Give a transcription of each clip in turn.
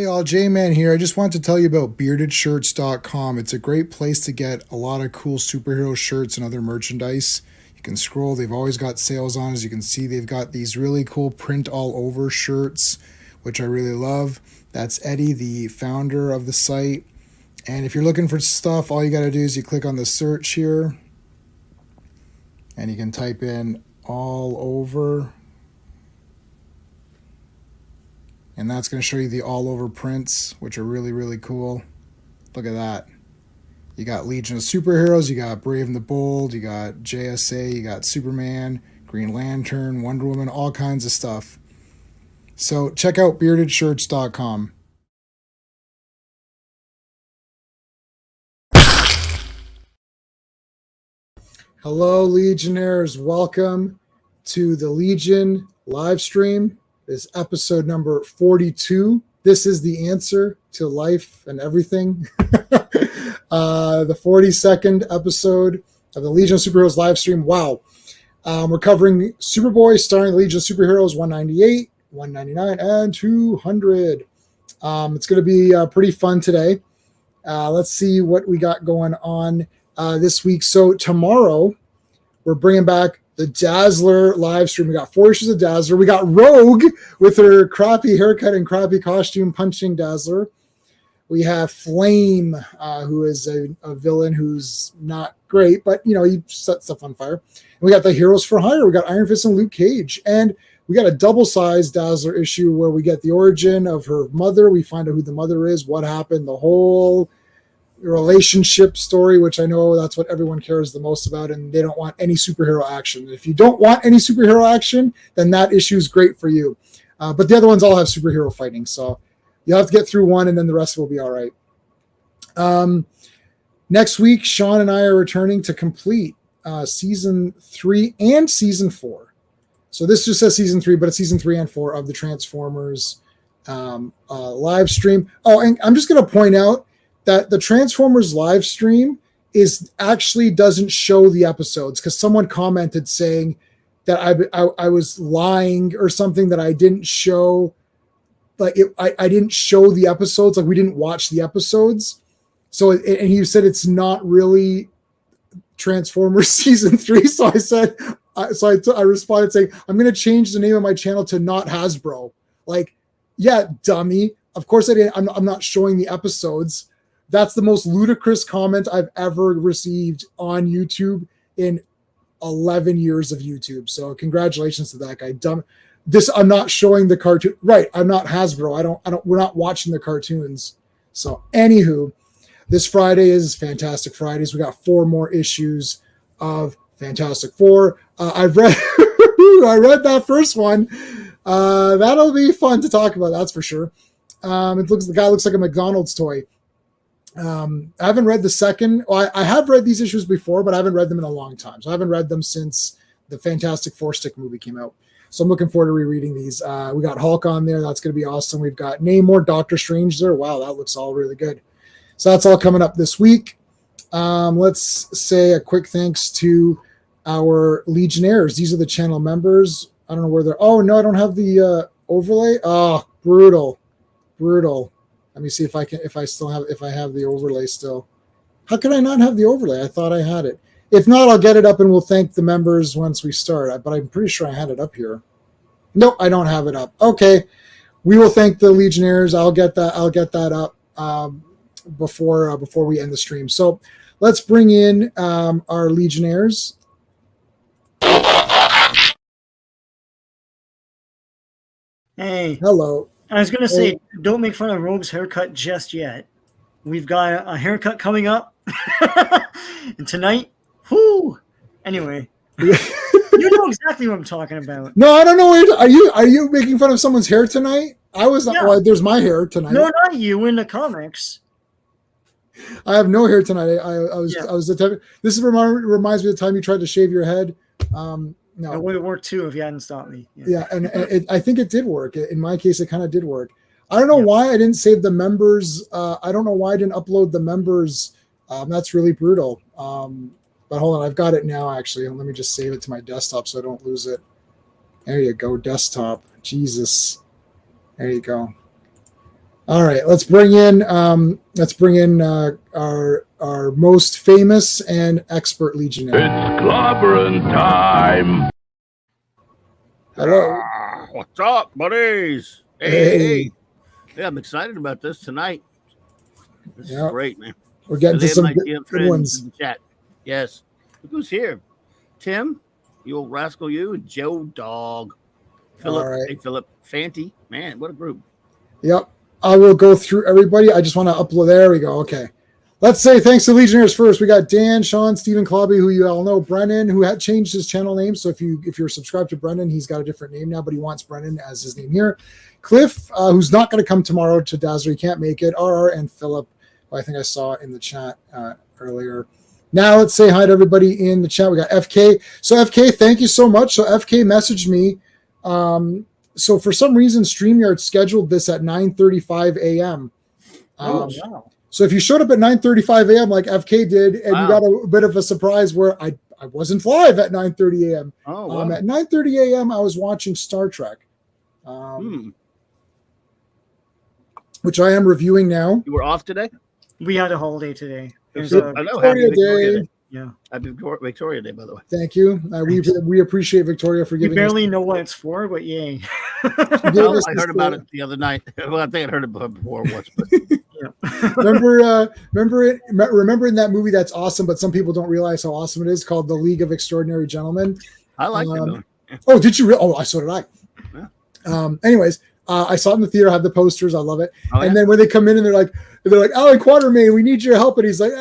Hey all, J-Man here. I just wanted to tell you about beardedshirts.com. It's a great place to get a lot of cool superhero shirts and other merchandise. You can scroll, they've always got sales on. As you can see, they've got these really cool print all over shirts, which I really love. That's Eddie, the founder of the site. And if you're looking for stuff, all you got to do is you click on the search here and you can type in all over. And that's going to show you the all over prints, which are really, really cool. Look at that. You got Legion of Superheroes, you got Brave and the Bold, you got JSA, you got Superman, Green Lantern, Wonder Woman, all kinds of stuff. So check out beardedshirts.com. Hello, Legionnaires. Welcome to the Legion live stream. This is episode number 42. This is the answer to life and everything. The 42nd episode of the Legion of Superheroes live stream. Wow. We're covering Superboy starring the Legion of Superheroes 198, 199, and 200. It's going to be pretty fun today. Let's see what we got going on this week. So tomorrow, we're bringing back the Dazzler live stream. We got 4 issues of Dazzler. We got Rogue with her crappy haircut and crappy costume punching Dazzler. We have Flame, who is a villain who's not great, but he sets stuff on fire. And we got the Heroes for Hire. We got Iron Fist and Luke Cage. And we got a double-sized Dazzler issue where we get the origin of her mother. We find out who the mother is, what happened, the whole relationship story, which I know that's what everyone cares the most about, and they don't want any superhero action. If you don't want any superhero action, then that issue is great for you. But the other ones all have superhero fighting, so you'll have to get through one, and then the rest will be all right. Next week, Sean and I are returning to complete season 3 and season 4. So this just says season 3, but it's season 3 and 4 of the Transformers live stream. Oh, and I'm just going to point out that the Transformers live stream doesn't show the episodes, because someone commented saying that I was lying or something, that I didn't show, I didn't show the episodes, like we didn't watch the episodes. So and he said it's not really Transformers season 3. So I said, I responded saying, I'm going to change the name of my channel to Not Hasbro. Like, yeah, dummy. Of course I didn't. I'm not showing the episodes. That's the most ludicrous comment I've ever received on YouTube in 11 years of YouTube. So congratulations to that guy. I'm not showing the cartoon. Right. I'm not Hasbro. We're not watching the cartoons. So anywho, this Friday is Fantastic Fridays. We got 4 more issues of Fantastic Four. I read that first one. That'll be fun to talk about. That's for sure. The guy looks like a McDonald's toy. I haven't read the second. Well, I have read these issues before, but I haven't read them in a long time. So I haven't read them since the Fantastic Four stick movie came out. So I'm looking forward to rereading these. We got Hulk on there. That's going to be awesome. We've got Namor, Doctor Strange there. Wow, that looks all really good. So that's all coming up this week. Let's say a quick thanks to our Legionnaires. These are the channel members. I don't know where they're. Oh, no, I don't have the overlay. Oh, brutal. Let me see if I have the overlay still. How can I not have the overlay? I thought I had it. If not, I'll get it up and we'll thank the members once we start. But I'm pretty sure I had it up here. Nope, I don't have it up. Okay, we will thank the Legionnaires. I'll get that up before we end the stream. So let's bring in our Legionnaires. Hey. Hello. I was going to say, don't make fun of Rogue's haircut just yet. We've got a haircut coming up. And tonight, whoo! Anyway, you know exactly what I'm talking about. No, I don't know. Are you making fun of someone's hair tonight? I was not. Yeah. Well, there's my hair tonight. No, not you in the comics. I have no hair tonight. I was the type. This reminds me of the time you tried to shave your head. No, it would have worked too if you hadn't stopped me. Yeah, and I think it did work. In my case, it kind of did work. I don't know why I didn't save the members. I don't know why I didn't upload the members. That's really brutal. But hold on, I've got it now, actually. Let me just save it to my desktop so I don't lose it. There you go, desktop. Jesus. There you go. All right, let's bring in our most famous and expert legionnaire. It's Clobberin time. Hello. What's up, buddies? Hey. Yeah, I'm excited about this tonight. This is great, man. We're getting to some good ones. In the chat. Yes. Look who's here. Tim, you old rascal, you, and Joe Dog. Philip. All right. Hey, Philip. Fanty. Man, what a group. Yep. I will go through everybody. I just want to upload. There we go. Okay. Let's say thanks to Legionnaires first. We got Dan, Sean, Stephen Clobby, who you all know, Brennan, who had changed his channel name. So if you're subscribed to Brennan, he's got a different name now, but he wants Brennan as his name here. Cliff, who's not going to come tomorrow to Dazzler, he can't make it. RR and Philip, who I think I saw in the chat earlier. Now let's say hi to everybody in the chat. We got FK. So FK, thank you so much. So FK messaged me. So for some reason, StreamYard scheduled this at 9:35 a.m. Wow. So if you showed up at 9:35 a.m. like FK did, and you got a bit of a surprise where I wasn't live at 9:30 a.m. Oh, wow. At 9:30 a.m. I was watching Star Trek, which I am reviewing now. You were off today? We had a holiday today. It was I know. Happy Victoria Day. Yeah. Happy Victoria Day, by the way. Thank you. We appreciate Victoria for We giving. barely know what it's for, but yay. Well, I heard about it the other night. Well, I think I heard it before once, but remember in that movie that's awesome, but some people don't realize how awesome it is, called The League of Extraordinary Gentlemen. I like that movie. Yeah. Oh, did you? So did I. Yeah. Anyways, I saw it in the theater. I have the posters. I love it. Oh, yeah? And then when they come in and they're like, Alan Quatermain, we need your help. And he's like,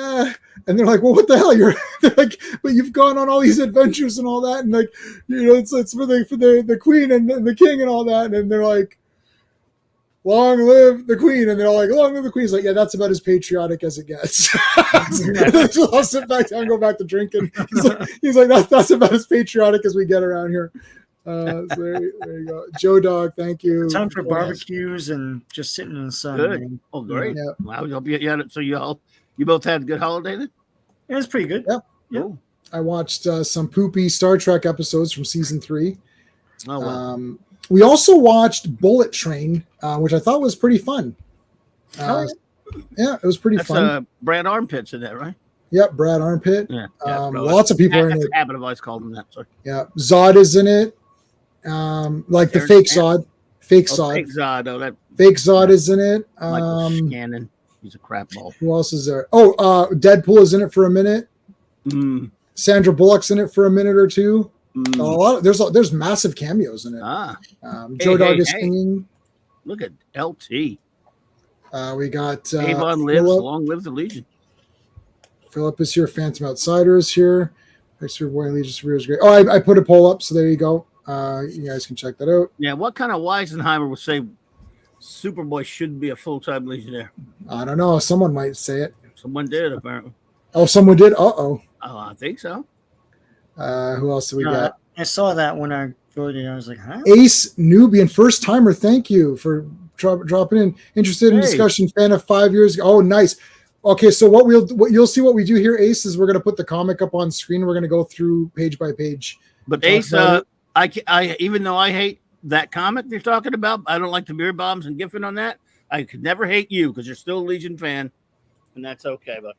And they're like, well, what the hell? They're like, but you've gone on all these adventures and all that, and like, it's for the queen and the king and all that. And they're like, long live the queen. And they're all like, long live the queen. He's like, yeah, that's about as patriotic as it gets. So I'll sit back down and go back to drinking. He's like that's about as patriotic as we get around here. So there you go. Joe Dog, thank you. Time for barbecues and just sitting in the sun. Good. Man. Oh, great. Yeah. Wow. So you both had a good holiday then? It was pretty good. Yep. Cool. I watched some poopy Star Trek episodes from season 3. Oh, wow. We also watched Bullet Train, which I thought was pretty fun. Yeah, it was pretty fun. Brad Armpit's in that, right? Yep, Brad Armpit. Yeah. Lots of people are in it. Habit of always called him that. Sorry. Yeah, Zod is in it. Like the fake Zod. Fake Zod. Fake Zod. Oh, that fake Zod is in it. Michael Shannon. He's a crap ball. Who else is there? Oh, Deadpool is in it for a minute. Sandra Bullock's in it for a minute or two. A lot of, there's massive cameos in it. Joe Dog is singing. Look at LT. We got Avon lives. Long live the Legion. Philip is here. Phantom Outsider is here. Superboy Legion Superior is great. Oh, I put a poll up, so there you go. You guys can check that out. Yeah, what kind of Weisenheimer would say Superboy shouldn't be a full-time Legionnaire? I don't know. Someone might say it. Someone did, apparently. Oh, someone did? Uh-oh. Oh, I think so. Who else do we got? I saw that when I voted. I was like, huh? Ace Nubian, first timer. Thank you for dropping in. Interested in discussion. Fan of 5 years ago. Oh, nice. Okay, so what you'll see what we do here, Ace, is we're going to put the comic up on screen. We're going to go through page by page. But Ace, I even though I hate that comic you're talking about, I don't like the beer bombs and Giffen on that. I could never hate you because you're still a Legion fan, and that's okay. But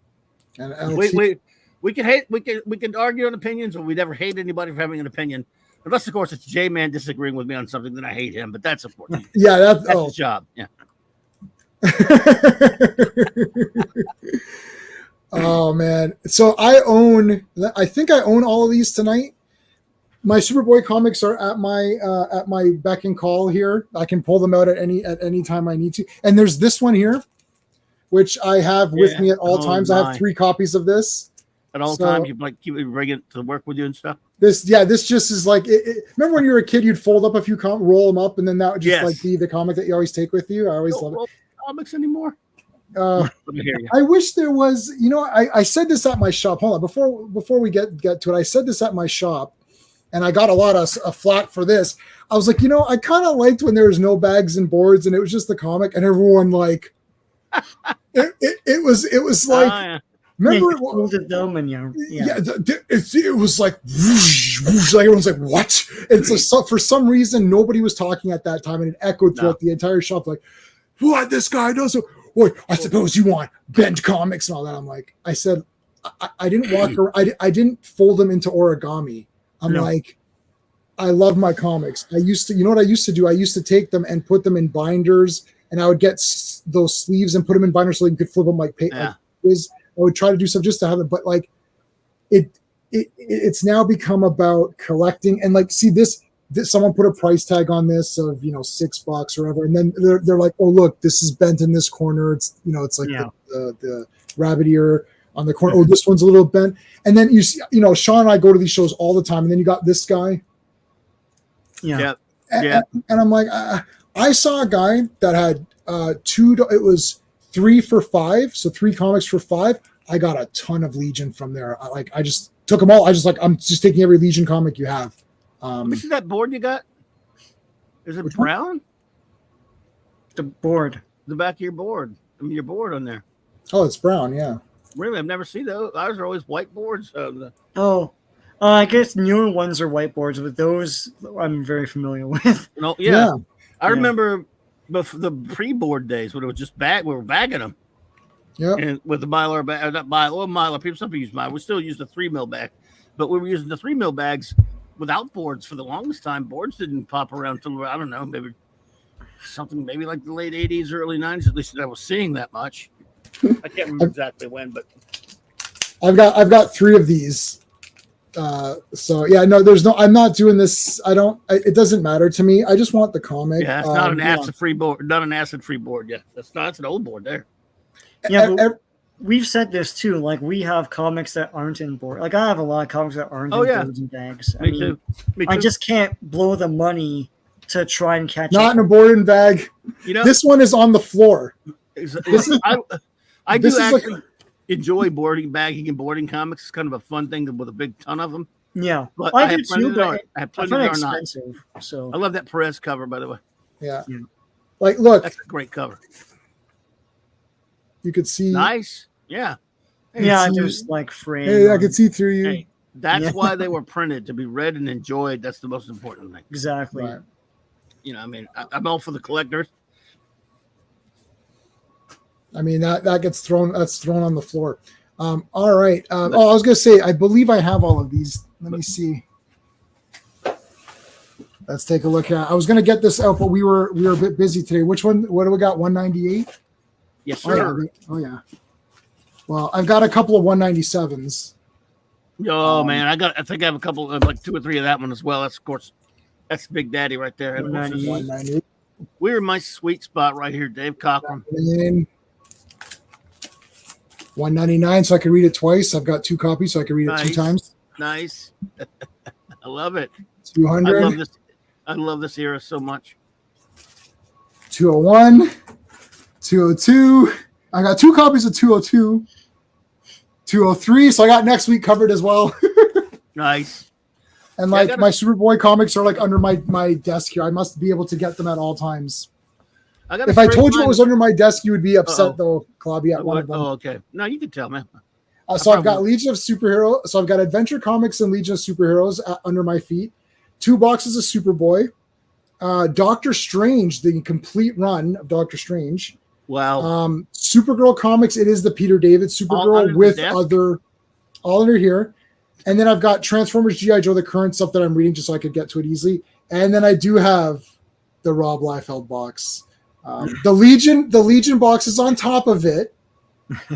we can argue on opinions, but we never hate anybody for having an opinion, unless of course it's J-Man disagreeing with me on something that I hate him. But that's important. Yeah, that's his job. Yeah. Oh man, so I think I own all of these tonight. My Superboy comics are at my beck and call here. I can pull them out at any time I need to. And there's this one here, which I have with me at all times. I have 3 copies of this at all times. You keep bringing it to work with you and stuff. This just is like remember when you were a kid, you'd fold up a few roll them up, and then that would just like be the comic that you always take with you. I always love it. Comics anymore? I wish there was. I said this at my shop. Hold on, before we get to it, I said this at my shop, and I got a lot of flack for this. I was like, I kind of liked when there was no bags and boards, and it was just the comic, and everyone like it was like. Remember them and it was like whoosh, whoosh, like everyone's like what? And so for some reason nobody was talking at that time, and it echoed throughout the entire shop like. what this guy does. What I suppose you want bent comics and all that. I'm like, I said, I didn't walk around. I didn't fold them into origami. I'm like, I love my comics. I used to, you know what I used to do? I used to take them and put them in binders, and I would get those sleeves and put them in binders so you could flip them like paper. Yeah. I would try to do stuff just to have them, but like it's now become about collecting and like, see this someone put a price tag on this of, $6 or whatever. And then they're like, oh, look, this is bent in this corner. It's, it's like the rabbit ear on the corner. Oh, this one's a little bent. And then you see, Sean and I go to these shows all the time. And then you got this guy. Yeah. And I'm like, I saw a guy that had it was 3 for $5. So 3 comics for $5. I got a ton of Legion from there. I just took them all. I'm just taking every Legion comic you have. Let me see that board you got. Is it brown? The board. The back of your board. I mean, your board on there. Oh, it's brown. Yeah. Really? I've never seen those. Ours are always white boards. I guess newer ones are whiteboards, but those I'm very familiar with. No, yeah. I remember the pre-board days when it was just we were bagging them. Yeah. And with the Mylar bag, not Mylar, people still use Mylar. We still use the 3 mil bag, but we were using the 3 mil bags without boards for the longest time. Boards didn't pop around until, I don't know, maybe like the late 80s, early 90s. At least I was seeing that much. I can't remember exactly when, but I've got 3 of these. So yeah, no, I'm not doing this. It doesn't matter to me. I just want the comic. Yeah, it's not an acid-free board. Not an acid-free board. Yeah, that's an old board there. Yeah, but we've said this too. Like, we have comics that aren't in board. Like, I have a lot of comics that aren't in boards and bags. Me too. I just can't blow the money to try and catch Not up. in a board and bag. This one is on the floor. I do actually enjoy bagging and boarding comics. It's kind of a fun thing with a big ton of them. Yeah, but I do too. But I have plenty of expensive. So I love that Perez cover, by the way. Yeah. Like, look, that's a great cover. You could see. Nice. Yeah. There's like frame. Hey, I could see through you. Hey, that's why they were printed, to be read and enjoyed. That's the most important thing. Exactly. Right. I mean, I'm all for the collectors. I mean, that gets thrown. That's thrown on the floor. All right. I was gonna say, I believe I have all of these. Let me see. Let's take a look at. I was gonna get this out, but we were a bit busy today. Which one? What do we got? 198. Yes, sir. Oh yeah. Well, I've got a couple of 197s. Oh man, I think I have a couple of like 2 or 3 of that one as well. That's of course, that's Big Daddy right there. 198. We're in my sweet spot right here, Dave Cochran. 199, so I could read it twice. I've got 2 copies, so I can read it 2 times. Nice. I love it. 200. I love this era so much. 201. 202. I got 2 copies of 202. 203. So I got next week covered as well. Nice. And my Superboy comics are like under my desk here. I must be able to get them at all times. If I told you it was under my desk, you would be upset though, Clobby, at one of them. Oh, okay. No, you can tell, man. So I've got Legion of Superheroes. So I've got Adventure Comics and Legion of Superheroes under my feet. 2 boxes of Superboy. Doctor Strange, the complete run of Doctor Strange. Wow. Supergirl comics. It is the Peter David Supergirl with all under here. And then I've got Transformers G.I. Joe, the current stuff that I'm reading just so I could get to it easily. And then I do have the Rob Liefeld box. The Legion box is on top of it,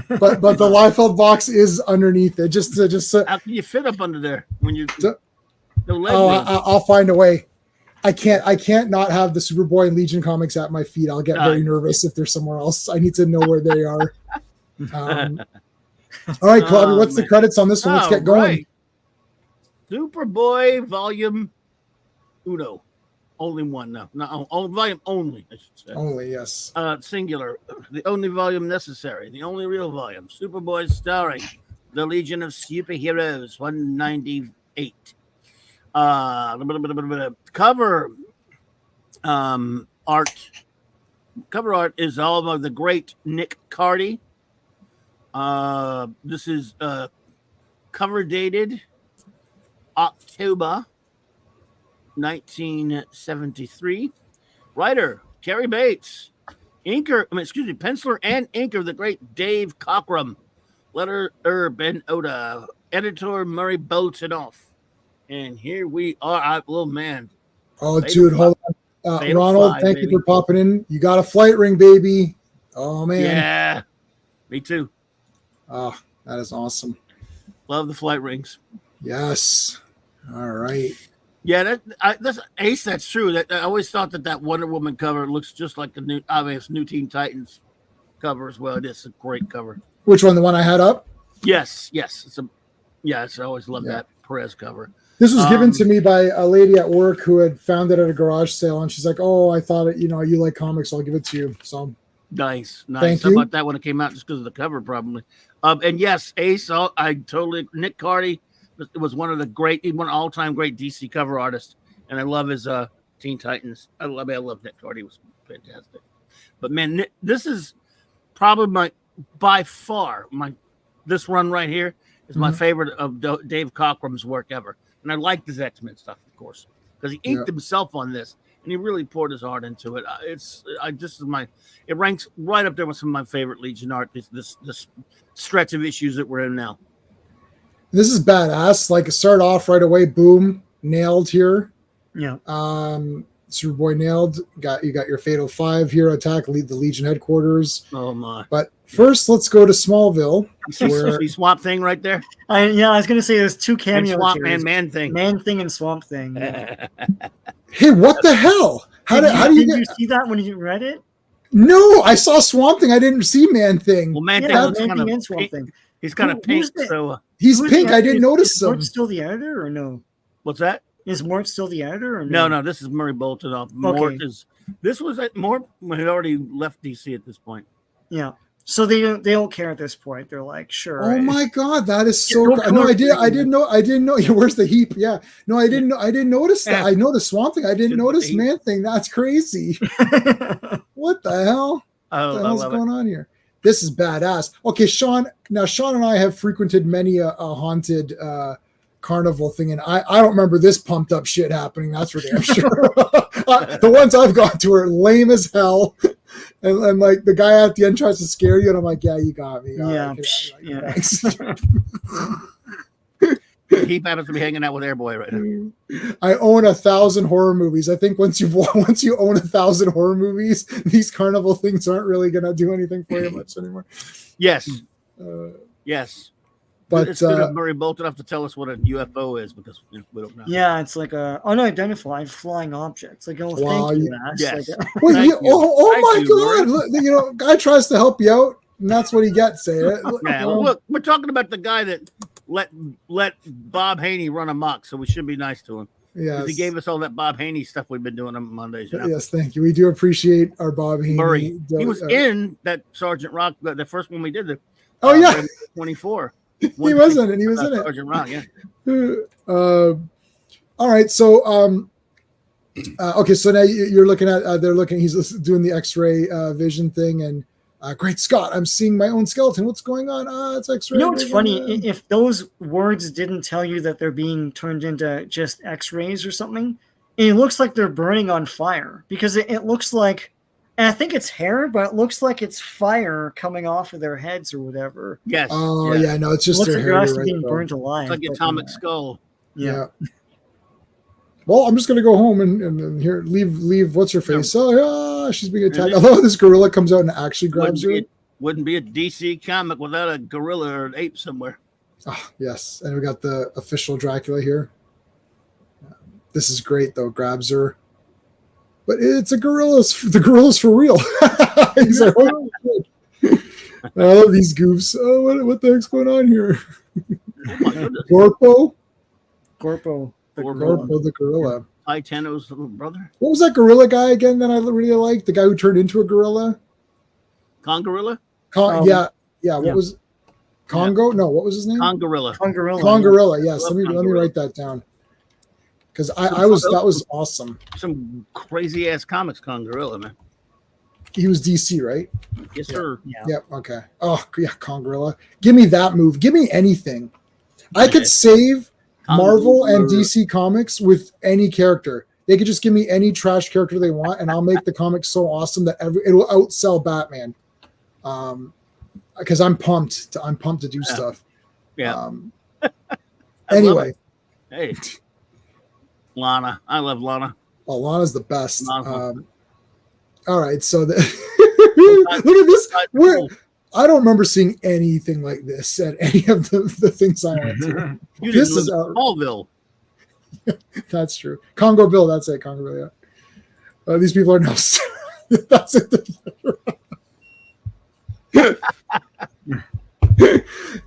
but the Liefeld box is underneath it. Just how can you fit up under there when you? I'll find a way. I can't not have the Superboy and Legion comics at my feet. I'll get very nervous if they're somewhere else. I need to know where they are. All right, Clobby, what's the credits on this one? Let's get going. Right. Superboy Volume Uno. Only one, no, volume only, I should say. Only, yes. Singular. The only volume necessary. The only real volume. Superboy starring the Legion of Superheroes, 198. Cover art. Cover art is all of the great Nick Cardy. This is cover dated October 1973. Writer Terry Bates. penciler and inker, the great Dave Cockrum, letterer Ben Oda, editor Murray Boltinoff. And here we are. Oh, man. Oh, Fatal dude, hold on. Fatal Ronald, 5, thank baby. you for popping in. You got a flight ring, baby. Oh, man. Yeah. Me too. Oh, that is awesome. Love the flight rings. Yes. All right. Yeah, that's Ace. That's true. That I always thought that Wonder Woman cover looks just like the new Teen Titans cover as well. It is a great cover. Which one? The one I had up? Yes. I always love that Perez cover. This was given to me by a lady at work who had found it at a garage sale, and she's like, "Oh, I thought it. You like comics, so I'll give it to you." So nice. Thank How you. about that when it came out, just because of the cover, probably. And yes, Ace. Nick Cardy was one of the all-time great DC cover artists, and I love his Teen Titans. I love Nick Cardy. He was fantastic. But man, this is probably by far this run right here is my favorite of Dave Cockrum's work ever. And I liked his X-Men stuff, of course, because he inked himself on this, and he really poured his heart into it. It ranks right up there with some of my favorite Legion art. This stretch of issues that we're in now. this is badass. Like, start off right away. Boom, nailed here. Yeah. Superboy nailed. You got your Fatal 5 here. Attack, lead the Legion headquarters. Oh my! But first, let's go to Smallville. See Swamp Thing right there. I was gonna say there's two cameos. And Swamp here. Man Thing. Man Thing and Swamp Thing. Hey, what the hell? How do you see that when you read it? No, I saw Swamp Thing. I didn't see Man Thing. Well, Man Yeah, Thing Man Thing and Swamp Thing. He's kind of pink, who's the- so He's Who's pink. the I didn't editor? notice Is Mort him. still the editor or no? what's that? Is Mort still the editor or no? No, this is Murray Boltinoff. This was at Mort had already left DC at this point. Yeah. So they don't care at this point. They're like, sure. Oh right? my god, that is so Go no, I color. didn't know. Where's the heap? Yeah. No, I didn't notice that. Yeah. I noticed Swamp Thing. I didn't Shouldn't notice be. Man Thing. That's crazy. What the hell? Oh, What the I hell's love going on here? This is badass. Okay, Sean and I have frequented many a haunted carnival thing, and I don't remember this pumped up shit happening. That's for damn sure. The ones I've gone to are lame as hell. And like the guy at the end tries to scare you, and I'm like, yeah, you got me. All Yeah, right, yeah. thanks. it. He happens to be hanging out with Airboy right now. I own 1,000 horror movies. I think once you own 1,000 horror movies, these carnival things aren't really gonna do anything for you much anymore. Yes, Uh, yes. but It's good of Murray Boltinoff to tell us what a UFO is, because we don't know. Yeah, it's like a unidentified flying object. It's like, oh, Wow, thank you, you- Ash. Yes. Like, well, Thank you. oh Thank my you, god! Look, guy tries to help you out, and that's what he gets. Yeah, well, look, we're talking about the guy that let Bob Haney run amok, so we should be nice to him. 'Cause yes. He gave us all that Bob Haney stuff we've been doing on Mondays. You know? Yes, thank you. We do appreciate our Bob Haney. Murray. He was in that Sergeant Rock, the first one we did. Oh yeah, 24. he was in it. He was in it. Sergeant Rock, yeah. All right, so okay, so now you're looking at he's doing the X-ray vision thing, and great Scott, I'm seeing my own skeleton. What's going on? It's X-ray. you know what's funny? If those words didn't tell you that they're being turned into just X-rays or something, it looks like they're burning on fire, because it looks like, and I think it's hair, but it looks like it's fire coming off of their heads or whatever. Yes. Oh yeah. yeah, no, it's It just looks their like hair. they're You're actually right, being though. burnt alive. It's like Atomic Skull. Yeah. Well, I'm just gonna go home and here leave. What's her face? Oh yeah, she's being attacked. Although this gorilla comes out and actually grabs her. Wouldn't be a DC comic without a gorilla or an ape somewhere. Oh, yes, and we got the official Dracula here. This is great though. Grabs her, but it's a gorilla. The gorilla's for real. He's like, oh, shit. I love these goofs. Oh, what the heck's going on here? Oh my goodness. Gorpo, Gorpo. Gorpo the gorilla. Titano's little brother. What was that gorilla guy again that I really liked? The guy who turned into a gorilla. Congorilla? Yeah. What yeah. was Congo? No, what was his name? Congorilla. Congorilla. Congorilla. Yes, I love let me Congorilla. write that down. Because that was awesome. Some crazy ass comics, Congorilla, man. He was DC, right? Yes, sir. Yeah. Yep. Okay. Oh yeah, Congorilla. Give me that move. Give me anything. I could save Marvel and DC Comics with any character. They could just give me any trash character they want, and I'll make the comic so awesome that it'll outsell Batman. Because I'm pumped to do stuff. Yeah. Anyway, hey, Lana, I love Lana. oh, Lana's the best. Lana's all right, so look at this. I don't remember seeing anything like this at any of the things I went to. You This didn't is live in Smallville. That's true. Congo Bill, that's it. Congo Bill, yeah. These people are no. That's it.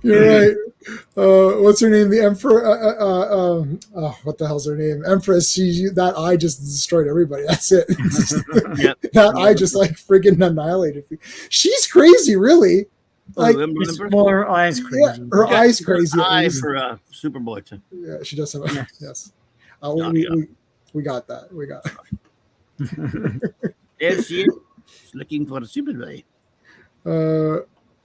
You're right. What's her name? The Emperor. What the hell's her name? Empress. That eye just destroyed everybody. That's it. Yep. That eye just like friggin' annihilated. She's crazy, really. Like more eyes crazy. Yeah, her eyes crazy. Eye for Superboy too. Yeah, she does have. Yes. Yeah. We got that. We got it. There she is, looking for the Superboy.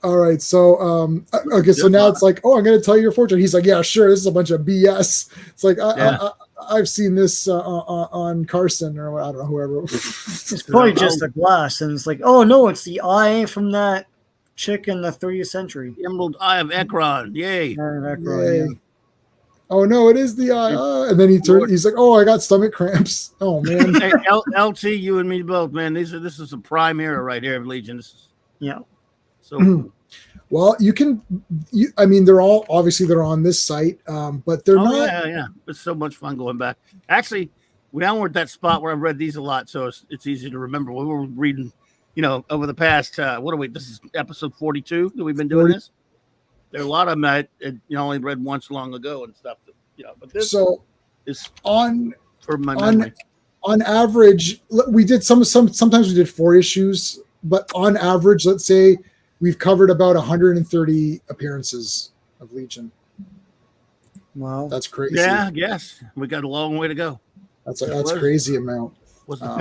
All right, so okay, so now it's like, oh, I'm going to tell you your fortune. He's like, yeah, sure. This is a bunch of BS. It's like I've seen this on Carson or I don't know whoever. It's probably just a glass, and it's like, oh no, it's the eye from that chick in the 30th century. The Emerald Eye of Ekron. Yay! Yay. Oh no, it is the eye. And then he's like, oh, I got stomach cramps. Oh man. Hey, LT, you and me both, man. This is a prime era right here of Legion. So well, I mean, they're all obviously they're on this site, but they're not. Yeah. It's so much fun going back. Actually, we we're at that spot where I've read these a lot, so it's easy to remember. We were reading, over the past. This is episode 42 that we've been doing this. There are a lot of them that only read once long ago and stuff. But this is for my memory. On average, we did sometimes we did 4 issues, but on average, let's say we've covered about 130 appearances of Legion. Wow, that's crazy. Yeah, yes, we got a long way to go. That's crazy amount. Was the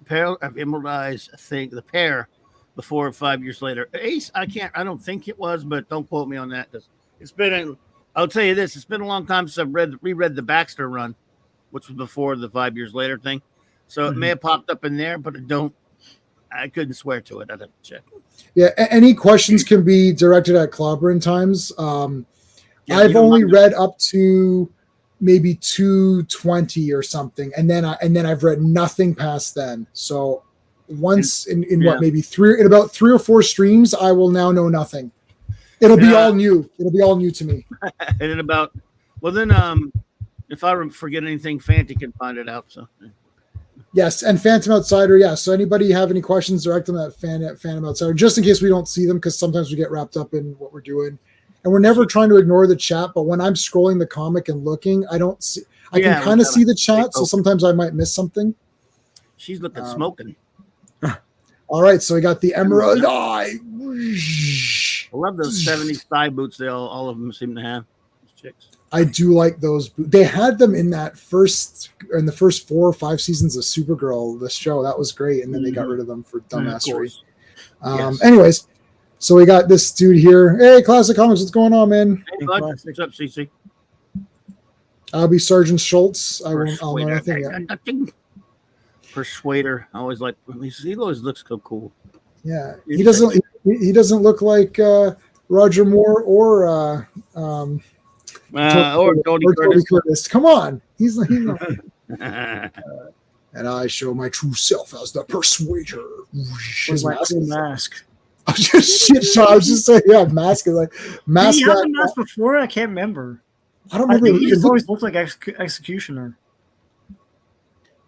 Peril of Emerald Eyes thing the pair before 5 years later? Ace, I don't think it was, but don't quote me on that because it's been. I'll tell you this: it's been a long time since I've reread the Baxter run, which was before the 5 years later thing. So it may have popped up in there, but I couldn't swear to it. I'd have to check. Yeah, any questions can be directed at Clobberin Times. I've only read up to maybe 220 or something, and then I've read nothing past then. So once in about 3 or 4 streams, I will now know nothing. It'll be all new. It'll be all new to me. And if I forget anything, Fanty can find it out. So. Yes, and Phantom Outsider, yeah. So anybody have any questions, direct them at Phantom Outsider, just in case we don't see them, because sometimes we get wrapped up in what we're doing. And we're never trying to ignore the chat, but when I'm scrolling the comic and looking, I don't see. I can kind of see the chat, so sometimes I might miss something. She's looking smoking. All right, so we got the Emerald Eye. I love those 70s thigh boots. All of them seem to have. Those chicks. I do like those. They had them in the first 4 or 5 seasons of Supergirl, the show. That was great, and then they got rid of them for dumbassery. Anyways, so we got this dude here. Hey, Classic Comics, what's going on, man? Hey, bud. What's up, CC? I'll be Sergeant Schultz. I'll know nothing yet. Persuader. I always like. He always looks so cool. Yeah, he doesn't. He doesn't look like Roger Moore or Tony Curtis. Come on, he's not. And I show my true self as the Persuader. His mask. I was just saying, yeah, mask is like mask. Did he have the mask before? I can't remember. I don't remember. He just always looked like Executioner.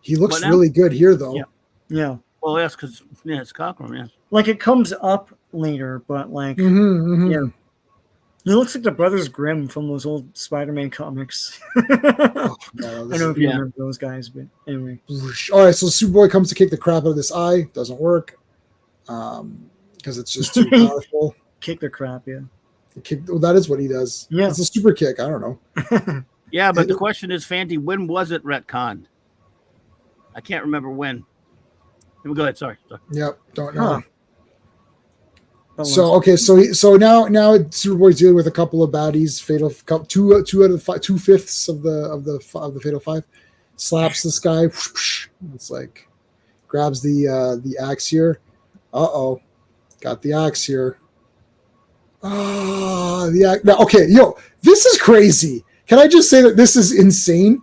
He looks really good here, though. Yeah. Well, that's because it's Cockrum. Yeah. Like it comes up later, but like yeah. He looks like the Brothers Grimm from those old Spider-Man comics. I don't know if you remember those guys, but anyway. All right, so Superboy comes to kick the crap out of this eye. Doesn't work because it's just too powerful. Kick the crap, yeah. That is what he does. Yeah, it's a super kick. I don't know. Yeah, but the question is, Fanty, when was it retconned? I can't remember when. Go ahead. Sorry. Yep, don't know. So okay, so now Superboy's dealing with a couple of baddies, fatal 2 out of 5, 2/5 of the fatal 5. slaps this guy. It's like grabs the axe here. Uh-oh. Got the axe here. Now, okay, yo, this is crazy. Can I just say that this is insane?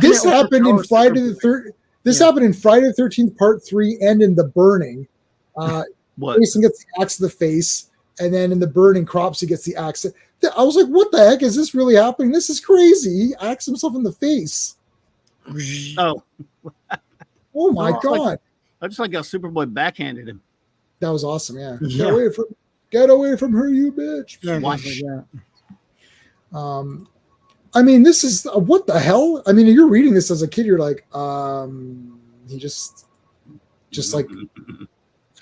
This happened in Friday the 13th. This happened in Friday the 13th, Part 3, and in The Burning. What? Jason gets the axe to the face, and then in The Burning, Cropsy gets the axe. I was like, what the heck? Is this really happening? This is crazy. He axed himself in the face. Oh. Oh, my God. I just like how Superboy backhanded him. That was awesome, yeah. Yeah. Get away from her, you bitch. Yeah, Watch. I mean, this is what the hell? I mean, you're reading this as a kid, you're like, he just like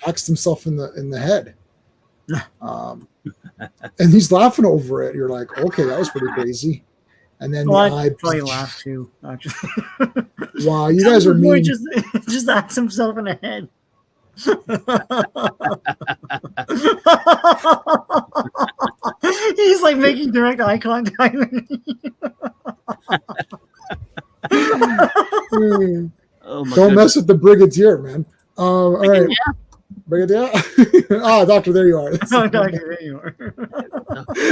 axed himself in the head. And he's laughing over it. You're like, okay, that was pretty crazy. And then I probably laughed too, actually. Wow, you guys are mean. Just axed himself in the head. He's like making direct eye contact. Oh my Don't mess with the Brigadier, man. All right. Brigadier. Doctor, there you are. Doctor, there you are.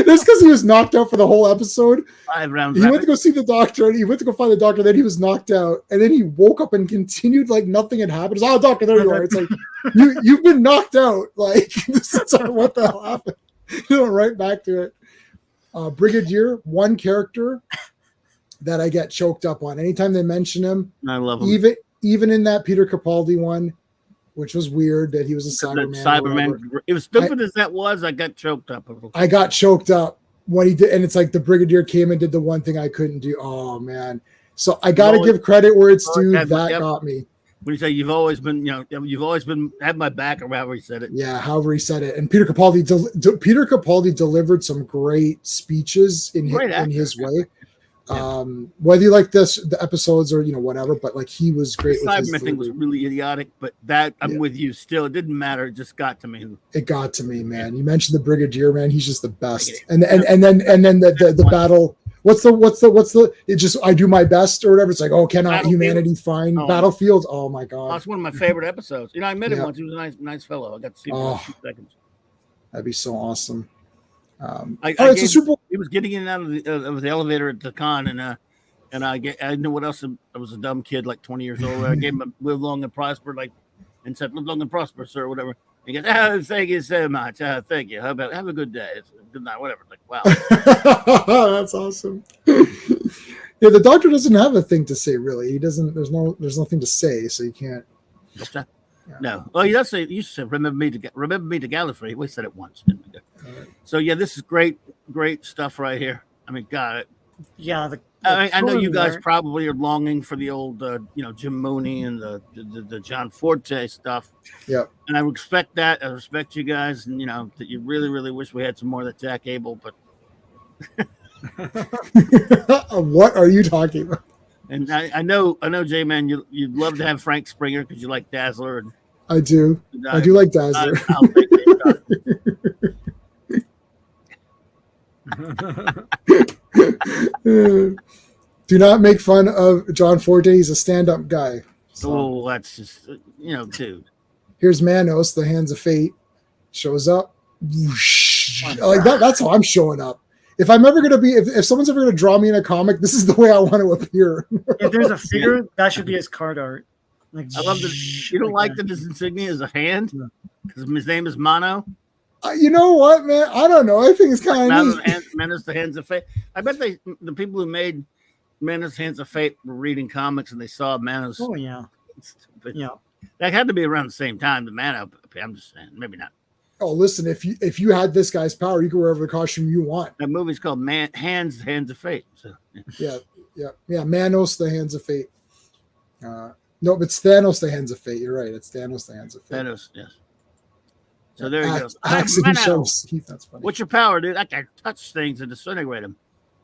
That's because he was knocked out for the whole episode. 5 rounds. He went to go see the doctor, and he went to go find the doctor. Then he was knocked out, and then he woke up and continued like nothing had happened. It's, doctor, there you are. It's like you've been knocked out. Like this is what the hell happened. You know, right back to it. Brigadier, one character that I get choked up on anytime they mention him. I love him. Even in that Peter Capaldi one, which was weird that he was a Cyberman. Cyberman. It was stupid as that was. I got choked up. I got choked up when he did, and it's like the Brigadier came and did the one thing I couldn't do. Oh man! So I got to give credit where it's due. That got me. When you say you've always been, had my back, or however he said it. Yeah, however he said it. And Peter Capaldi delivered some great speeches in his way. Whether you like the episodes or whatever, but like he was great. The Cyberman thing was really idiotic, but I'm with you still. It didn't matter. It just got to me. It got to me, man. You mentioned the Brigadier, man. He's just the best. And then the battle. What's the? It just I do my best or whatever. It's like, oh, cannot humanity find Battlefield? Oh my God, that's one of my favorite episodes. I met him once. He was a nice fellow. I got to see him for a few seconds. That'd be so awesome. He was getting in and out of the elevator at the con, and I knew what else. I was a dumb kid, like 20 years old. I gave him a live long and prosper, and said, "Live long and prosper, sir," or whatever. He goes, "Thank you so much. Thank you. Have a good day. Good night. Whatever." Like, wow, that's awesome. Yeah, the doctor doesn't have a thing to say, really. He doesn't. There's nothing to say, so you can't. What's that? Yeah. No. Well, you said, "Remember me to Gallifrey." We said it once, didn't we? Right. So yeah, this is great stuff right here. I mean, got it. Yeah. I know you guys probably are longing for the old, Jim Mooney and the John Forte stuff. Yeah. And I respect that. I respect you guys, and that you really, really wish we had some more of that Jack Abel. But what are you talking about? And I know, J-Man, you'd love to have Frank Springer because you like Dazzler. And I do. I do like Dazzler. I'll take it. Do not make fun of John Forte. He's a stand-up guy. So. Oh, that's just, dude. Here's Manos, the Hands of Fate. Shows up. Whoosh. Like that. That's how I'm showing up. If I'm ever going to be, if someone's ever going to draw me in a comic, this is the way I want to appear. If there's a figure, that should be his card art. Like, I love that. You don't like that his insignia is a hand? Because his name is Mono? You know what, man? I don't know. I think it's kind of neat. Menace, the Hands of Fate. I bet the people who made Menace, Hands of Fate were reading comics and they saw Manos. Oh, yeah. Yeah. That had to be around the same time. The Mano, I'm just saying, maybe not. Oh, listen, if you had this guy's power, you could wear whatever costume you want. That movie's called Hands of Fate. So, yeah. Manos, the Hands of Fate. No, but it's Thanos, the Hands of Fate. You're right. It's Thanos, the Hands of Fate. Thanos, yes. So there you go. That's funny. What's your power, dude? I can touch things and disintegrate them.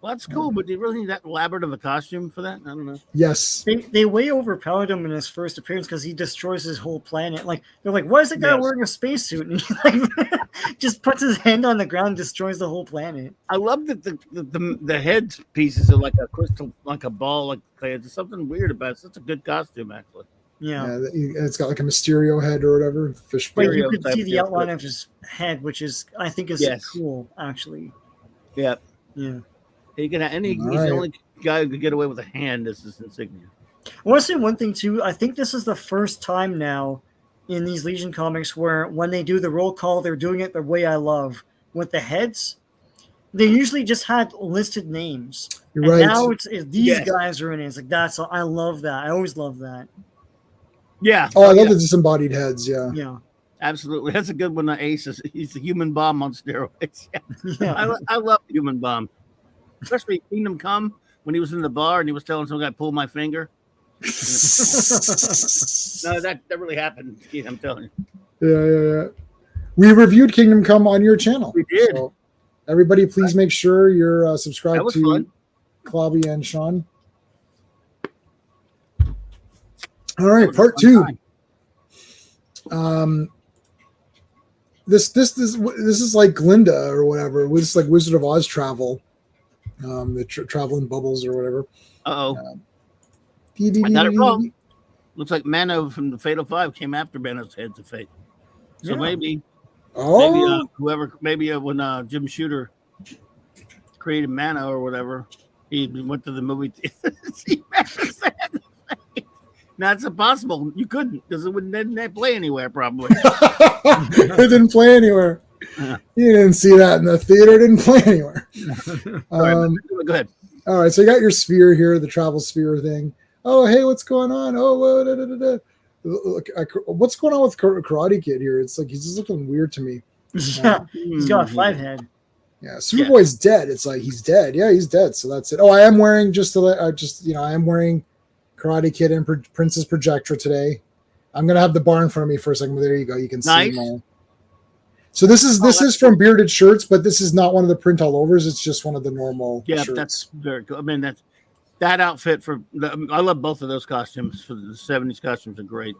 Well, that's cool, but do you really need that elaborate of a costume for that? I don't know. Yes. They way overpowered him in his first appearance because he destroys his whole planet. Like they're like, why is the guy wearing a spacesuit? And he like just puts his hand on the ground, and destroys the whole planet. I love that the head pieces are like a crystal, like a ball, like there's something weird about it. It's such a good costume, actually. Yeah, it's got like a Mysterio head or whatever. Fish. But you could see the outline of his head, which is I think is cool, actually. Yeah. Yeah. He's the only guy who could get away with a hand as his insignia. I want to say one thing too. I think this is the first time now in these Legion comics where when they do the roll call, they're doing it the way I love with the heads. They usually just had listed names. You're and right. Now it's these guys are in it. It's like I love that. I always love that. Yeah. Oh, I love the disembodied heads. Yeah. Yeah. Absolutely. That's a good one. Ace he's the human bomb on steroids. Yeah. I love the human bomb. Especially Kingdom Come when he was in the bar and he was telling some guy, pull my finger. No, that really happened. I'm telling you. Yeah. We reviewed Kingdom Come on your channel. We did. So everybody, please make sure you're subscribed to fun. Clobby and Sean. All right, part 2. This is like Glinda or whatever. It's like Wizard of Oz travel. The traveling bubbles or whatever. I got it wrong. Looks like Mano from the Fatal 5 came after Mano's Heads of Fate. So maybe when Jim Shooter created Mano or whatever, he went to the movie theater to see Mano's Heads of Fate. Now it's impossible. You couldn't because it didn't play anywhere probably. It didn't play anywhere. You didn't see that in the theater. It didn't play anywhere. Go ahead. All right, so you got your sphere here, the travel sphere thing. Oh, hey, what's going on? Oh, Look, what's going on with Karate Kid here? It's like he's just looking weird to me. Yeah, he's got a 5 head. Yeah, Superboy's dead. It's like he's dead. Yeah, he's dead. So that's it. Oh, I am wearing I am wearing Karate Kid and Princess Projectra today. I'm gonna have the bar in front of me for a second. But there you go. You can see them all. So this is from Bearded Shirts, but this is not one of the print all overs. It's just one of the normal. Yeah, shirts. that's very cool. I mean, that outfit I love both of those costumes. For the 70s costumes are great.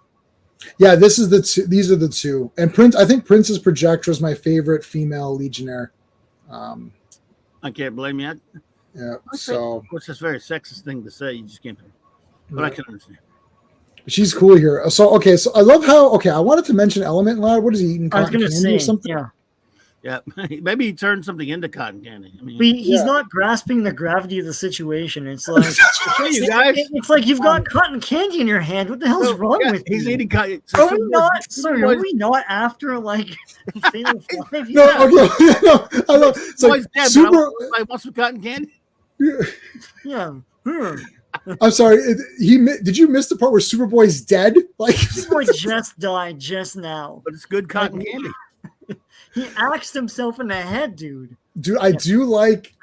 Yeah, this is the two. These are the two. And I think Princess Projectra is my favorite female Legionnaire. I can't blame you. Yeah. Which is a very sexist thing to say. You just can't. But I can understand. She's cool here. So I love how. I wanted to mention Element Lad. What is he eating? I was going to say something. Yeah, maybe he turned something into cotton candy. I mean, he's not grasping the gravity of the situation. It's like, you guys, it's like you've got cotton candy in your hand. What the hell's wrong with you? He's eating cotton. Are we not after like Fatal 5? No, I love. It's like I want some cotton candy. Yeah. I'm sorry. Did you miss the part where Superboy's dead? Like Superboy just died just now. But it's good cotton candy. He axed himself in the head, dude. Dude, I do like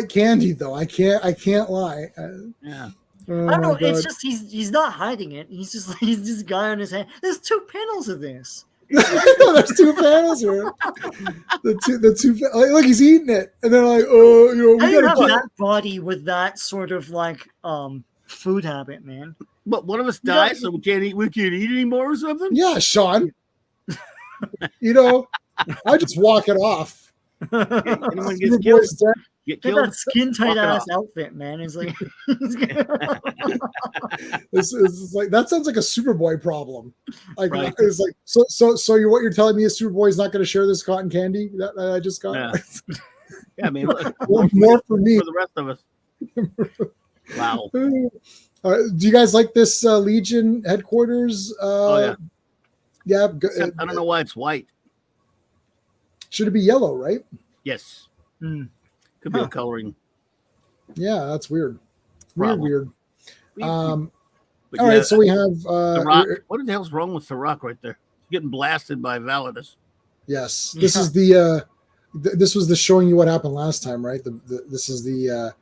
candy though. I can't lie. Yeah. Oh, I don't know. God. It's just he's not hiding it. He's just like he's this guy on his head. There's 2 panels of this. There's 2 panels here. The two. Look, he's eating it, and they're like, "Oh, we gotta have gotta that body with that sort of like food habit, man." But one of us dies, so we can't eat anymore or something. Yeah, Sean. I just walk it off. Anyone gets killed, get killed. That skin tight ass outfit, man. It's like this is like that sounds like a Superboy problem. Like right. It's like so what you're telling me is Superboy's not going to share this cotton candy that I just got. Yeah, I mean, more for me for the rest of us. Wow. Do you guys like this Legion headquarters? Yeah. I don't know why it's white. Should it be yellow, right? Yes. Could be a coloring. Yeah, that's weird. Problem. Weird. All right, so we have The Rock. What the hell's wrong with The Rock right there? He's getting blasted by Validus. Yes, this is the. This was the showing you what happened last time, right? This is the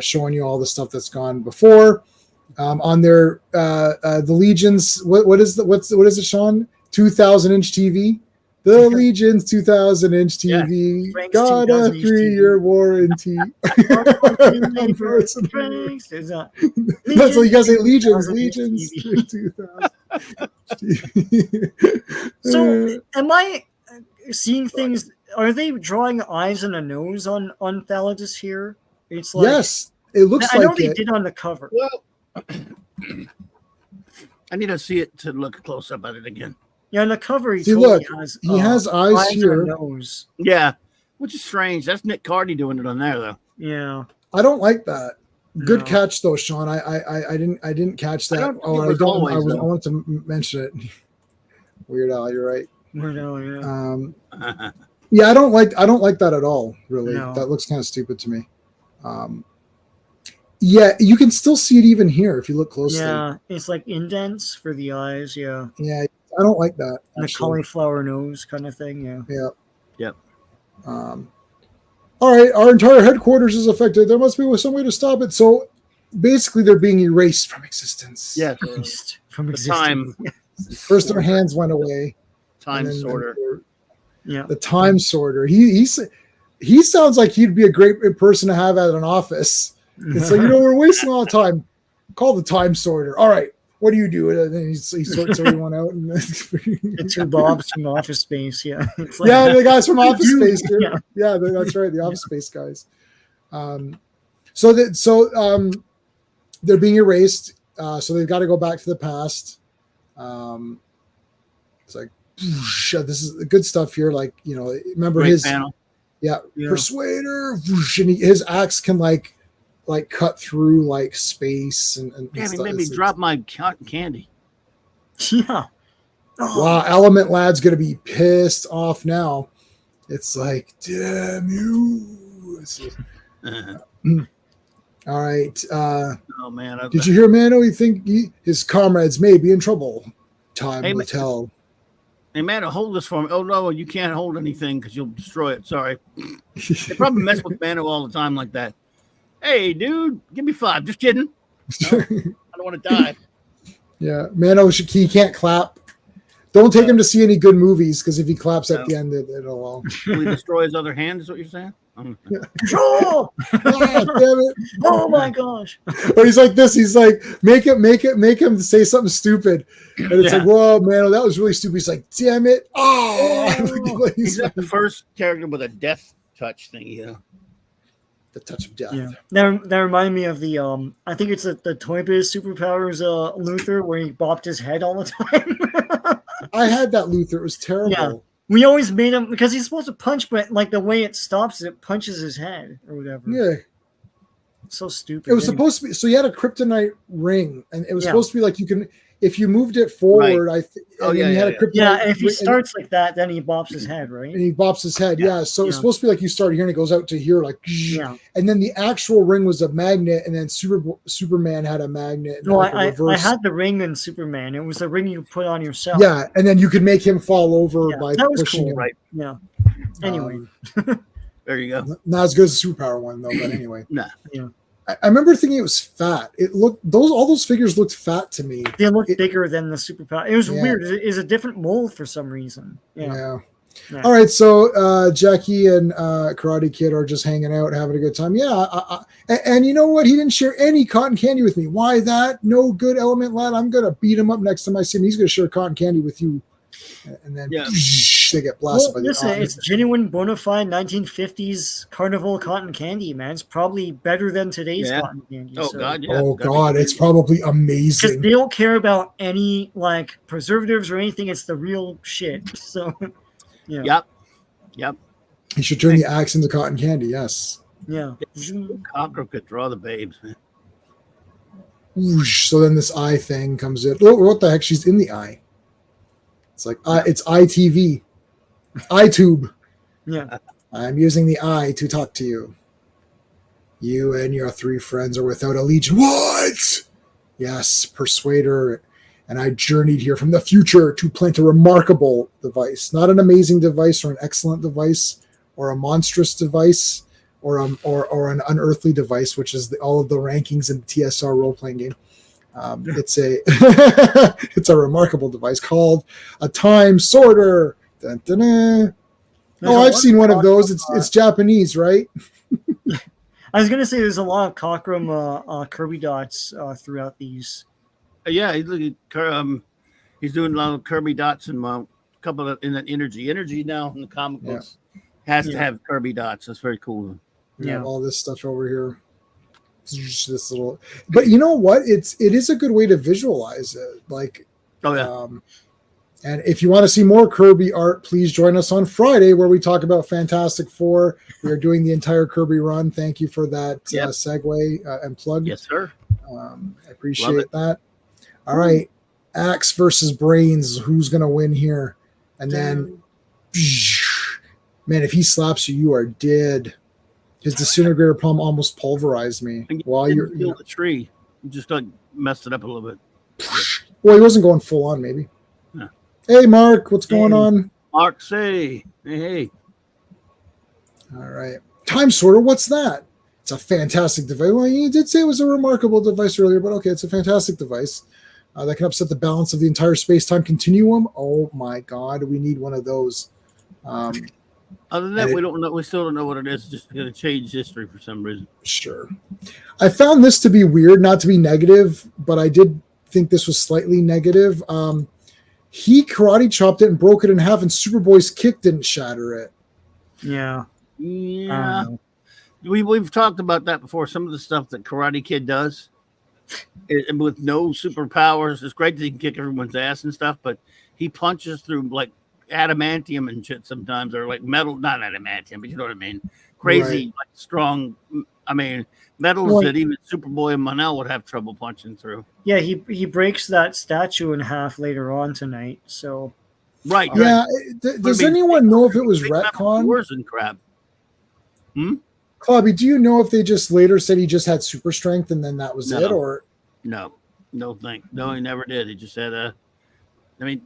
showing you all the stuff that's gone before. On their the Legions, what is it, Sean? 2,000-inch TV The Legion's 2,000-inch TV Frank's got a 2,000-inch 3-year warranty. Frank's, there's a That's what you guys say. Legion's 2,000-inch 2000. So, am I seeing things? Are they drawing eyes and a nose on Thalatos here? It's like, yes, it looks I know like they it. did on the cover. Well, I need to see it to look close up at it again. Yeah, on the cover he See, totally look, has. he has eyes here. and a nose. Yeah, which is strange. That's Nick Cardy doing it on there, though. Yeah. I don't like that. Good No. catch though, Sean. I didn't catch that. I don't think Oh, it I was don't. always, I though. want to mention it. Weird Al, you're right. No, yeah. Yeah, I don't like that at all. Really, No. that looks kind of stupid to me. Yeah, you can still see it even here if you look closely. Yeah, it's like indents for the eyes. Yeah, Yeah, I don't like that. and the actually. cauliflower nose kind of thing. Yeah. Yeah. Yep. All right, our entire headquarters is affected. There must be some way to stop it. So basically, they're being erased from existence. Yes. Erased from The existence. time First, their hands went away. time and then sorter. Yeah. The time sorter. He sounds like he'd be a great person to have at an office. It's like, we're wasting all the time. Call the time sorter. All right, what do you do? And then he sorts everyone out. And The two Bobs from Office Space. Yeah. It's like, yeah, the guys from Office do? Space. Too. Yeah. Yeah, that's right. The Office Space guys. They're being erased. So they've got to go back to the past. It's like, this is the good stuff here. Like, remember Great his panel. Yeah, Yeah. Persuader, whoosh, and his axe can like cut through like space and Damn, he stuff. made me drop my cotton candy. Yeah. Oh, Wow, Element Lad's gonna be pissed off now. It's like, damn you. All right. Oh man, Did you hear, Mano? You think his comrades may be in trouble? Time Hey, will man. tell. Hey man, hold this for me. Oh no, you can't hold anything because you'll destroy it. Sorry. They probably mess with Mano all the time like that. Hey, dude, give me 5. Just kidding. No, I don't want to die. Yeah, Mano, he can't clap. Don't take him to see any good movies because if he claps at No. the end, it'll. Will he destroy his other hand? Is what you're saying? Control! Ah, damn it. Oh my gosh. Or he's like this. He's like, make him say something stupid. And it's Yeah. like, whoa, man, that was really stupid. He's like, damn it. Oh, He's like the first character with a death touch thing, you know. the touch of death. Yeah. That reminded me of the I think it's the Toy Biz Superpowers Luther where he bopped his head all the time. I had that Luther. It was terrible. Yeah. We always made him because he's supposed to punch, but like the way it stops, it punches his head or whatever. Yeah. So stupid. It was Anyway. supposed to be. So you had a kryptonite ring, and it was Yeah. supposed to be like you can, if you moved it forward, Oh, and yeah, then you had a yeah. kryptonite. Yeah, and if he ring- starts like that, then he bops his head, right? and he bops his head. Yeah. So it's Yeah. supposed to be like you start here and it goes out to here, like, Yeah. and then the actual ring was a magnet, and then Superman had a magnet. And No, like a I reverse. had the ring in Superman. It was the ring you put on yourself. Yeah, and then you could make him fall over Yeah, by that was pushing cool. him. Right. Yeah. Anyway. There you go. Not as good as the Superpower one though, but anyway. Nah. Yeah. I remember thinking it was fat. It looked all those figures looked fat to me. They look It- bigger than the superpower. It was Yeah. weird. It's a different mold for some reason. Yeah. Yeah. Yeah. All right, so Jackie and Karate Kid are just hanging out, having a good time. Yeah, and you know what? He didn't share any cotton candy with me. Why that? No good, Element Lad. I'm gonna beat him up next time I see him. He's gonna share cotton candy with you, and then Yeah. they get blasted Well, by listen, the. it's genuine, bona fide 1950s carnival cotton candy, man. It's probably better than today's Yeah. cotton candy. Oh so- god, yeah. Oh Gotta be God, good. it's probably Because amazing. they don't care about any like preservatives or anything. It's the real shit. So, yeah, Yep. He should turn the axe into cotton candy. Yes. yeah. Cocker could draw the babes, man. Whoosh. So then this eye thing comes in. Oh, what the heck? She's in the eye. It's like it's ITV, iTube. Yeah. I'm using the eye to talk to you. You and your 3 friends are without a legion. What? Yes, Persuader. And I journeyed here from the future to plant a remarkable device. Not an amazing device or an excellent device or a monstrous device or an unearthly device, which is all of the rankings in the TSR role-playing game. It's a it's a remarkable device called a time sorter. Dun, dun, dun. There's Oh, a I've lot seen of one of those. Cockrum, It's Japanese, right? I was gonna say there's a lot of Cockrum Kirby dots throughout these. Yeah, he's doing a lot of Kirby dots and a couple of in that energy. Energy now in the comic Yeah. books has to Yeah. have Kirby dots. That's very cool. We have Yeah. all this stuff over here. It's just this little, but you know what? It is a good way to visualize it. Like, Oh yeah. And if you want to see more Kirby art, please join us on Friday where we talk about Fantastic Four. We are doing the entire Kirby run. Thank you for that Yep. segue and plug. Yes, sir. I appreciate that. All right. Axe versus Brains. Who's going to win here? And then, man, if he slaps you, you are dead. His disintegrator palm almost pulverized me And you while didn't you're. kill the tree. You just messed it up a little bit. Well, he wasn't going full on, maybe. Yeah. Hey, Mark, what's going on? Mark, say, hey. All right. Time sorter, what's that? It's a fantastic device. Well, you did say it was a remarkable device earlier, but okay, it's a fantastic device that can upset the balance of the entire space-time continuum. Oh my God, we need one of those. Other than that, we don't know. We still don't know what it is. It's just going to change history for some reason. Sure. I found this to be weird, not to be negative, but I did think this was slightly negative. He karate chopped it and broke it in half, and Superboy's kick didn't shatter it. Yeah. Yeah. We've talked about that before. Some of the stuff that Karate Kid does, and with no superpowers, it's great that he can kick everyone's ass and stuff, but he punches through like adamantium and shit sometimes, or like metal, not adamantium, but you know what I mean? Crazy, like strong. I mean, metals that even Superboy and Monel would have trouble punching through. Yeah, he breaks that statue in half later on tonight. So, right. Yeah. Does anyone know if it was retcon? Wars and crap. Clobby, do you know if they just later said he just had super strength and then that was it, or no, he never did. He just said,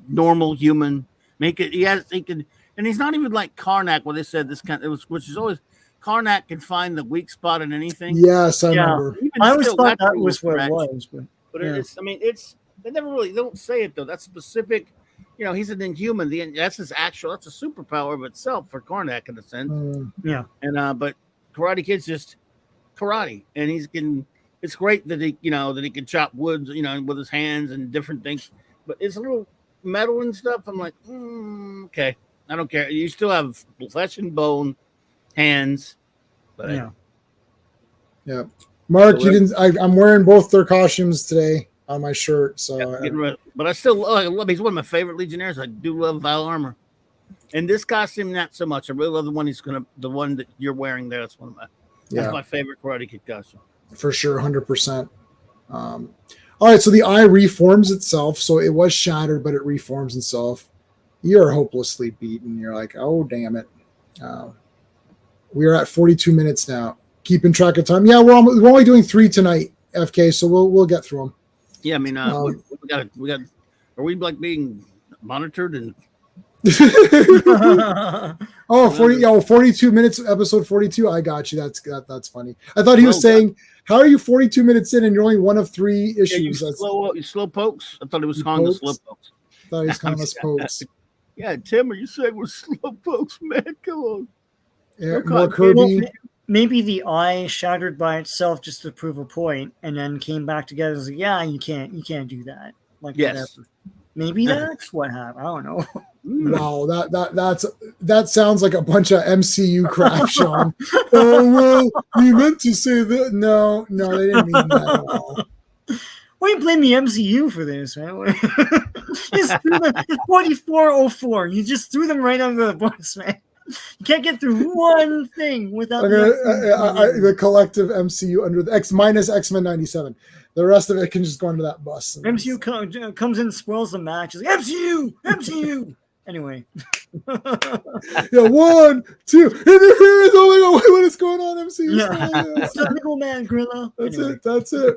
normal human. Make it. He could, and he's not even like Karnak. Where they said this kind. It was, which is always Karnak can find the weak spot in anything. Yes, I remember. I always thought that was what it was, but it's. I mean, it's. They never really. They don't say it though. That's specific. You know, he's an inhuman. That's his actual. That's a superpower of itself for Karnak in a sense. Yeah. And but Karate Kid's just karate, and he's getting. It's great that he can chop wood, with his hands and different things. But it's a little metal and stuff. I'm like, okay, I don't care. You still have flesh and bone, hands. But yeah. Mark, you didn't. I'm wearing both their costumes today on my shirt. So, but I still love. He's one of my favorite Legionnaires. I do love Val Armor, and this costume not so much. I really love the one that you're wearing there. That's one of my. That's my favorite Karate Kid costume. For sure, 100%. All right, so the eye reforms itself. So it was shattered, but it reforms itself. You're hopelessly beaten. You're like, oh, damn it. We are at 42 minutes now. Keeping track of time. Yeah, we're only doing 3 tonight, FK, so we'll get through them. Yeah, I mean, we got. Are we like being monitored and? 42 minutes, episode 42. I got you. That's funny. I thought he was saying, how are you 42 minutes in and you're only one of 3 issues? Yeah, you slow pokes. I thought it was calling the slow pokes. I thought he was calling us pokes. Yeah, Tim, are you saying we're slow pokes, man? Come on. Yeah, more Kirby. Maybe the eye shattered by itself just to prove a point, and then came back together. Like, yeah, you can't do that. Like, yes. Whatever. Maybe that's what happened. I don't know. Wow, that sounds like a bunch of MCU crap, Sean. Oh well, we meant to say that. No, they didn't mean that at all. Why you blame the MCU for this, man? Just threw them, 4404. You just threw them right under the bus, man. You can't get through one thing without the collective MCU under the minus X-Men 97. The rest of it can just go under that bus. MCU comes in, spoils the match. Like, MCU. Anyway. Yeah, 1, 2. Interference. Oh my God, what is going on, MCU? Yeah. Technical man, Gorilla. That's it.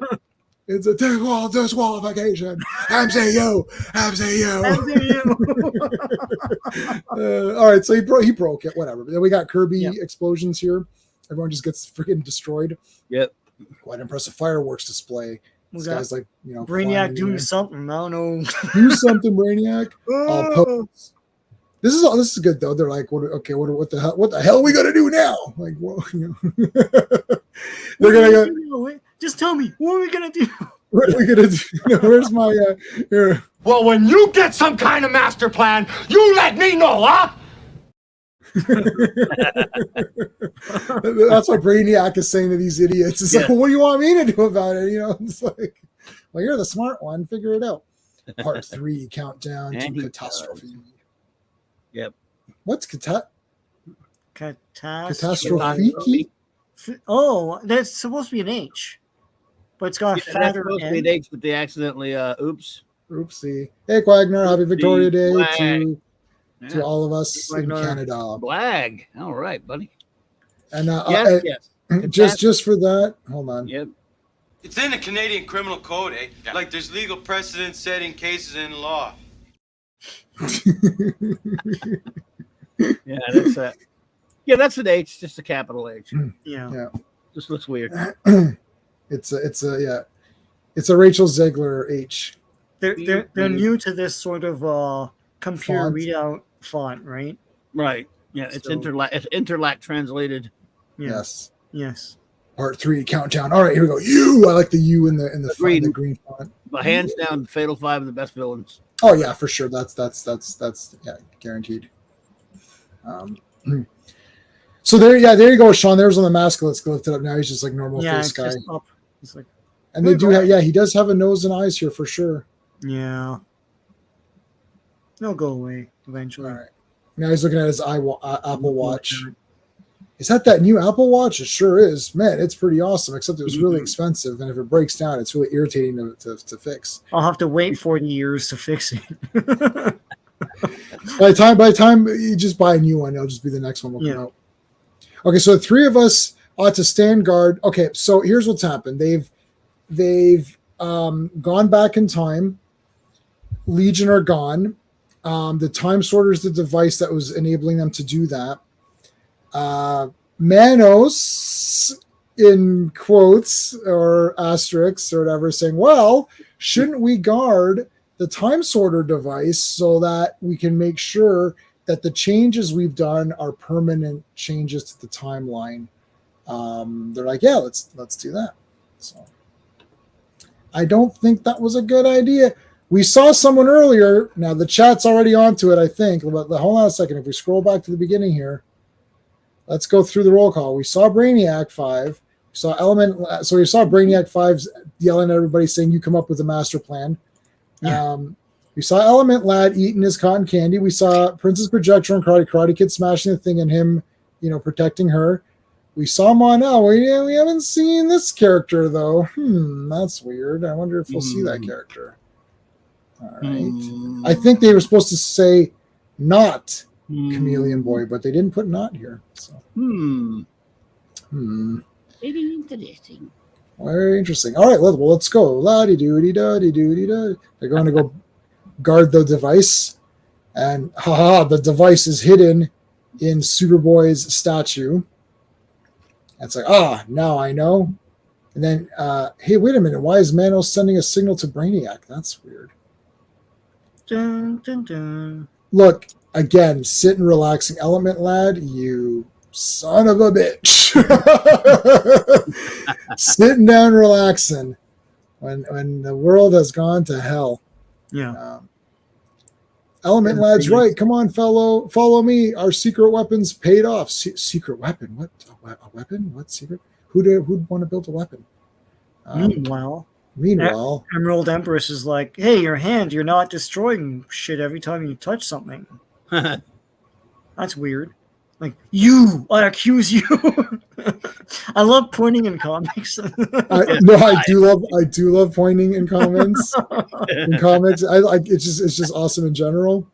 It's a disqualification. MCU. All right, so he broke it. Whatever. Then we got Kirby explosions here. Everyone just gets freaking destroyed. Yep. Quite impressive fireworks display. This guy's like, Brainiac doing something. I don't know. Do something, Brainiac. All pose. This is good though. They're like, what the hell are we gonna do now? Like, well, they're gonna go. Just tell me, what are we gonna do? What are we gonna do? Where's my here? Well, when you get some kind of master plan, you let me know, huh? That's what Brainiac is saying to these idiots. It's like, well, what do you want me to do about it? It's like, well, you're the smart one. Figure it out. Part 3, countdown to catastrophe. Yep. What's catastrophe? Oh, that's supposed to be an H, but it's got a fatter supposed to N. be an H, but they accidentally oops. Oopsie. Hey, Quagner, happy Victoria Day to Yeah. all of us in Canada. Flag. All right, buddy. And Yes. just for that, hold on. Yep. It's in the Canadian Criminal Code, eh? Yeah. Like there's legal precedent setting cases in law. Yeah, that's that. Yeah, that's an H, just a capital H. Yeah. Just looks weird. It's a Rachel Zegler H. They're new to this sort of computer Font. readout font, right? Right. Yeah, it's So- interlac translated. Yeah. Yes. Part 3, countdown. All right, here we go. You. I like the U in the Agreed. font, the green font. But hands down, Fatal 5 are the best villains. Oh yeah, for sure. That's guaranteed. So there you go, Sean. There's on the mask. Let's go lift it up now. He's just like normal Yeah, face it's guy. just up. It's like, And they do have, he does have a nose and eyes here for sure. yeah. They'll go away eventually. All right. Now he's looking at his Apple Watch. Is that new Apple Watch? It sure is. Man, it's pretty awesome, except it was really expensive. And if it breaks down, it's really irritating to fix. I'll have to wait 40 years to fix it. By the time you just buy a new one, it'll just be the next one will come out. Okay, so the 3 of us ought to stand guard. Okay, so here's what's happened. They've gone back in time. Legion are gone. The time sorter is the device that was enabling them to do that. Manos, in quotes or asterisks or whatever, saying, well, shouldn't we guard the time sorter device so that we can make sure that the changes we've done are permanent changes to the timeline? They're like, yeah, let's do that. So I don't think that was a good idea. We saw someone earlier. Now the chat's already onto it, I think. But hold on a second. If we scroll back to the beginning here, let's go through the roll call. We saw Brainiac 5. We saw so we saw Brainiac 5 yelling at everybody saying, you come up with a master plan. Yeah. We saw Element Lad eating his cotton candy. We saw Princess Projector and Karate Kid smashing the thing and him, protecting her. We saw Mon-El. We haven't seen this character, though. That's weird. I wonder if we'll see that character. All right. I think they were supposed to say not Chameleon Boy, but they didn't put not here. So. Very interesting. Very interesting. All right, let's go. La-di-doo-di-da-di-doo-di-da. They're going to go guard the device. And the device is hidden in Superboy's statue. And it's like, now I know. And then, hey, wait a minute. Why is Manos sending a signal to Brainiac? That's weird. Dun, dun, dun. Look, again, sitting relaxing. Element Lad, you son of a bitch. Sitting down relaxing when the world has gone to hell. Yeah. Element Lad's right. Come on, follow me. Our secret weapons paid off. Secret weapon? What? A weapon? What secret? Who'd want to build a weapon? Meanwhile, Emerald Empress is like, hey, your hand, you're not destroying shit every time you touch something. That's weird. Like, I accuse you. I love pointing in comics. I do love pointing in comments. In comics, I like it's just awesome in general.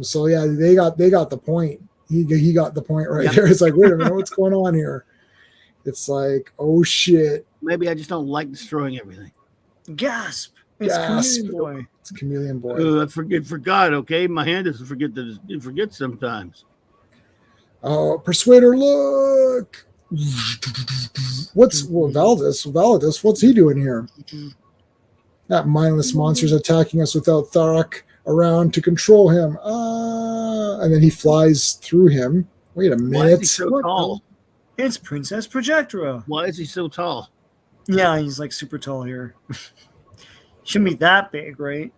So yeah, they got the point. He got the point right there. It's like, wait a minute, what's going on here? It's like, oh shit. Maybe I just don't like destroying everything. Gasp! It's Chameleon Boy. It's Chameleon Boy. I forgot. Okay, my hand doesn't forget it forgets sometimes. Oh, Persuader, look. Validus, what's he doing here? That mindless monster's attacking us without Tharak around to control him. and then he flies through him. Wait a Why is minute. he so What tall? It's Princess Projectra. Why is he so tall? Yeah, he's like super tall here. Shouldn't be that big, right?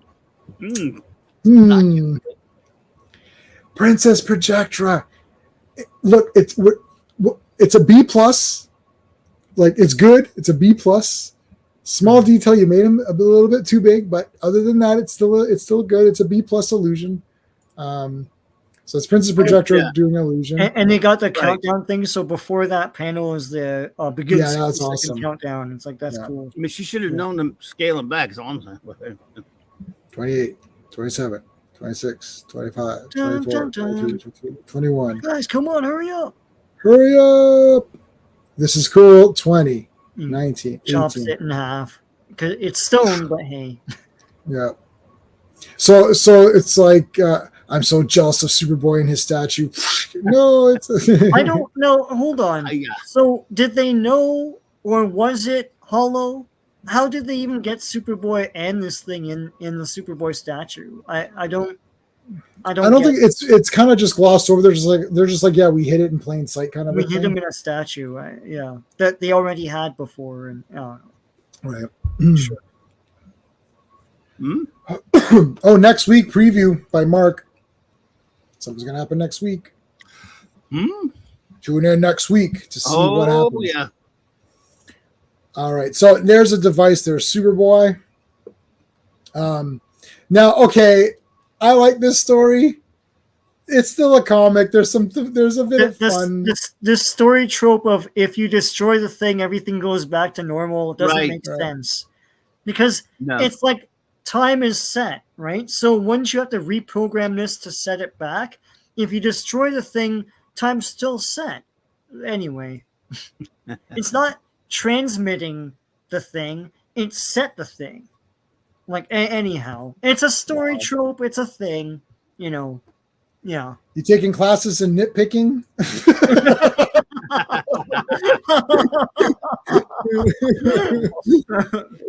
Princess Projectra. Look, it's a B plus. Like, it's good. It's a B plus. Small detail, you made him a little bit too big, but other than that, it's still good. It's a B plus illusion. So it's Princess Projectra doing illusion, and they got the countdown thing. So before that panel is the begin. Yeah, that's awesome. Countdown. It's like that's cool. I mean, she should have known to scale him back. Is all I'm saying. 28, 27, 26, 25, 24, 23, 21. Guys, come on, hurry up! Hurry up! This is cool. 20, 19, Chops 18. it in half because it's stone, but hey. Yeah. So it's like I'm so jealous of Superboy and his statue. No, it's. I don't know. Hold on. Yeah. So did they know, or was it hollow? How did they even get Superboy and this thing in the Superboy statue? I don't think it's kind of just glossed over. They're just like, yeah, we hit it in plain sight, kind of. We hit him in a statue, that they already had before, and right. Sure. Oh, next week preview by Mark. Something's gonna happen next week. Tune in next week to see what happens. Oh yeah. All right, so there's a device. There's Superboy. Now, okay, I like this story. It's still a comic. There's a bit of fun. This story trope of if you destroy the thing, everything goes back to normal doesn't make sense because it's like time is set, right? So once you have to reprogram this to set it back, if you destroy the thing, time's still set. Anyway, it's not transmitting the thing, it's set the thing. Like, anyhow, it's a story trope, it's a thing, Yeah. You taking classes in nitpicking?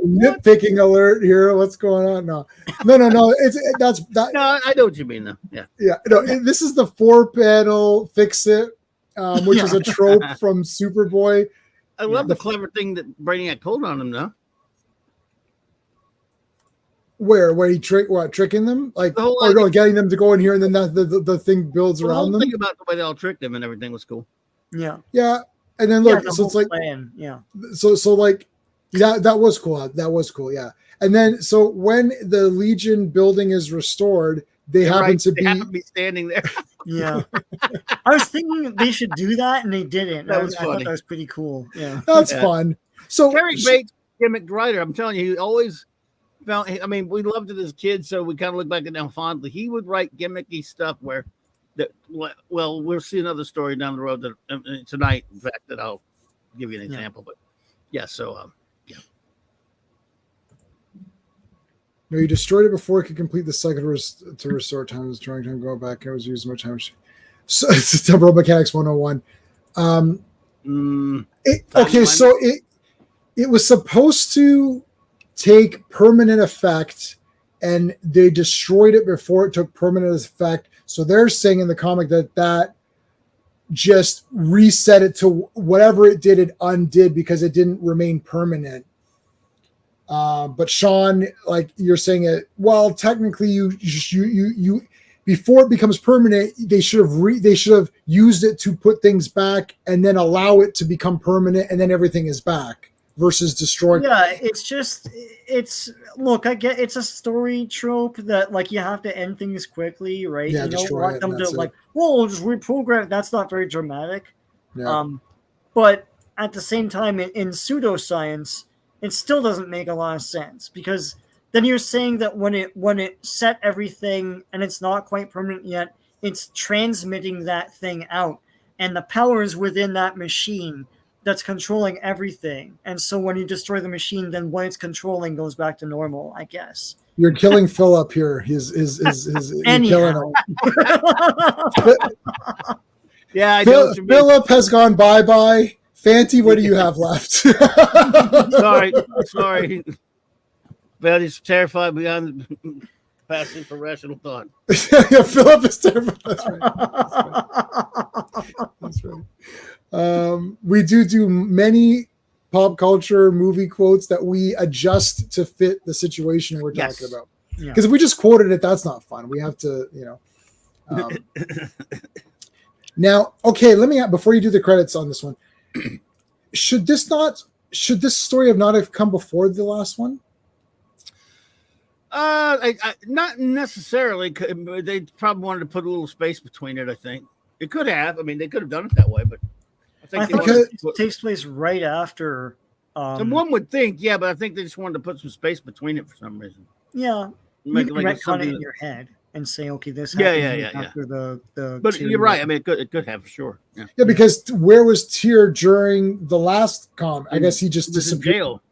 Nitpicking alert here. What's going on? No. That's that. No, I know what you mean though. Yeah. No. This is the 4-panel fix it, which is a trope from Superboy. I love the clever thing that Brainiac pulled on him though. Where he tricking them, getting them to go in here, and then the thing builds around them. Think about the way they all tricked him, and everything was cool. Yeah, and then look, so it's like, so like, that was cool, yeah. And then so when the Legion building is restored, they happen to be standing there. Yeah, I was thinking they should do that, and they didn't. I thought that was pretty cool. Yeah, that's fun. So Terry Bates, gimmick writer, I'm telling you, he always found. I mean, we loved it as kids, so we kind of look back at them fondly. He would write gimmicky stuff where, well, we'll see another story down the road that tonight. In fact, that I'll give you an example. But yeah, so yeah. No, you destroyed it before it could complete the cycle to restore time. Was trying to go back. I was using much time. So it's Temporal Mechanics 101. Okay, so it was supposed to take permanent effect, and they destroyed it before it took permanent effect. So they're saying in the comic that just reset it to whatever it did, it undid because it didn't remain permanent. But Sean, like you're saying it, well, technically you before it becomes permanent, they should have used it to put things back and then allow it to become permanent, and then everything is back versus destroying. Yeah, look, I get it's a story trope that like you have to end things quickly, right? Yeah, you don't destroy want it, them to that's like, it. well, we'll just reprogram. That's not very dramatic. Yeah. But at the same time, in pseudoscience, it still doesn't make a lot of sense because then you're saying that when it set everything and it's not quite permanent yet, it's transmitting that thing out, and the power is within that machine that's controlling everything. And so when you destroy the machine, then what it's controlling goes back to normal, I guess. You're killing Philip here. He's killing him. Yeah, Philip has gone bye-bye. Fanty, what do you have left? sorry. But he's terrified beyond. capacity for rational thought. Yeah, Philip is terrible. That's right. That's right. We do many pop culture movie quotes that we adjust to fit the situation we're Yes. talking about. Yeah. Because if we just quoted it, that's not fun. We have to, Now, okay, let me before you do the credits on this one. Should this story have not have come before the last one? Not necessarily. They probably wanted to put a little space between it. I think it could have. I mean, they could have done it that way, but I thought it takes place right after. One would think, yeah, but I think they just wanted to put some space between it for some reason. Yeah, Make you it can like retcon it in your head and say, okay, this Yeah, happened yeah. after the. But two- you're right. I mean, it could have for sure. Yeah, Yeah, because where was Tyr during the last I guess he just He was in disappeared. jail.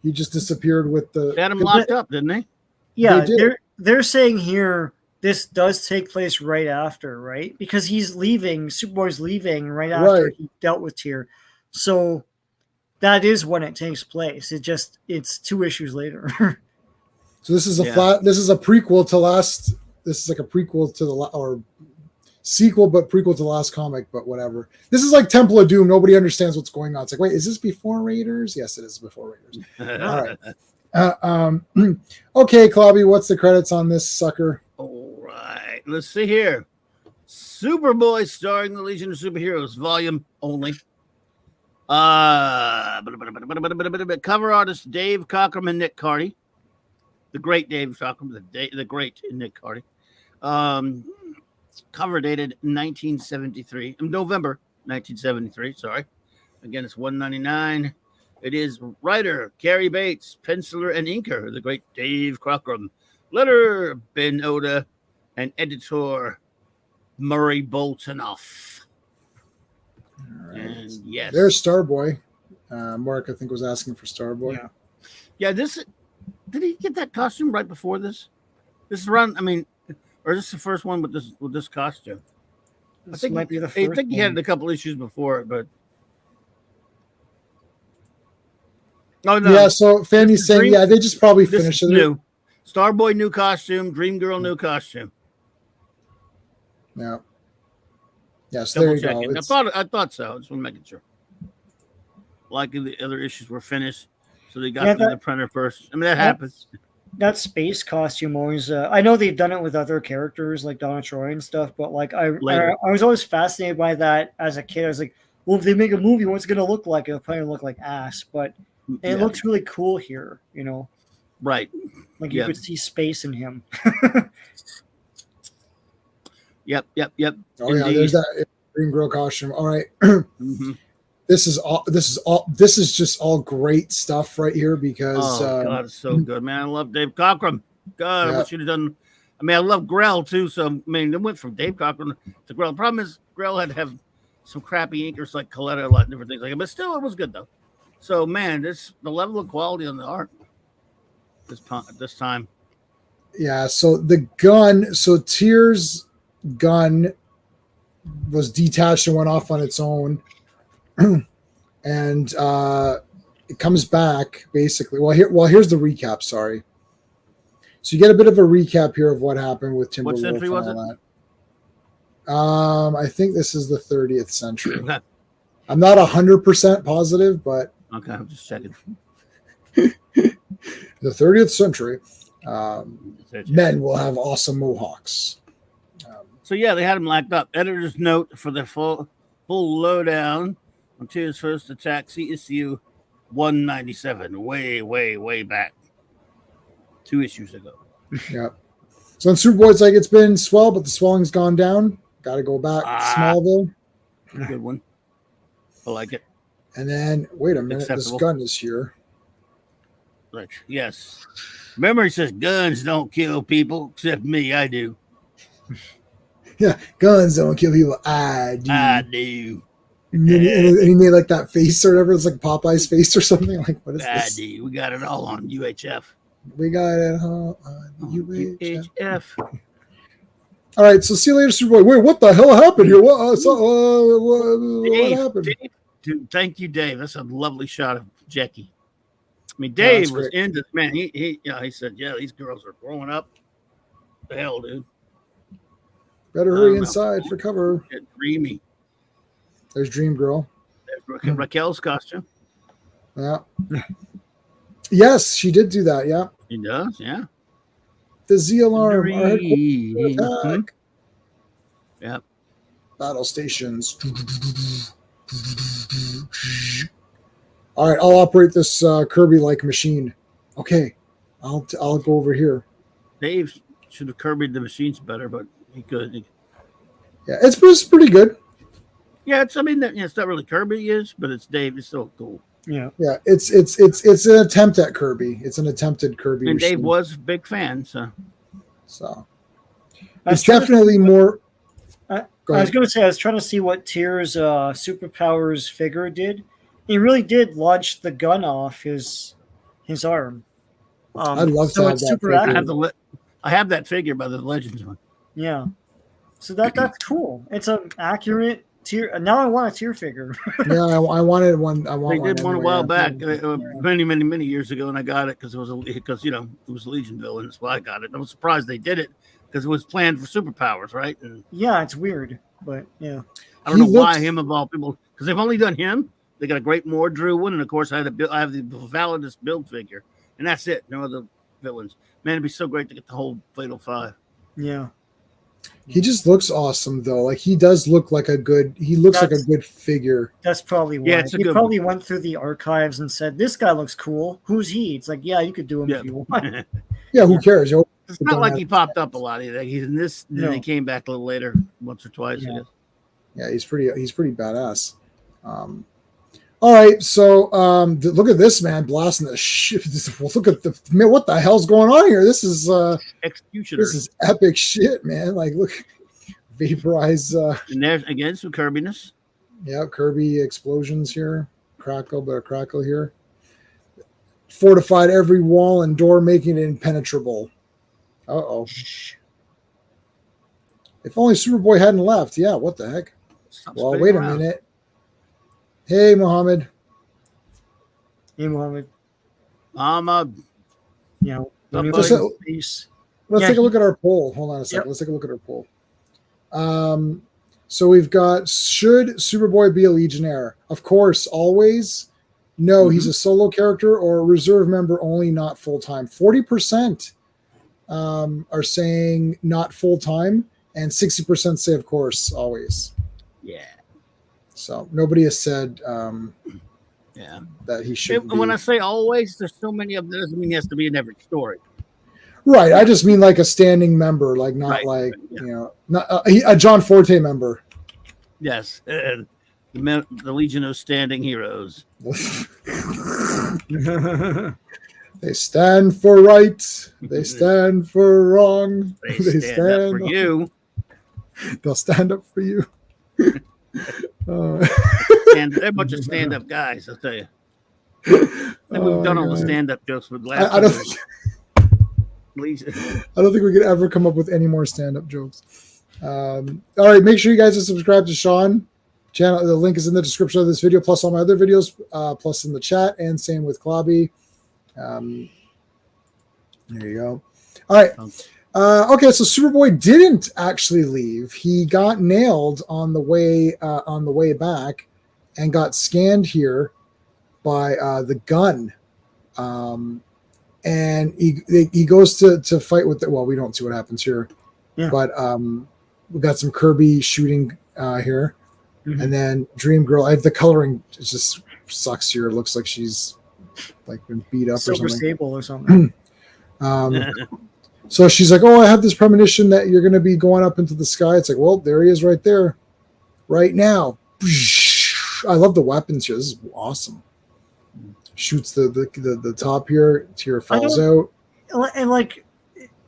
He just disappeared with the. They had him locked up, didn't they? Yeah, They did. they're saying here this does take place right after, right? Because he's leaving, Superboy's leaving right after Right. he dealt with Tyr. So that is when it takes place. It's 2 issues later. So this is a Yeah. This is a prequel to last. This is like a prequel to or sequel, but prequel to the last comic. But whatever. This is like Temple of Doom. Nobody understands what's going on. It's like, wait, is this before Raiders? Yes, it is before Raiders. All right. Okay, Clobby, what's the credits on this sucker? All right. Let's see here. Superboy starring the Legion of Superheroes, volume only. Cover artist Dave Cockrum and Nick Carty. The great Dave Cockrum, the great Nick Carty. Cover dated 1973, November 1973. Sorry. Again, it's $1.99. It is writer Cary Bates, penciler and inker the great Dave Cockrum, letter Ben Oda, and editor Murray Boltonoff. Right. And yes, There's Starboy. Mark, I think, was asking for Starboy. Yeah. This did he get that costume right before this? This is around. I mean, or is this the first one with this costume? This I think might be the I first think he had a couple issues before it, but oh no. Yeah, so Fanny's saying, Dream- they just probably This finished is it. new. Starboy new costume, Dream Girl new costume. Yeah. Yes, there Double you go. checking. I thought so. I just want to make sure. Likely the other issues were finished, so they got them in the printer first. I mean that happens. That space costume always. I know they've done it with other characters like Donna Troy and stuff, but like I was always fascinated by that as a kid. I was like, well, if they make a movie, what's it going to look like? It'll probably look like ass, but it looks really cool here. You know, right? Like you could see space in him. Yep. Oh Indeed. yeah, there's that Green Girl costume. All right. Mm-hmm. This is just all great stuff right here because God, it's so good, man. I love Dave Cockrum. God, I wish you'd have done. I mean, I love Grell too. So I mean, it went from Dave Cockrum to Grell. The problem is Grell had to have some crappy inkers like Coletta, a lot of different things like that. But still, it was good though. So man, the level of quality on the art this time. Yeah. So the gun. So Tyr's gun was detached and went off on its own. And it comes back basically. Here's the recap. Sorry. So you get a bit of a recap here of what happened with Timberwolf. What century was it? I think this is the 30th century. Okay. I'm not 100% positive, but okay, I'm just checking. The 30th century, men will have awesome mohawks. So yeah, they had him locked up. Editor's note for the full lowdown on Tyr's first attack, CSU 197, way back, 2 issues ago. Yeah. So in Superboy's like, it's been swell, but the swelling's gone down. Got to go back to Smallville. Good one. I like it. And then, wait a minute, Acceptable. This gun is here. Right. Yes. Remember, he says guns don't kill people, except me. I do. Yeah, guns don't kill people. I do. I do. And he made like that face or whatever. It's like Popeye's face or something. Like, what is I this? do. We got it all on UHF. We got it all on UHF. UHF. All right, so see you later, Superboy. Wait, what the hell happened here? What happened? Dave, dude, thank you, Dave. That's a lovely shot of Jackie. I mean, Dave was into man. He said, yeah, these girls are growing up. The hell, dude. Better I hurry don't know. inside for cover. Get dreamy. There's Dream Girl. There's Raquel's costume. Yeah. Yes, she did do that. Yeah. He does, yeah. The Z alarm. Our headquarters Dream. attack. Yep. Battle stations. All right, I'll operate this Kirby-like machine. Okay, I'll go over here. Dave should have Kirby'd the machines better, but he could. Yeah, it's pretty good. Yeah, it's. I mean, it's not really Kirby is, but it's Dave. It's still cool. Yeah. Yeah, it's an attempt at Kirby. It's an attempted Kirby. And Dave machine. was a big fan, so So I was it's trying to definitely more. I Go was ahead. going to say, I was trying to see what Tyr's superpowers figure did. He really did launch the gun off his arm. I'd love to so have it's that super figure. accurate. I have that figure by the Legends one. Yeah. So that's cool. It's an accurate Tyr. Now I want a Tyr figure. Yeah, I wanted one. I want They did one a anyway, while yeah. back, many years ago, and I got it because it was a Legion villain. That's why I got it. I was surprised they did it because it was planned for superpowers, right? And Yeah, it's weird, but yeah. I don't He know why looks- him of all people, because they've only done him. They got a great Moore Drew one, and of course I have the Validus build figure, and that's it. No other villains. Man, it'd be so great to get the whole Fatal Five. Yeah. He just looks awesome though. Like he does look like a good. He looks like a good figure. That's probably why. Yeah, it's a He good probably went through the archives and said, "This guy looks cool. Who's he?" It's like, yeah, you could do him Yeah. if you want. Yeah, who cares? You know, It's not like he popped up a lot either. He's in this, and then No. he came back a little later, once or twice. I Yeah. guess. yeah, he's pretty badass. All right, so look at this man blasting the shit. Look at the man. What the hell's going on here? This is Executioner. this is epic shit, man. Like, look, vaporize. And there's again some Kirbiness. Yeah, Kirby explosions here. Crackle, but a crackle here. Fortified every wall and door, making it impenetrable. Uh-oh. If only Superboy hadn't left. Yeah, what the heck? Stop Well, spinning wait a around. minute. Hey, Mohammed. Hey, Mohammed. You know, let me Just look a- at these. Let's Yeah, take a look at our poll. Hold on a second. Yep. Let's take a look at our poll. So we've got, should Superboy be a Legionnaire? Of course, always. No, he's a solo character or a reserve member only, not full-time. 40% are saying not full-time, and 60% say, of course, always. Yeah, So nobody has said yeah. that he should be. When I say always, there's so many of them. Doesn't mean he has to be in every story. Right. I just mean like a standing member, like not Right, like, yeah. you know, not a John Forte member. Yes, the Legion of Standing Heroes. They stand for right. They stand for wrong. They stand up for you. They'll stand up for you. They're a bunch of stand-up guys. I'll tell you. And we've done all the stand-up jokes with last. I don't time. think Legion. I don't think we could ever come up with any more stand-up jokes. All right, make sure you guys are subscribed to Sean channel. The link is in the description of this video, plus all my other videos, plus in the chat, and same with Clobby. There you go. All right. Okay, so Superboy didn't actually leave. He got nailed on the way back, and got scanned here by the gun. And he goes to fight with the, well, we don't see what happens here, Yeah. but we got some Kirby shooting here, Mhm. and then Dream Girl. The coloring just sucks here. It looks like she's like been beat up or Silver something. Sable or something. So she's like, "Oh, I have this premonition that you're going to be going up into the sky." It's like, well, there he is, right there, right now. I love the weapons here. This is awesome. Shoots the top here. Tear falls out. And like,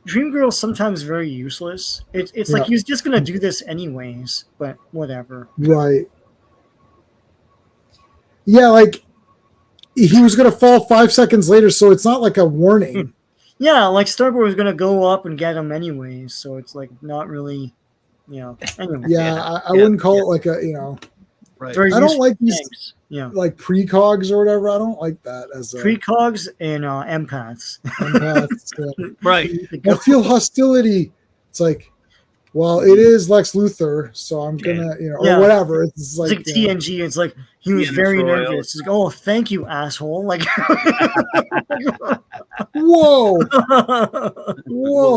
Dream Girl's sometimes very useless. It's like Yeah. he's just gonna do this anyways, but whatever. Right. Yeah, like he was going to fall 5 seconds later, so it's not like a warning. Yeah, like Starboy was gonna go up and get him anyways, so it's like not really, you know. Anyway, Yeah, I Yeah, wouldn't call yeah. it like a, you know, Right. very I don't useful like these things. Yeah, like precogs or whatever. I don't like that as a precogs and empaths. empath. Right. I feel hostility. It's like, well, it is Lex Luthor, so I'm gonna, or whatever. It's like, TNG. It's like he was very nervous. It's like, oh, thank you, asshole. Like, whoa,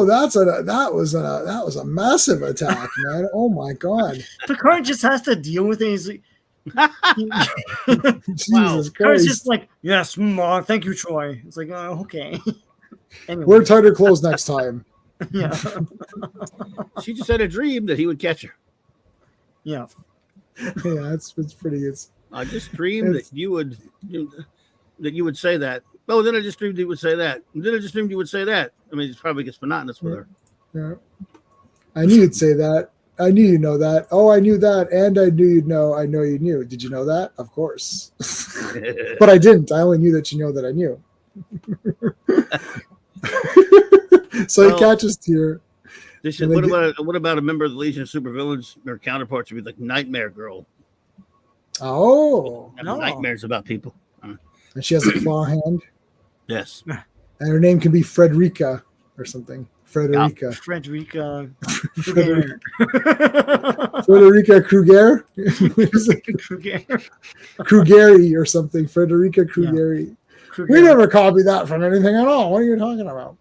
that was a massive attack, man. Oh my god. Picard just has to deal with it. He's like, Jesus Christ. Picard's just like, yes, thank you, Troy. It's like, oh, okay. Anyway. Wear tighter clothes next time. Yeah. She just had a dream that he would catch her. Yeah. Yeah, it's pretty. I just dreamed that you would say that. Oh, then I just dreamed you would say that. And then I just dreamed you would say that. I mean, it probably gets monotonous with her. Yeah. I knew you'd say that. I knew you'd know that. Oh, I knew that, and I knew you'd know. I know you knew. Did you know that? Of course. But I didn't. I only knew that you know that I knew. So he catches Tyr. What about a member of the Legion of Supervillains? Their counterparts would be like Nightmare Girl. Oh, no. Nightmares about people. And she has a claw hand. Yes. And her name can be Frederica or something. Frederica. Yeah. Frederica Kruger. Kruger. Krugeri or something. Frederica Krugeri. Yeah. We never copied that from anything at all. What are you talking about?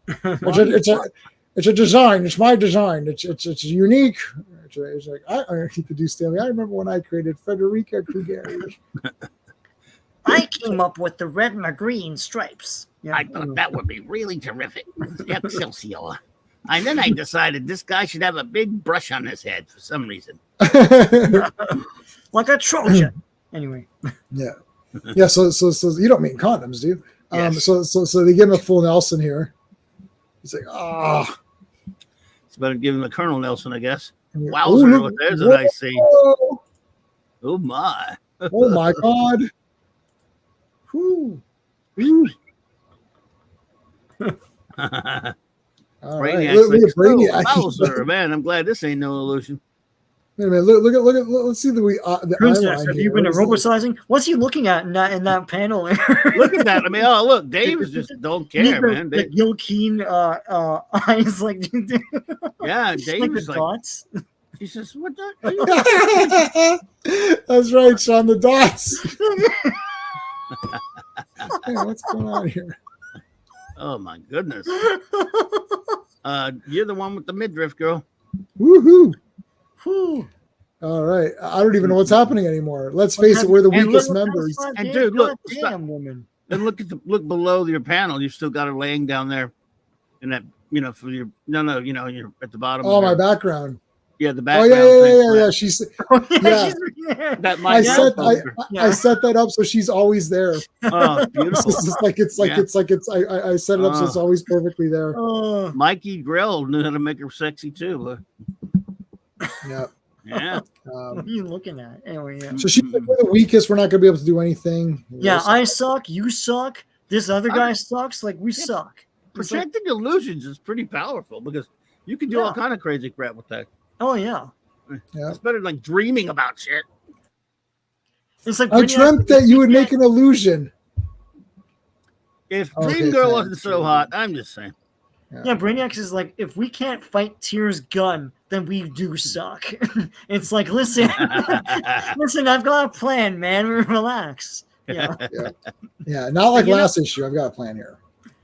It's a design. It's my design. It's unique. It's like he could do Stanley. I remember when I created Frederica Krugeri. I came up with the red and the green stripes. Yeah. I thought that would be really terrific. Excelsior. And then I decided this guy should have a big brush on his head for some reason. Like a Trojan. Anyway. Yeah. Yeah, so you don't mean condoms, do you? Yes. So they give him a full Nelson here. He's like, It's better give him a Colonel Nelson, I guess. Yeah. Wowzer, there's a nice scene. Oh my. Oh my god. Whew. All right. Look at Brainiac. Wowzer, man, I'm glad this ain't no illusion. Wait a minute, look at let's see the eyeline. Have you been robosizing? What's he looking at in that panel? Look at that. I mean, oh look, Dave is just don't care, man. The Gil Keen eyes, like yeah, Dave is like dots. He says, "What the?" That's right, Sean. The dots. Hey, what's going on here? Oh my goodness. You're the one with the midriff, girl. Woohoo! Whew. All right. I don't even know what's happening anymore. Let's face it, we're the weakest members. And dude, look, damn woman. And look below your panel. You've still got her laying down there, in that you're at the bottom. Oh, my background. Yeah, the background. Oh yeah. She's that. I set that up so she's always there. Oh, beautiful. I set it up so it's always perfectly there. Mikey Grell knew how to make her sexy too. Yeah. Yeah. What are you looking at? Anyway, yeah. So she's like, we're the weakest. We're not going to be able to do anything. Yeah, I suck. You suck. This other guy sucks. Like, we suck. Projecting illusions is pretty powerful because you can do all kind of crazy crap with that. Oh, yeah. It's better than like dreaming about shit. It's like I dreamt that you would make an illusion. If Dream Girl wasn't so hot, I'm just saying. Yeah, Brainiac is like, if we can't fight Tyr's gun, then we do suck. It's like, listen, I've got a plan, man. Relax. Yeah. Not like last issue. I've got a plan here.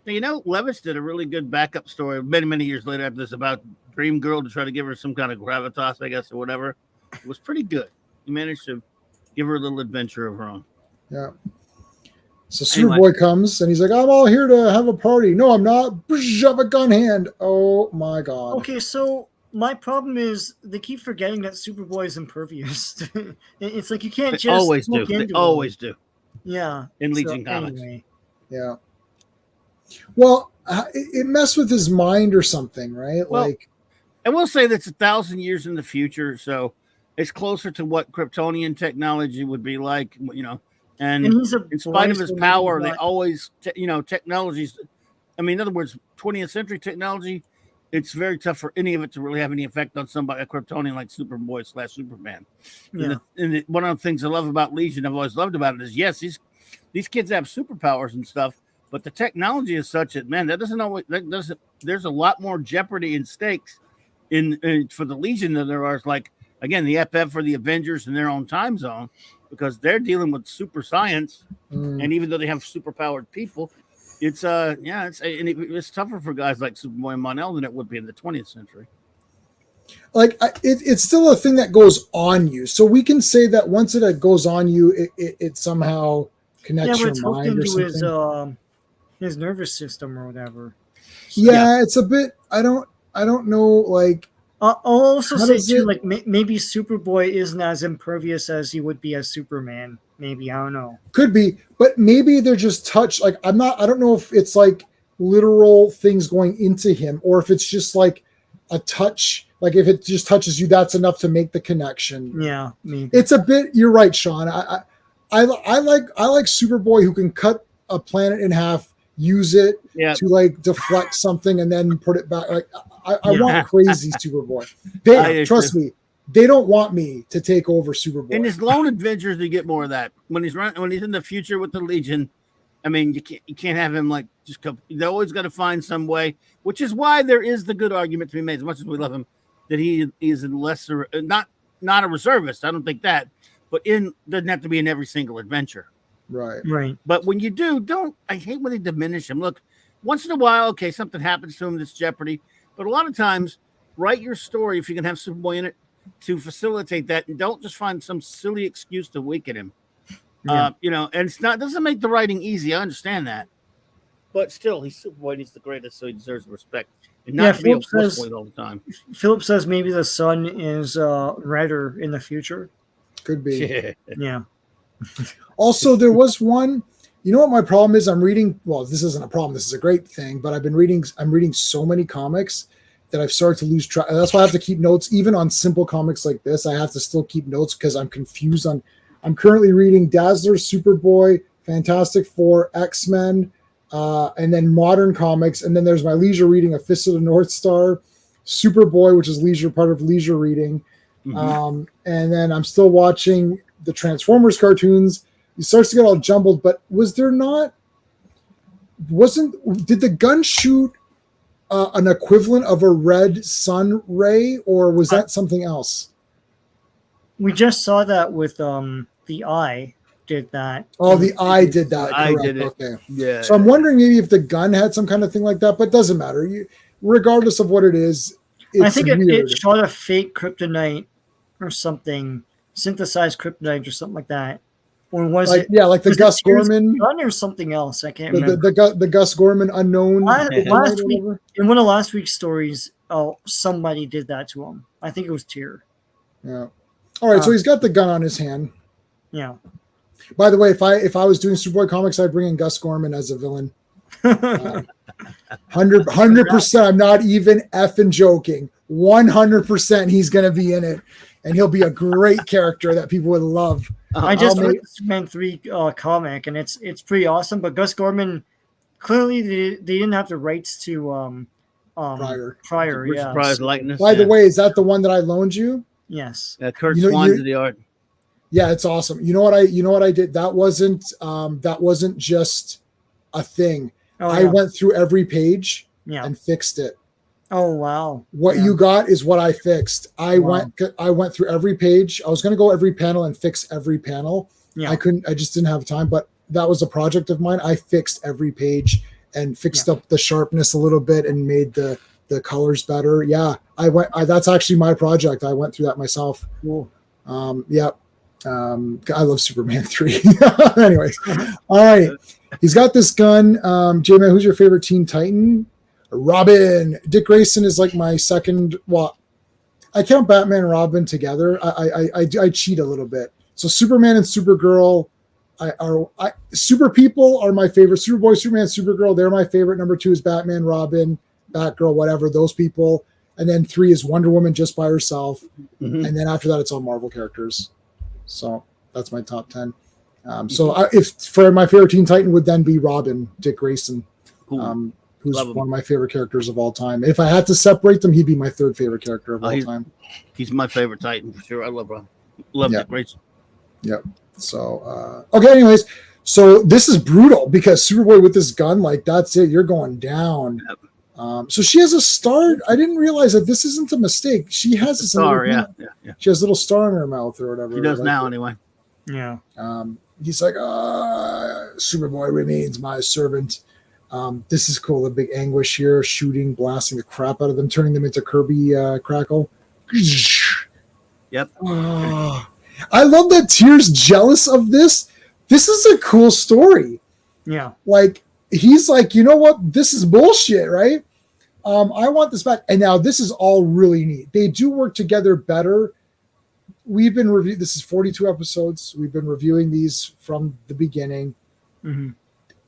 Levitz did a really good backup story many, many years later after this about Dream Girl to try to give her some kind of gravitas, I guess, or whatever. It was pretty good. He managed to give her a little adventure of her own. Yeah. So Superboy comes and he's like, I'm all here to have a party. No, I'm not. Shove a gun hand. Oh my god. Okay, so my problem is they keep forgetting that Superboy is impervious. It's like you can't just always do. They always do. Yeah. In Legion comics. Anyway. Yeah. Well, it messed with his mind or something, right? Well, I will say that's 1,000 years in the future, so it's closer to what Kryptonian technology would be like, And in spite of his power, they always, technologies. I mean, in other words, 20th century technology, it's very tough for any of it to really have any effect on somebody, a Kryptonian like Superboy / Superman. Yeah. And one of the things I love about Legion, I've always loved about it, is yes, these kids have superpowers and stuff, but the technology is such that there's a lot more jeopardy and stakes in for the Legion than there are like again the FF for the Avengers in their own time zone because they're dealing with super science, and even though they have super powered people, it's it's tougher for guys like Superboy and Mon-El than it would be in the 20th century. Like it's still a thing that goes on you, so we can say that once it goes on you, it somehow connects your mind or something. His nervous system or whatever. So, yeah, it's a bit. I don't know. Like I'll also say too, like maybe Superboy isn't as impervious as he would be as Superman. Maybe, I don't know. Could be, but maybe they're just touch. Like I don't know if it's like literal things going into him, or if it's just like a touch. Like if it just touches you, that's enough to make the connection. Yeah, maybe. It's a bit. You're right, Sean. I like Superboy who can cut a planet in half, use it to like deflect something, and then put it back. Like I want crazy Superboy. Trust me. They don't want me to take over Superboy. In his lone adventures, you get more of that. When he's in the future with the Legion, I mean, you can't have him like just come. They always got to find some way, which is why there is the good argument to be made. As much as we love him, that he is in lesser, not a reservist. I don't think that, but doesn't have to be in every single adventure. Right. But when you do, I hate when they diminish him. Look, once in a while, okay, something happens to him that's jeopardy, but a lot of times, write your story if you can have Superboy in it to facilitate that, and don't just find some silly excuse to weaken him. And it's doesn't make the writing easy. I understand that, but still, he's Superboy. He's the greatest, so he deserves respect. And not to be a boy all the time. Philip says maybe the sun is redder in the future. Could be. Yeah. Also, there was one. You know what my problem is? I'm reading. Well, this isn't a problem. This is a great thing. But I'm reading so many comics that I've started to lose track. That's why I have to keep notes, even on simple comics like this. I have to still keep notes because I'm confused on. I'm currently reading Dazzler, Superboy, Fantastic Four, X-Men, and then modern comics. And then there's my leisure reading of Fist of the North Star, Superboy, which is part of leisure reading. Mm-hmm. And then I'm still watching the Transformers cartoons. It starts to get all jumbled, but did the gun shoot an equivalent of a red sun ray, or was that something else? We just saw that with the Eye did that. Oh, the Eye did that. I did it. Okay. Yeah. So I'm wondering maybe if the gun had some kind of thing like that, but it doesn't matter. Regardless of what it is, I think it shot a fake kryptonite or something, synthesized kryptonite or something like that. Or was it? Yeah, like the Gus Gorman gun or something else. I can't remember. The Gus Gorman unknown. Last week, in one of last week's stories, somebody did that to him. I think it was Tyr. Yeah. All right, so he's got the gun on his hand. Yeah. By the way, if I was doing Superboy comics, I'd bring in Gus Gorman as a villain. 100%. I'm not even effing joking. 100% he's going to be in it, and he'll be a great character that people would love. I just read the Superman 3 comic, and it's pretty awesome. But Gus Gorman, clearly they didn't have the rights to Prior. Yeah. Prior's likeness. By the way, is that the one that I loaned you? Yes. Kurt Swan did the art. Yeah, it's awesome. You know what I did? That wasn't just a thing. I went through every page and fixed it. Oh wow! What you got is what I fixed. I went through every page. I was going to go every panel and fix every panel. Yeah. I just didn't have time. But that was a project of mine. I fixed every page and fixed up the sharpness a little bit and made the colors better. Yeah, that's actually my project. I went through that myself. Cool. Yeah. I love Superman 3. Anyways, all right. He's got this gun. J-Man, who's your favorite Teen Titan? Robin. Dick Grayson is like my second. Well, I count Batman and Robin together. I cheat a little bit. So Superman and Supergirl Super People are my favorite. Superboy, Superman, Supergirl, they're my favorite. Number 2 is Batman, Robin, Batgirl, whatever, those people. And then 3 is Wonder Woman just by herself. Mm-hmm. And then after that, it's all Marvel characters. So that's my top 10. If for my favorite Teen Titan would then be Robin, Dick Grayson, cool. Who's one of my favorite characters of all time. If I had to separate them, he'd be my 3rd favorite character of all time. He's my favorite Titan for sure. I love Robin. Love Dick Grayson. Yep. So, okay, anyways. So this is brutal because Superboy with this gun, like that's it. You're going down. So she has a star. I didn't realize that this isn't a mistake. She has a Star, little, yeah. She has a little star in her mouth or whatever. She does like now, it. anyway. Yeah. He's like, Superboy remains my servant. This is cool. The big anguish here, shooting, blasting the crap out of them, turning them into Kirby Crackle. Yep. I love that Tyr's jealous of this. This is a cool story. Yeah. Like, he's like, you know what? This is bullshit, right? I want this back. And now this is all really neat. They do work together better. We've been reviewing, this is 42 episodes. We've been reviewing these from the beginning. Mm-hmm.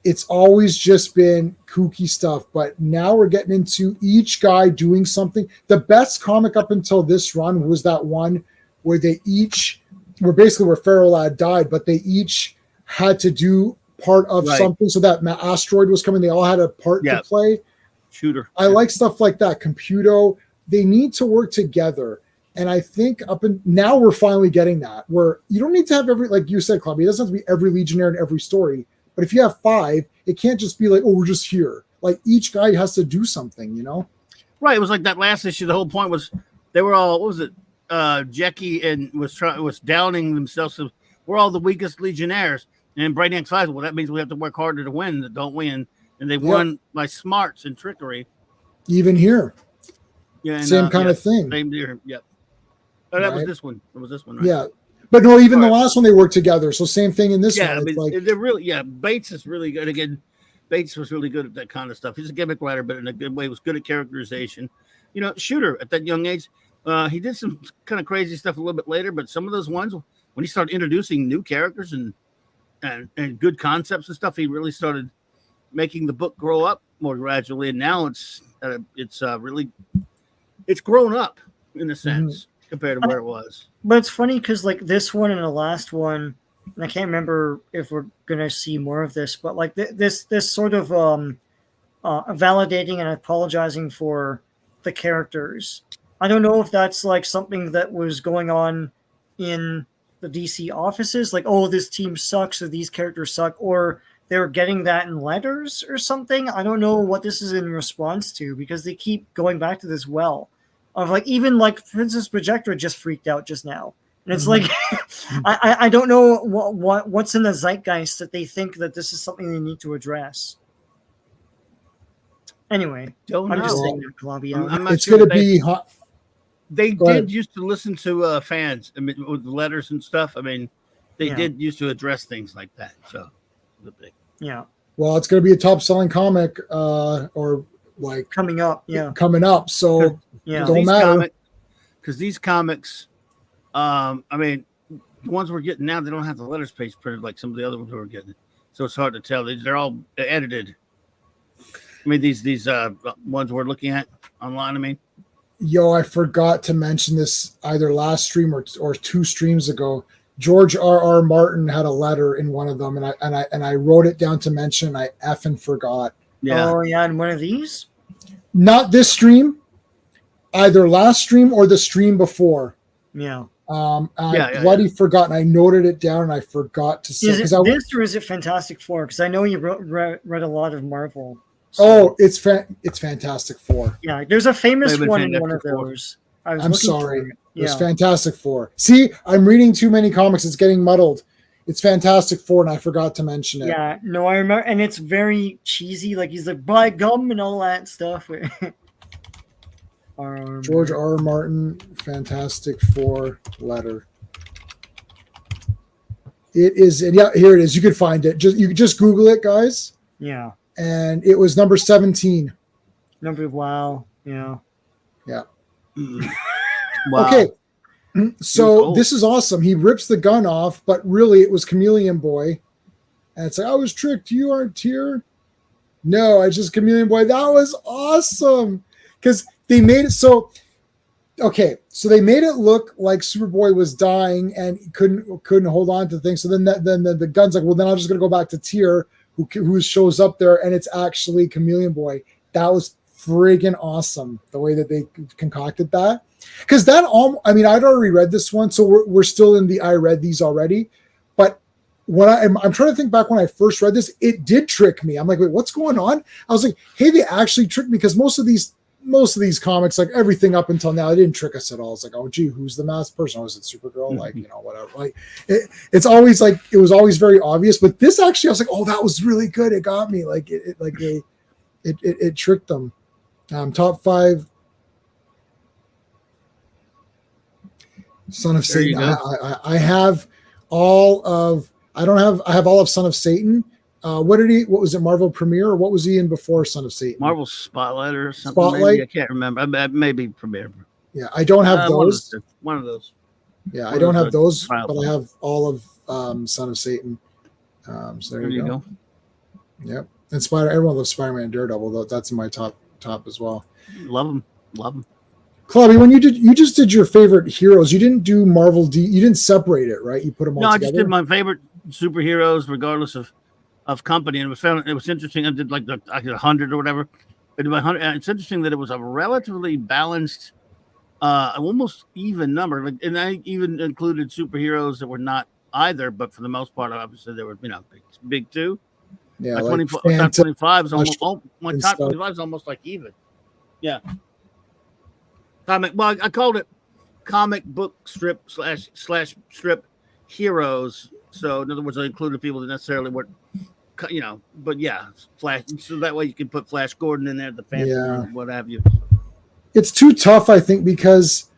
It's always just been kooky stuff, but now we're getting into each guy doing something. The best comic up until this run was that one where they each were basically where Feral Lad died, but they each had to do part of something. So that asteroid was coming. They all had a part to play. Shooter. I like stuff like that. Computo, they need to work together. And I think now we're finally getting that where you don't need to have every, like you said, Clubby, it doesn't have to be every Legionnaire in every story. But if you have 5, it can't just be like, oh, we're just here. Like each guy has to do something, you know? Right. It was like that last issue. The whole point was they were all, what was it? Jackie and was downing themselves. So we're all the weakest Legionnaires. And Brainiac says, well, that means we have to work harder to win that don't win. And they won by smarts and trickery. Even here. Yeah. And, same kind of thing. Same here. Yep. Oh, that was this one. It was this one, right? Yeah. But no, even the last one they worked together. So same thing in this one. I mean, like, they're really, Bates is really good. Again, Bates was really good at that kind of stuff. He's a gimmick writer, but in a good way, he was good at characterization. You know, Shooter at that young age, he did some kind of crazy stuff a little bit later, but some of those ones, when he started introducing new characters and good concepts and stuff, he really started making the book grow up more gradually. And now it's really, it's grown up in a sense. Compared to where it was. But it's funny because like this one and the last one, and I can't remember if we're gonna see more of this, but like this sort of validating and apologizing for the characters. I don't know if that's like something that was going on in the DC offices, like, oh, this team sucks or these characters suck, or they were getting that in letters or something. I don't know what this is in response to because they keep going back to this well. Of like even like Princess Projectra just freaked out just now, and it's like I don't know what's in the zeitgeist that they think that this is something they need to address. Anyway, I'm just saying that, Columbia. It's going to be hot. They did used to listen to fans. I mean, with letters and stuff. I mean, they did used to address things like that. So, yeah. Well, it's going to be a top-selling comic, or like coming up. So. Yeah, don't matter because these comics, I mean, the ones we're getting now, they don't have the letters page printed like some of the other ones we're getting, so it's hard to tell. They're all edited. I mean, these ones we're looking at online. I mean, I forgot to mention this either last stream or 2 streams ago. George R.R. Martin had a letter in one of them, and I wrote it down to mention. I effing forgot. Yeah. Oh yeah, in one of these. Not this stream. Either last stream or the stream before. Yeah. I bloody forgot, and I noted it down, and I forgot to say. Is it this or is it Fantastic Four? Because I know you read a lot of Marvel. So. Oh, it's Fantastic Four. Yeah, there's a famous one in one of those. I'm sorry. It was Fantastic Four. See, I'm reading too many comics. It's getting muddled. It's Fantastic Four, and I forgot to mention it. Yeah, no, I remember, and it's very cheesy. Like he's like, buy gum and all that stuff. George R. Martin, Fantastic Four letter. It is, and here it is. You could find it. You could just Google it, guys. Yeah. And it was number 17. Wow. Yeah. Yeah. Wow. Okay. So this is awesome. He rips the gun off, but really it was Chameleon Boy. And it's like, I was tricked. You aren't here. No, I just Chameleon Boy. That was awesome. Because they made it so. Okay, so they made it look like Superboy was dying and couldn't hold on to things. So then the gun's like, well, then I'm just gonna go back to Tyr, who shows up there, and it's actually Chameleon Boy. That was friggin' awesome the way that they concocted that. Because that I'd already read this one, so we're still in the I read these already. But I'm trying to think back when I first read this, it did trick me. I'm like, wait, what's going on? I was like, hey, they actually tricked me, because most of these comics, like everything up until now, they didn't trick us at all. It's like, oh gee, who's the masked person? Oh, is it Supergirl? Like, whatever. Like it's always like, it was always very obvious. But this actually, I was like, oh, that was really good. It got me. Like it tricked them. Top 5. Son of Satan. I have all of. I have all of Son of Satan. What was it? Marvel Premiere, or what was he in before Son of Satan? Marvel Spotlight or something. Spotlight. Maybe. I can't remember. Maybe Premiere. Yeah, I don't have those. One of those. Yeah, I don't have those, but I have all of Son of Satan. So there you go. Yep. And everyone loves Spider-Man and Daredevil, though. That's in my top as well. Love them. Clobby, when you just did your favorite heroes, you didn't do Marvel you didn't separate it, right? You put them all together? No, I just did my favorite superheroes regardless of company, and it was interesting. I did like 100 or whatever. I did my 100, and it's interesting that it was a relatively balanced, almost even number. And I even included superheroes that were not either, but for the most part, obviously there were big two. Yeah, my like 25 is almost my top 25 is almost like even. Yeah. Well, I called it comic book strip / strip heroes. So in other words, I included people that necessarily weren't, but yeah, Flash. So that way you can put Flash Gordon in there, the Phantom, what have you. It's too tough, I think, because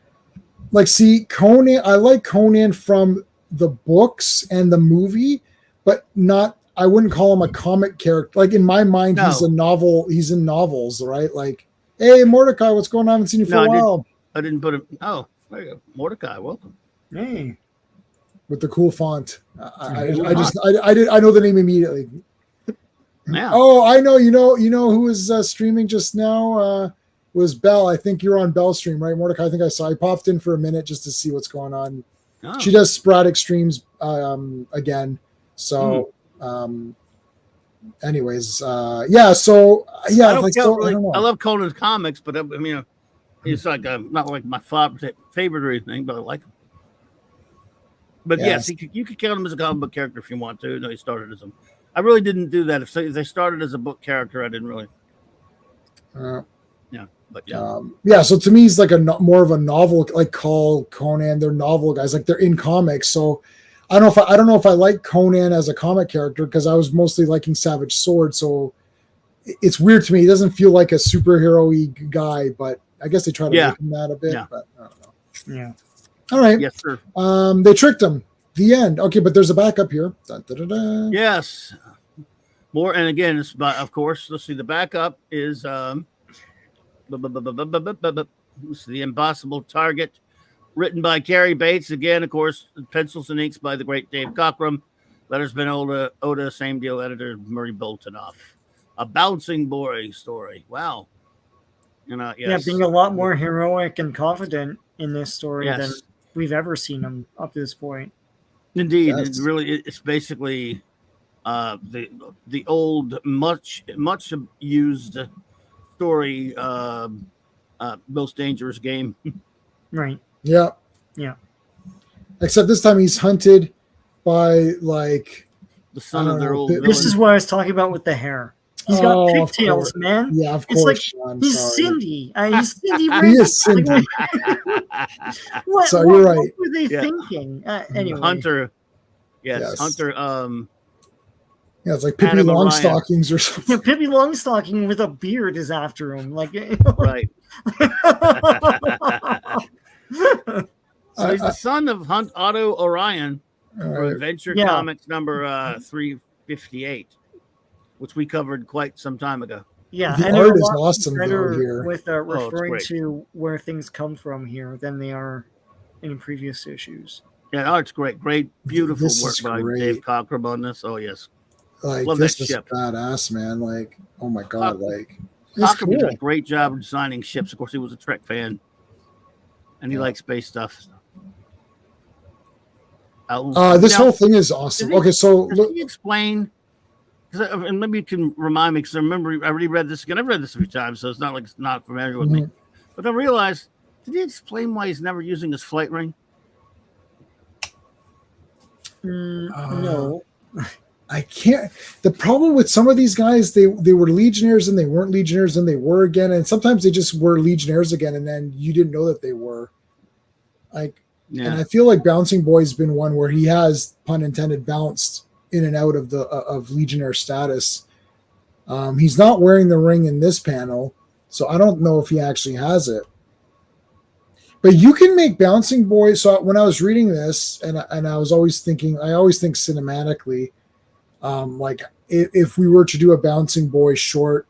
Conan. I like Conan from the books and the movie, but not. I wouldn't call him a comic character. Like in my mind, he's a novel. He's in novels, right? Like, hey, Mordecai, what's going on? I haven't seen you for a while. I didn't put him. Oh, there you go. Mordecai, welcome. Hey. With the cool font. I know the name immediately. Yeah. Oh, I know. You know who was streaming just now was Belle. I think you're on Belle's stream, right, Mordecai? I think I saw. I popped in for a minute just to see what's going on. Oh. She does sporadic streams again. So, anyways, yeah. So yeah, I love Conan's comics, but I mean, he's like not like my favorite or anything, but I like him. But yes, you could count him as a comic book character if you want to. No, he started as I really didn't do that. If they started as a book character, I didn't really. Yeah. So to me, he's like more of a novel, like Call, Conan. They're novel guys, like they're in comics. So I don't know if I like Conan as a comic character, because I was mostly liking Savage Sword. So it's weird to me. He doesn't feel like a superhero-y guy, but I guess they try to make him that a bit. Yeah. But I don't know. Yeah. All right. Yes, sir. They tricked him. The end. Okay, but there's a backup here. Yes. More, and again, it's of course. Let's see. The backup is The Impossible Target, written by Cary Bates. Again, of course, pencils and inks by the great Dave Cockrum. Letters been Oda, same deal. Editor Murray Boltinoff. A bouncing boy story. Wow. Yes. Yeah, being a lot more heroic and confident in this story than we've ever seen him up to this point. Indeed, it's basically the old, much used story, Most Dangerous Game. Right. Yeah. Yeah. Except this time he's hunted by the son of their old. This is what I was talking about with the hair. He's got pigtails, man. Yeah, of course. Like Sean, he's Cindy. He's Cindy. He is Cindy. What you're right. What were they thinking? Anyway, Hunter. Yes, Hunter. Yeah, it's like Pippi Longstockings or something. Yeah, Pippi Longstocking with a beard is after him. Right. So he's the son of Otto Orion for Adventure Comics number 358, which we covered quite some time ago. Yeah, the and art is awesome here. with referring to where things come from here than they are in previous issues. Yeah, the art's great. Beautiful work by Dave Cockrum on this. Oh, yes. Love this is badass, man. Oh my God. Cockrum did a great job of designing ships. Of course, he was a Trek fan, and he likes space stuff. This whole thing is awesome. Can you explain? And maybe you can remind me, because I remember I already read this again. I've read this a few times, so it's not like it's not familiar with me. But I realized, did he explain why he's never using his flight ring? No. I can't. The problem with some of these guys, they were Legionnaires and they weren't Legionnaires and they were again, and sometimes they just were Legionnaires again, and then you didn't know that they were. Like, and I feel like Bouncing Boy's been one where he has, pun intended, bounced in and out of the of Legionnaire status. He's not wearing the ring in this panel, so I don't know if he actually has it. But you can make Bouncing Boy. So when I was reading this, and I was always thinking, I always think cinematically. Like if we were to do a Bouncing Boy short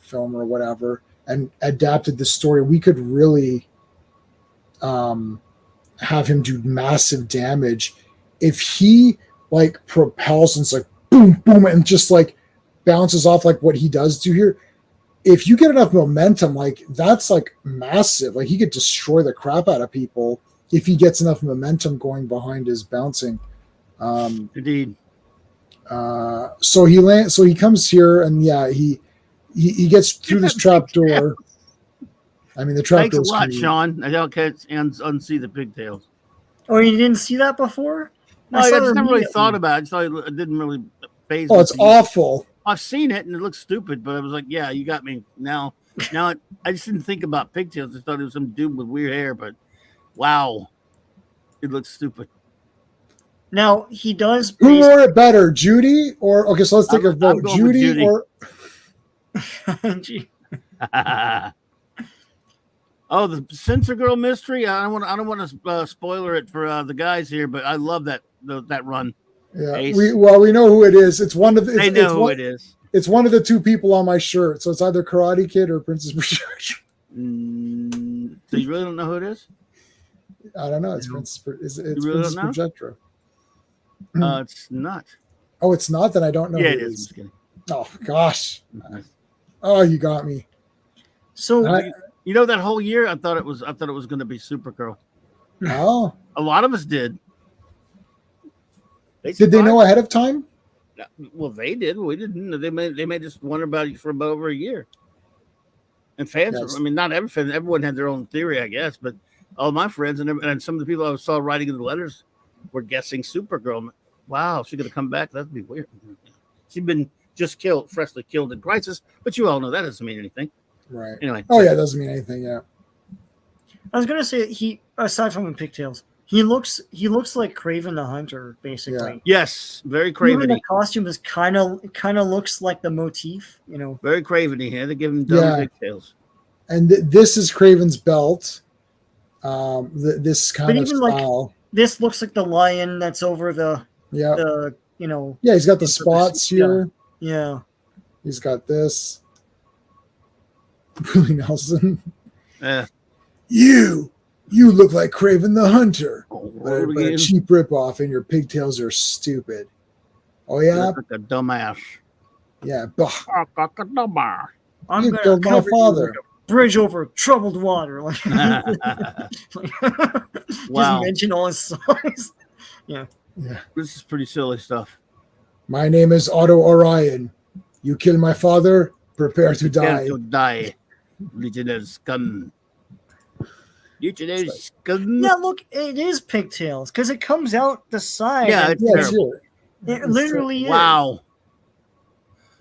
film or whatever, and adapted the story, we could really have him do massive damage if he like propels and it's like boom, boom, and just like bounces off like what he does do here. If you get enough momentum, like that's like massive. Like he could destroy the crap out of people if he gets enough momentum going behind his bouncing. Indeed. So he comes here and he gets through this trap door. I mean, the trap door. Thanks a lot, Sean. I don't unsee the pigtails. Oh, you didn't see that before? No, I just never really thought about it. So it didn't really phase me. Oh, it's awful. I've seen it and it looks stupid, but I was like, yeah, you got me. Now I just didn't think about pigtails. I thought it was some dude with weird hair, but wow, it looks stupid. Now he does. Who wore it better, Judy or okay? So let's take a vote, Judy or. Oh, the Censor Girl mystery. I don't want to spoiler it for the guys here, but I love that run. Yeah, Ace. we know who it is. It's one of the. They know who it is. It's one of the two people on my shirt, so it's either Karate Kid or Princess Projectra. So you really don't know who it is? I don't know. It's Princess. It's really Princess Projectra. It's not. Oh, it's not. Then I don't know. Yeah, who it is. Oh gosh. Oh, you got me. So that whole year I thought it was going to be Supergirl. Oh, a lot of us did. Did they know ahead of time? Well, they did. We didn't. They made us wonder about it for about over a year. And fans, Yes. I mean, not every fan. Everyone had their own theory, I guess. But all my friends and some of the people I saw writing in the letters were guessing Supergirl. Wow, she's going to come back. That'd be weird. She'd been just freshly killed in Crisis. But you all know that doesn't mean anything. Right. Anyway. Oh yeah, it doesn't mean anything. Yeah. I was gonna say he, aside from the pigtails, he looks like Kraven the Hunter, basically. Yeah. Yes, very Even Craveny. the costume is kind of looks like the motif, Very Craveny. Had to give him double pigtails. And this is Craven's belt. This kind of style. This looks like the lion that's over the Yeah, he's got the spots here. Yeah. He's got this. Willie Nelson. Yeah. You look like Craven the Hunter, but a again? cheap ripoff, and your pigtails are stupid. Oh yeah, Like a dumbass. yeah. I'm You gonna killed my cover you father. with a bridge over troubled water. Like, Wow. Just mention all his songs. Yeah. This is pretty silly stuff. My name is Otto Orion. You kill my father, prepare to die. To die. Legionnaire scum. Legionnaire scum. Yeah, look, it is pigtails because it comes out the side. Yeah, and it's Yeah, it's terrible. here. it literally is. Wow.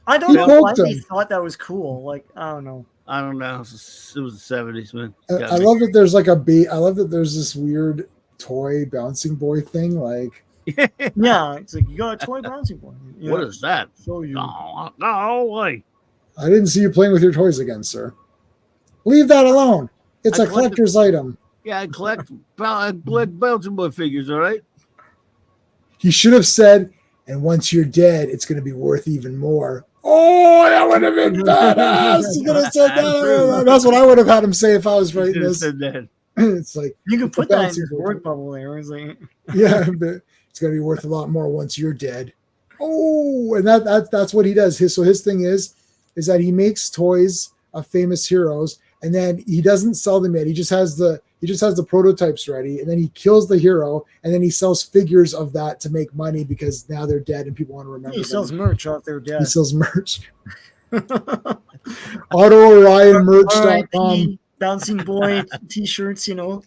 I don't He know why poked they him. thought that was cool. Like, I don't know. I don't know. It was the 70s, man. I love that there's like I love that there's this weird toy bouncing boy thing. Like, Yeah, it's like you got a toy bouncing boy. Yeah, What is that? show you. No way. I didn't see you playing with your toys again, sir. Leave that alone. It's I a collector's item. Yeah, I collect Belgian boy figures, all right? He should have said, and once you're dead, it's going to be worth even more. Oh, that would have been badass. He could have said that. That's what I would have had him say if I was writing this. Said that. It's like, You can it's put a that in bouncing his boy. word bubble there. It's like, Yeah, but it's going to be worth a lot more once you're dead. Oh, and that's what he does. His thing is that he makes toys of famous heroes, and then he doesn't sell them yet. He just has the prototypes ready, and then he kills the hero, and then he sells figures of that to make money because now they're dead and people want to remember he them. sells merch off their dead. He sells merch. AutoOrionMerch.com. R.I.P. Bouncing boy t-shirts, Yeah,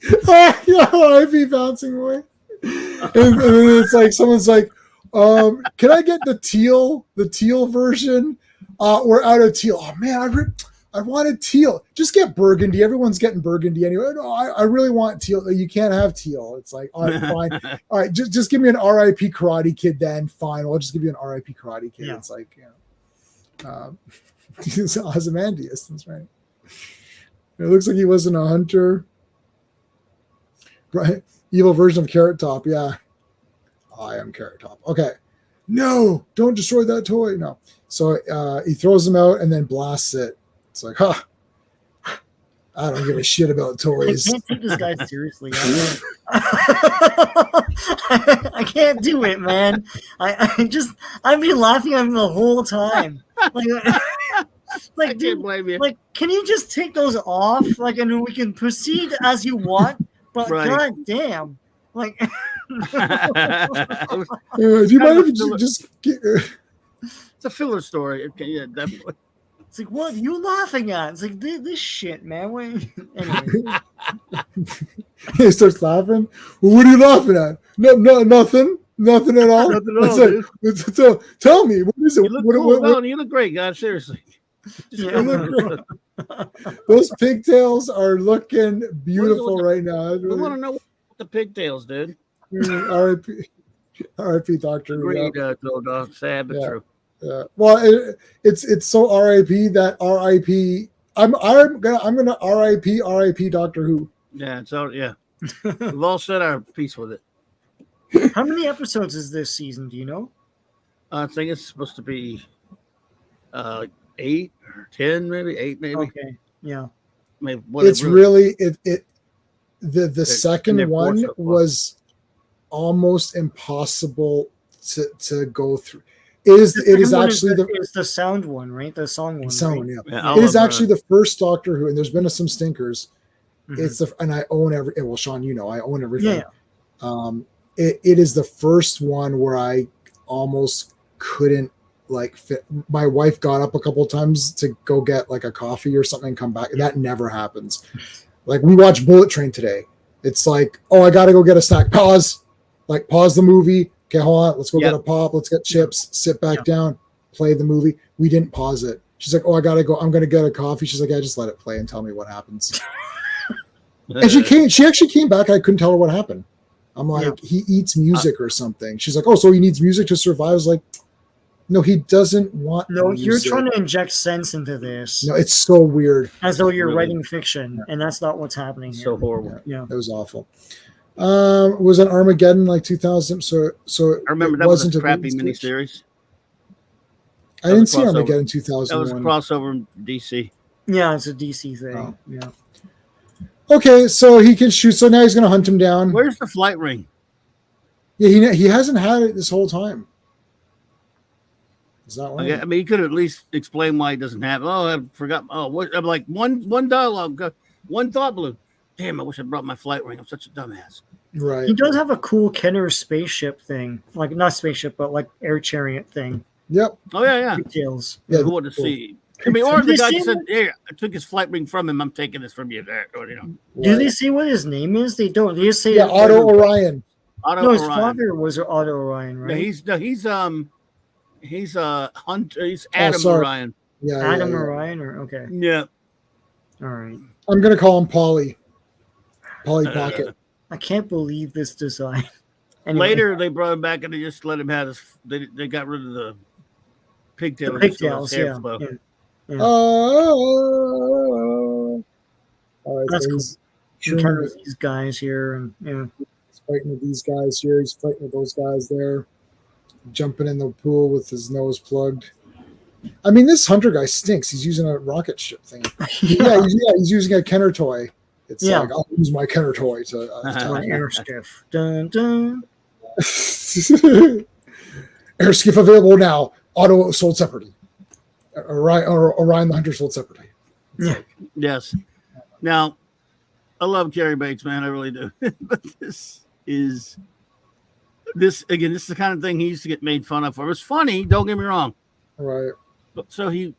RIP Bouncing Boy. And then it's like someone's like, Can I get the teal version? We're out of teal. Oh man, I wanted teal. Just get burgundy. Everyone's getting burgundy anyway. No, I really want teal. You can't have teal. It's like, all right, fine. All right, just give me an RIP Karate Kid then. Fine. I'll just give you an RIP Karate Kid. Yeah. It's like, Ozymandias. That's right. It looks like he wasn't a hunter. Right. Evil version of Carrot Top. Yeah. I am Carrot Top. Okay. No, don't destroy that toy. No. So he throws them out and then blasts it. It's like, I don't give a shit about toys. I can't take this guy seriously. I can't do it, man. I've been laughing at him the whole time. I can't blame you. Like, can you just take those off? Like, and we can proceed as you want. But Right. god damn, like, If you mind if you just get, It's a filler story. Okay, yeah, definitely. it's like, what are you laughing at? It's like this shit, man. Wait, anyway. he starts laughing. Well, what are you laughing at? No, nothing at all. Nothing at all, It's like, tell me, what is it? You look What- cool. what- No, you look great, guys. Seriously. Yeah. those pigtails are looking beautiful right now. We want to know what the pigtails, dude. R.I.P. Doctor. Agreed, dog. Sad but Yeah. true. Yeah. Well, it's so R.I.P. that R.I.P. I'm gonna R.I.P. Doctor Who. Yeah, it's all yeah. We've all said our piece with it. How many episodes is this season? Do you know? I think it's supposed to be 8 or 10, maybe 8, maybe. Okay, yeah. Maybe what It's really the they're second forced one so far. was almost impossible to go through. It is actually it's the sound one, right? The song one. sound, right? yeah. Yeah, It is actually the first Doctor Who, and there's been some stinkers. Mhm. It's and I own every. Well, Sean, you know, I own everything. Yeah. It is the first one where I almost couldn't fit. My wife got up a couple of times to go get like a coffee or something and come back. That never happens. Like we watched Bullet Train today. It's like, oh, I got to go get a snack. Pause the movie. Okay, hold on. Let's go get a pop. Let's get chips. Sit back down. Play the movie. We didn't pause it. She's like, oh, I got to go. I'm going to get a coffee. She's like, yeah, just let it play and tell me what happens. And she actually came back. I couldn't tell her what happened. I'm like, he eats music or something. She's like, oh, so he needs music to survive. I was like, no, he doesn't want No, music. you're trying to inject sense into this. No, it's so weird. As though you're Really? writing fiction, and that's not what's happening here. so horrible. Yeah. It was awful. Was it Armageddon like 2000? So I remember it that was wasn't a crappy movie stage? miniseries. I didn't see crossover. Armageddon That was a 2001. crossover in DC. Yeah, it's a DC thing. Oh. Yeah. Okay, so he can shoot. So now he's going to hunt him down. Where's the flight ring? Yeah, he hasn't had it this whole time. Is that one? I mean, he could at least explain why he doesn't have. Oh, I forgot. Oh, what? I'm like one dialogue, one thought balloon. Damn, I wish I brought my flight ring. I'm such a dumbass. Right. He does have a cool Kenner spaceship thing. Like, not spaceship, but like air chariot thing. Yep. Oh yeah. Details. Yeah, Who would to cool. see? I mean, or Did the they guy say said, "Hey, I took his flight ring from him. I'm taking this from you." There, or, Do Right. they say what his name is? They don't. They just say Yeah, Otto Orion. Otto No, his Orion. father was Otto Orion, No, right? he's Hunter. He's Adam sorry. Orion. Yeah, Adam yeah. Orion, or okay, Yeah. all right. I'm going to call him Polly. Polly Pocket. I can't believe this design. Anyway, Later, they brought him back and they just let him have his. They got rid of the pigtail. the and just let pigtails, his hair yeah. flow. Yeah. Yeah. All right, That's so cool. he's He's fighting with these guys here, and yeah. He's fighting with these guys here. He's fighting with those guys there. Jumping in the pool with his nose plugged. I mean, this Hunter guy stinks. He's using a rocket ship thing. He's using a Kenner toy. It's Yeah. like, I'll use my Kenner toy to My air skiff. Dun dun. Air skiff available now. Auto sold separately. Orion the Hunter sold separately. Yeah. Yes. Now, I love Carrie Bates, man. I really do. But this is the kind of thing he used to get made fun of for. It's funny, don't get me wrong. Right. But so he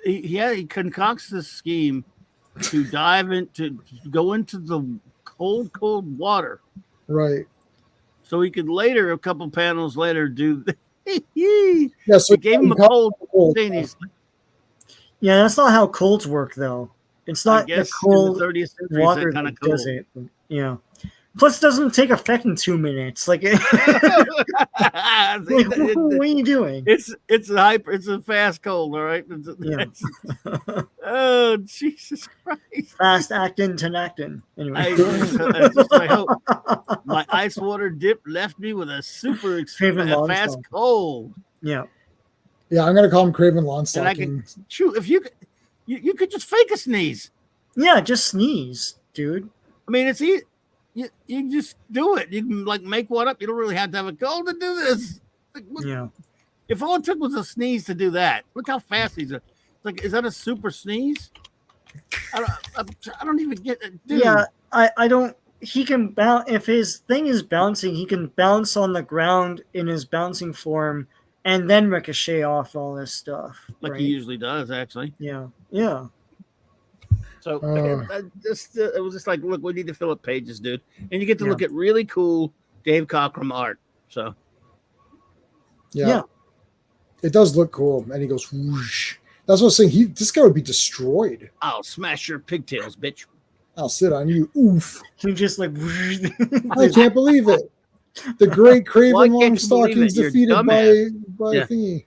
concocts this scheme to go into the cold water Right. so we could later, a couple panels later, do. Yeah, so We gave him a cold. Yeah, that's not how colds work, though. It's not the cold in the 30th century water kind that of cold. does it. Yeah. Plus, it doesn't take effect in 2 minutes. Like, what are you doing? It's a fast cold, all right. Yeah. Oh, Jesus Christ! Fast acting to acting. Anyway, I hope my ice water dip left me with a super fast cold. Yeah. Yeah, I'm gonna call him Craven Lawn And I Stocking. could shoot if you could just fake a sneeze. Yeah, just sneeze, dude. I mean, it's easy. You just do it. You can like make one up. You don't really have to have a cold to do this. Like, Yeah. If all it took was a sneeze to do that, look how fast these are. Like, is that a super sneeze? I don't even get it. Dude. Yeah, I don't. He can bounce if his thing is bouncing. He can bounce on the ground in his bouncing form, and then ricochet off all this stuff. Like right? he usually does, actually. Yeah. Yeah. So it was just like, look, we need to fill up pages, dude, and you get to look at really cool Dave Cockrum art. So, yeah, it does look cool, and he goes whoosh. That's what I was saying. This guy would be destroyed. I'll smash your pigtails, bitch. I'll sit on you. Oof! He just like. I can't believe it. The great Craven Long Stockings defeated by a thingy.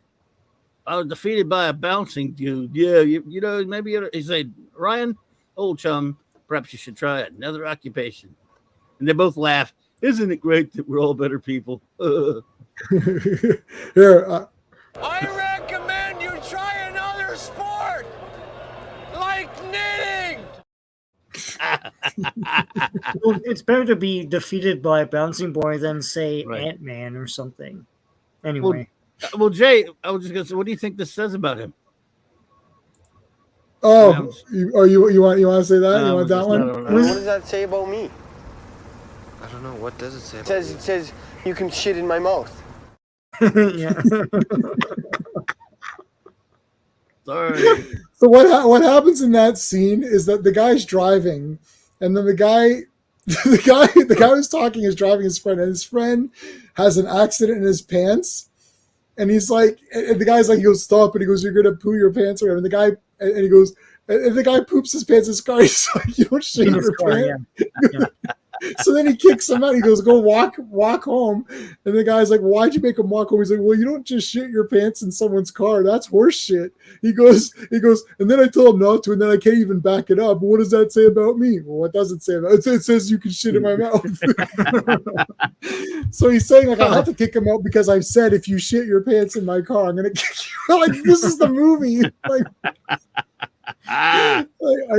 I was defeated by a bouncing dude. Yeah, you know, maybe he said, Ryan, old chum, perhaps you should try another occupation. And they both laugh. Isn't it great that we're all better people? Here, I recommend you try another sport, like knitting. Well, it's better to be defeated by a bouncing boy than say Ant-Man or something. Anyway. Well, Jay, I was just gonna say, what do you think this says about him? Oh, you want to say that? You want that one? What does that say about me? I don't know. What does it say? It says you can shit in my mouth. Yeah. Sorry. So what happens in that scene is that the guy's driving, and then the guy who's talking is driving his friend, and his friend has an accident in his pants, and he's like, and the guy's like, he goes, stop, and he goes, you're gonna poo your pants or whatever. And the guy, and he goes, and the guy poops his pants in his car. He's like, you don't shit in your pants. Yeah. So then he kicks him out. He goes, go walk home. And the guy's like, why'd you make him walk home? He's like, well, you don't just shit your pants in someone's car. That's horse shit. He goes, and then I told him not to, and then I can't even back it up. But what does that say about me? Well, what does it say about it? It says you can shit in my mouth. So he's saying, like, I have to kick him out because I've said if you shit your pants in my car, I'm gonna kick you. Like, this is the movie. Like, I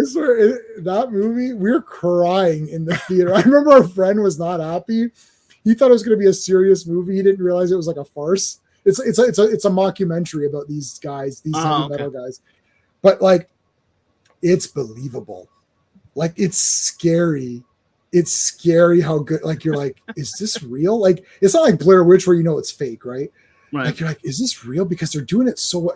swear, that movie, we're crying in the theater. I remember our friend was not happy. He thought it was going to be a serious movie. He didn't realize it was like a farce. It's a mockumentary about these guys, these heavy metal guys. But like, it's believable. Like, it's scary. It's scary how good. Like, you're like, is this real? Like, it's not like Blair Witch where you know it's fake, right? Like, you're like, is this real? Because they're doing it so well.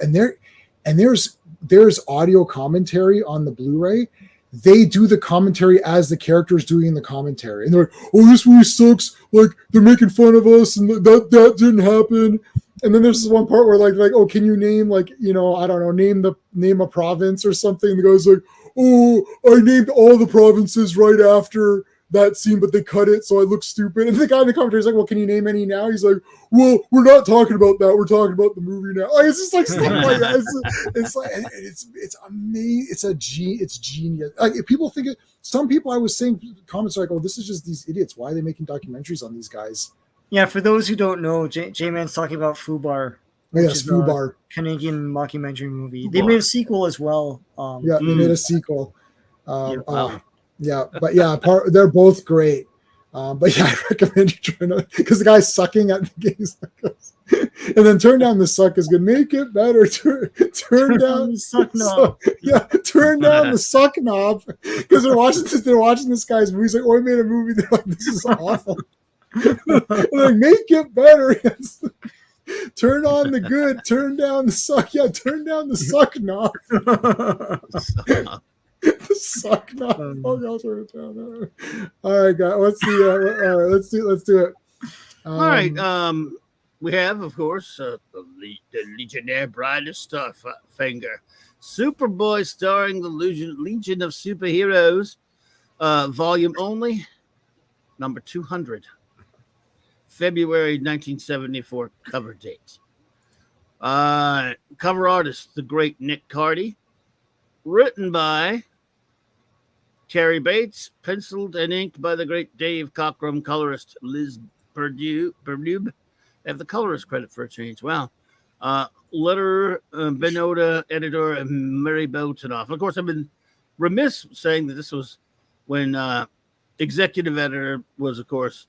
And there's audio commentary on the Blu-ray. They do the commentary as the characters doing the commentary, and they're like, "Oh, this movie sucks! Like, they're making fun of us, and that didn't happen." And then there's this one part where like, "Oh, can you name, like, you know, I don't know, name a province or something?" The guy's like, "Oh, I named all the provinces right after that scene, but they cut it, so I look stupid." And the guy in the commentary is like, "Well, can you name any now?" He's like, "Well, we're not talking about that. We're talking about the movie now." Like, it's just like stuff like that. It's like, and it's amazing. It's genius. Like, if people think it, some people, I was saying, comments are like, "Oh, this is just these idiots. Why are they making documentaries on these guys?" Yeah, for those who don't know, J-Man's talking about Fubar. Oh, yes, Fubar, Canadian mockumentary movie. They made a sequel as well. They made a sequel. Yeah, but yeah, they're both great. But yeah, I recommend you try to, because the guy's sucking at the game, and then turn down the suck is good. Make it better. Turn down the suck knob. Turn down the suck knob, because they're watching this guy's movie. He's like, "Oh, I made a movie." They're like, "This is awful." They're like, "Make it better." Turn on the good. Turn down the suck. Yeah, turn down the suck knob. The suck knob. Oh, I'll turn it down. All right, guys. Let's do it. All right. We have, of course, the Legionnaire Bride of Starfinger, Superboy, starring the Legion of Superheroes, volume only, number 200, February 1974 cover date. Cover artist, the great Nick Cardy, written by Terry Bates, penciled and inked by the great Dave Cockrum, colorist Liz Bernube. They have the colorist credit for a change. Wow. Letter Benoda, editor, and Mary Botanoff. Of course, I've been remiss saying that this was when executive editor was, of course,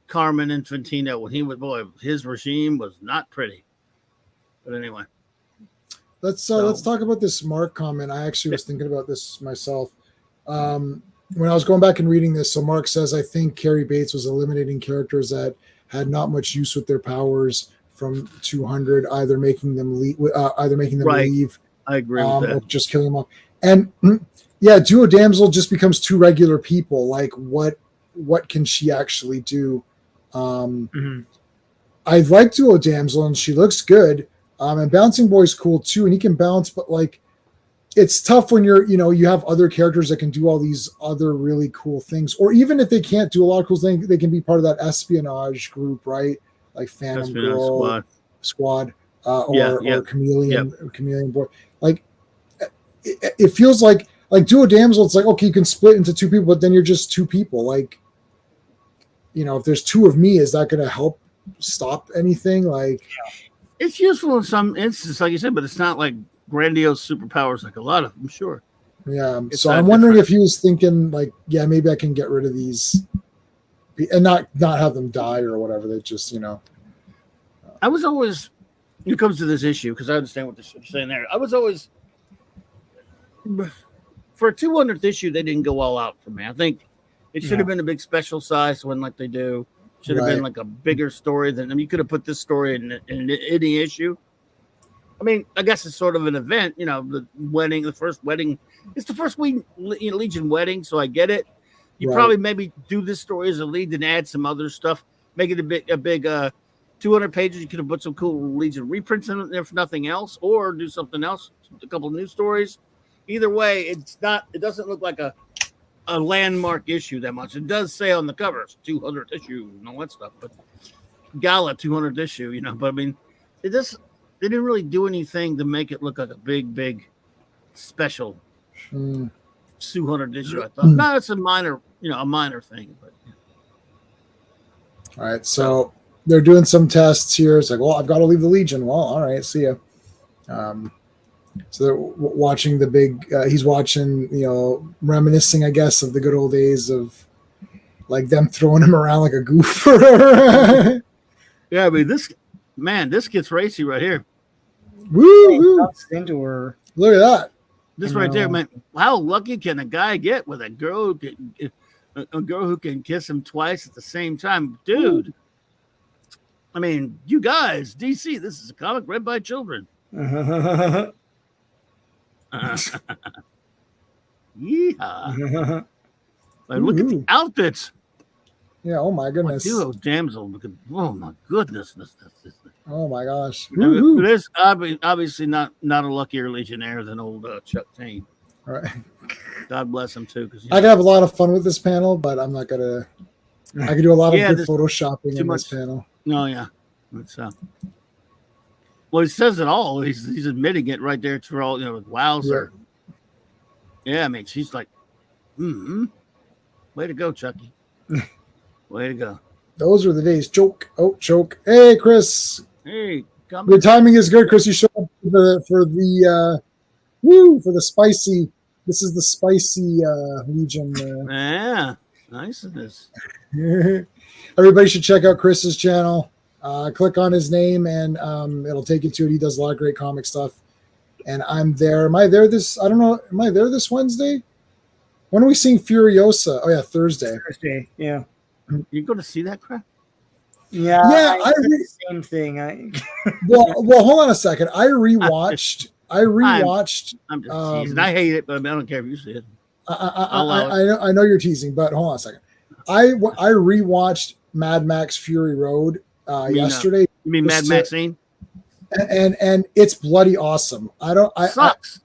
Carmen Infantino. When he was, his regime was not pretty. But anyway. Let's talk about this Mark comment. I actually was thinking about this myself. When I was going back and reading this, so Mark says, I think Carrie Bates was eliminating characters that had not much use with their powers from 200, either making them leave. I agree with that. Or just killing them off. And yeah, Duo Damsel just becomes two regular people. Like, what can she actually do? I like Duo Damsel, and she looks good. And Bouncing Boy's cool too, and he can bounce, but like, it's tough when you have other characters that can do all these other really cool things, or even if they can't do a lot of cool things, they can be part of that espionage group, right? Like Phantom Girl Squad, or Chameleon Boy. Like, it feels like Duo Damsel. It's like, okay, you can split into two people, but then you're just two people. Like, if there's two of me, is that going to help stop anything? Like, it's useful in some instances, like you said, but it's not like grandiose superpowers like a lot of them, sure. Yeah. So I'm wondering if he was thinking like, yeah, maybe I can get rid of these and not have them die or whatever. They just, I was always, when it comes to this issue, because I understand what they're saying there, I was always, for a 200th issue, they didn't go all out for me. I think it should have been a big special size one like they do. Should have been like a bigger story than, you could have put this story in any issue. I mean, I guess it's sort of an event, the wedding, the first wedding. It's the first Legion wedding, so I get it. You probably maybe do this story as a lead and add some other stuff. Make it a big 200 pages. You could have put some cool Legion reprints in there, if nothing else, or do something else, a couple of new stories. Either way, it doesn't look like a landmark issue that much. It does say on the cover, it's 200th issue and all that stuff, but Gala 200th issue, but I mean, they didn't really do anything to make it look like a big special 200th issue. I thought, no, it's a minor thing. But all right, so they're doing some tests here. It's like, well, I've got to leave the Legion. Well, all right, see ya. So they're watching the big. He's watching, reminiscing, I guess, of the good old days of like them throwing him around like a goof. Yeah, I mean this gets racy right here. Woo! Into her. Look at that. This right there, man. How lucky can a guy get with a girl who can kiss him twice at the same time, dude? I mean, you guys, DC. This is a comic read by children. Yeehaw! Like, look at the outfits. Yeah. Oh my goodness. Duo Damsel. Oh my goodness. Oh my gosh. It is obviously not a luckier Legionnaire than old Chuck Tain. All right. God bless him too. Because I could have a lot of fun with this panel, but I'm not gonna. I could do a lot of good photoshopping in this panel. No, yeah. It's, well, he says it all. He's admitting it right there to all. Wowzer. Yeah, I mean, she's like, way to go, Chucky. Way to go. Those were the days. Choke. Oh, choke. Hey, Chris. Hey, your timing is good, Chris. You showed up for the spicy. This is the spicy Legion. Yeah, nice of this. Everybody should check out Chris's channel. Click on his name, and it'll take you to it. He does a lot of great comic stuff. And I'm there. Am I there this? I don't know. Am I there this Wednesday? When are we seeing Furiosa? Oh yeah, Thursday. Thursday. Yeah. You go to see that crap? Yeah. I did the same thing. well, hold on a second. I rewatched. I'm just teasing. I hate it, but I don't care if you see it. I know you're teasing, but hold on a second. I rewatched Mad Max Fury Road mean, yesterday. You mean Mad Maxine? And it's bloody awesome. Sucks.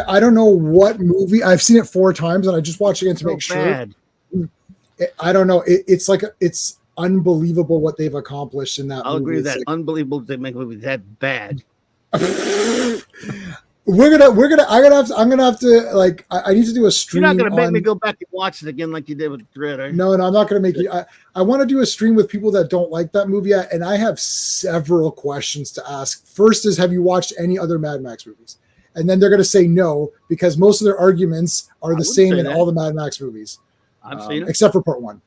I don't know what movie. I've seen it 4 times, and I just watched it again to make bad. sure. I don't know. It's like it's unbelievable what they've accomplished in that. I'll movie. agree with that. Like, Unbelievable they make a movie that bad. I'm gonna have to like. I need to do a stream. You're not gonna make me go back and watch it again like you did with Dread, are you? No, I'm not gonna make you. I want to do a stream with people that don't like that movie, and I have several questions to ask. First is, have you watched any other Mad Max movies? And then they're gonna say no because most of their arguments are the same in all the Mad Max movies. I've seen them, except for part 1.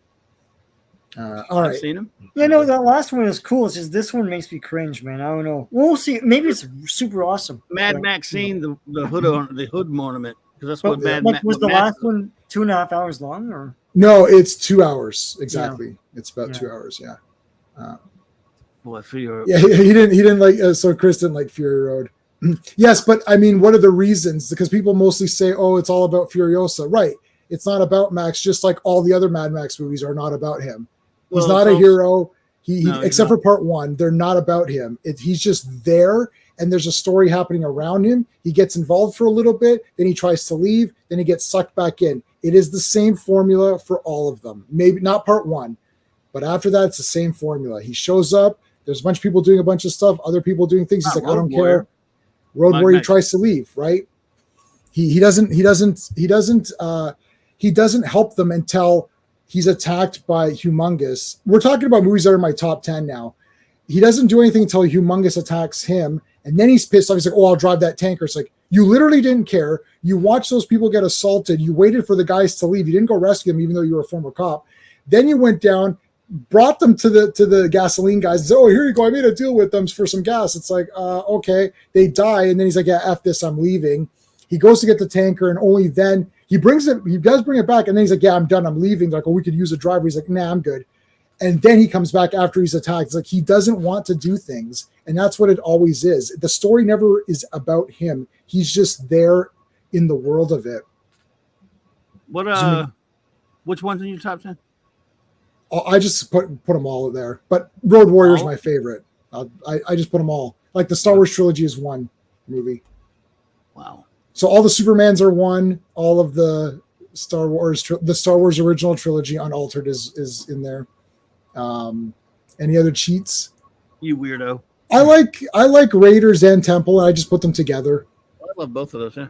All right. I've seen them. Yeah, no, that last one is cool. It's just this one makes me cringe, man. I don't know. We'll see. Maybe it's super awesome. Mad Maxine, the hood ornament, because that's what Mad Max was. The last one 2.5 hours long, or no? It's 2 hours exactly. Yeah. It's about 2 hours. Yeah. Boy, Fury. Yeah, he didn't like. So Chris didn't like Fury Road. Yes, but I mean, what are the reasons? Because people mostly say, "Oh, it's all about Furiosa." Right? It's not about Max. Just like all the other Mad Max movies are not about him. He's not a hero. Except for part 1, they're not about him. He's just there, and there's a story happening around him. He gets involved for a little bit, then he tries to leave, then he gets sucked back in. It is the same formula for all of them. Maybe not part 1, but after that, it's the same formula. He shows up. There's a bunch of people doing a bunch of stuff. Other people doing things. He's like, I don't care. Road Warrior tries to leave. Right? He doesn't help them until he's attacked by Humongous. We're talking about movies that are in my top 10 now. He doesn't do anything until Humongous attacks him, and then he's pissed off. He's like, "Oh, I'll drive that tanker." It's like, you literally didn't care. You watched those people get assaulted. You waited for the guys to leave. You didn't go rescue them, even though you were a former cop. Then you went down, brought them to the gasoline guys. And said, "Oh, here you go. I made a deal with them for some gas." It's like, okay. They die, and then he's like, "Yeah, F this. I'm leaving." He goes to get the tanker, and only then he does bring it back, and then he's like, "Yeah, I'm done. I'm leaving." They're like, "Oh, we could use a driver." He's like, "Nah, I'm good." And then he comes back after he's attacked. It's like he doesn't want to do things, and that's what it always is. The story never is about him. He's just there in the world of it. What? Which one's in your top 10? I just put them all there, but Road Warrior is my favorite. I just put them all. Like the Star Wars trilogy is one movie. Wow. So all the Supermans are one. All of the Star Wars original trilogy unaltered is in there. Any other cheats? You weirdo. I like Raiders and Temple, and I just put them together. I love both of those. Yeah.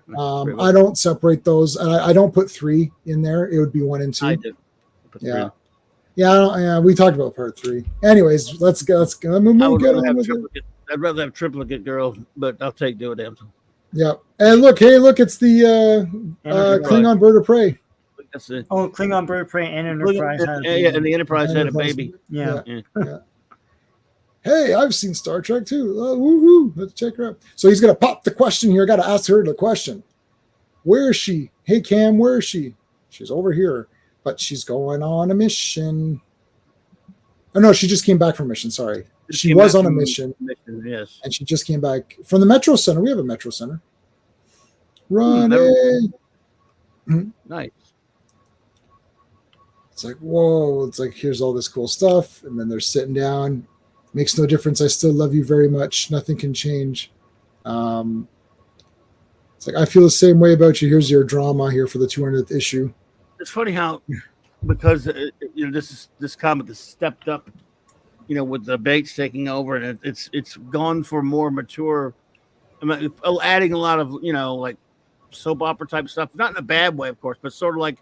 I don't separate those. I don't put 3 in there. It would be 1 and 2. I do. Yeah. Yeah, we talked about part 3. Anyways, let's go. I'd rather have triplicate girl, but I'll take Do It Damsel. Yeah. And look, it's the Klingon Bird of Prey. That's it. Oh, Klingon Bird of Prey and Enterprise. And the Enterprise had a baby. Yeah. Hey, I've seen Star Trek too. Woohoo! Let's check her out. So he's gonna pop the question here. I gotta ask her the question. Where is she? Hey Cam, where is she? She's over here, but she's going on a mission. Oh no, she just came back from a mission. Sorry. She was on a mission. Yes. And she just came back from the Metro Center. We have a Metro Center. Running. Nice. It's like, whoa. It's like, here's all this cool stuff. And then they're sitting down. Makes no difference. I still love you very much. Nothing can change. It's like, I feel the same way about you. Here's your drama here for the 200th issue. It's funny how, because this comic has stepped up, with the Bates taking over, and it's gone for more mature, adding a lot of like soap opera type stuff. Not in a bad way, of course, but sort of like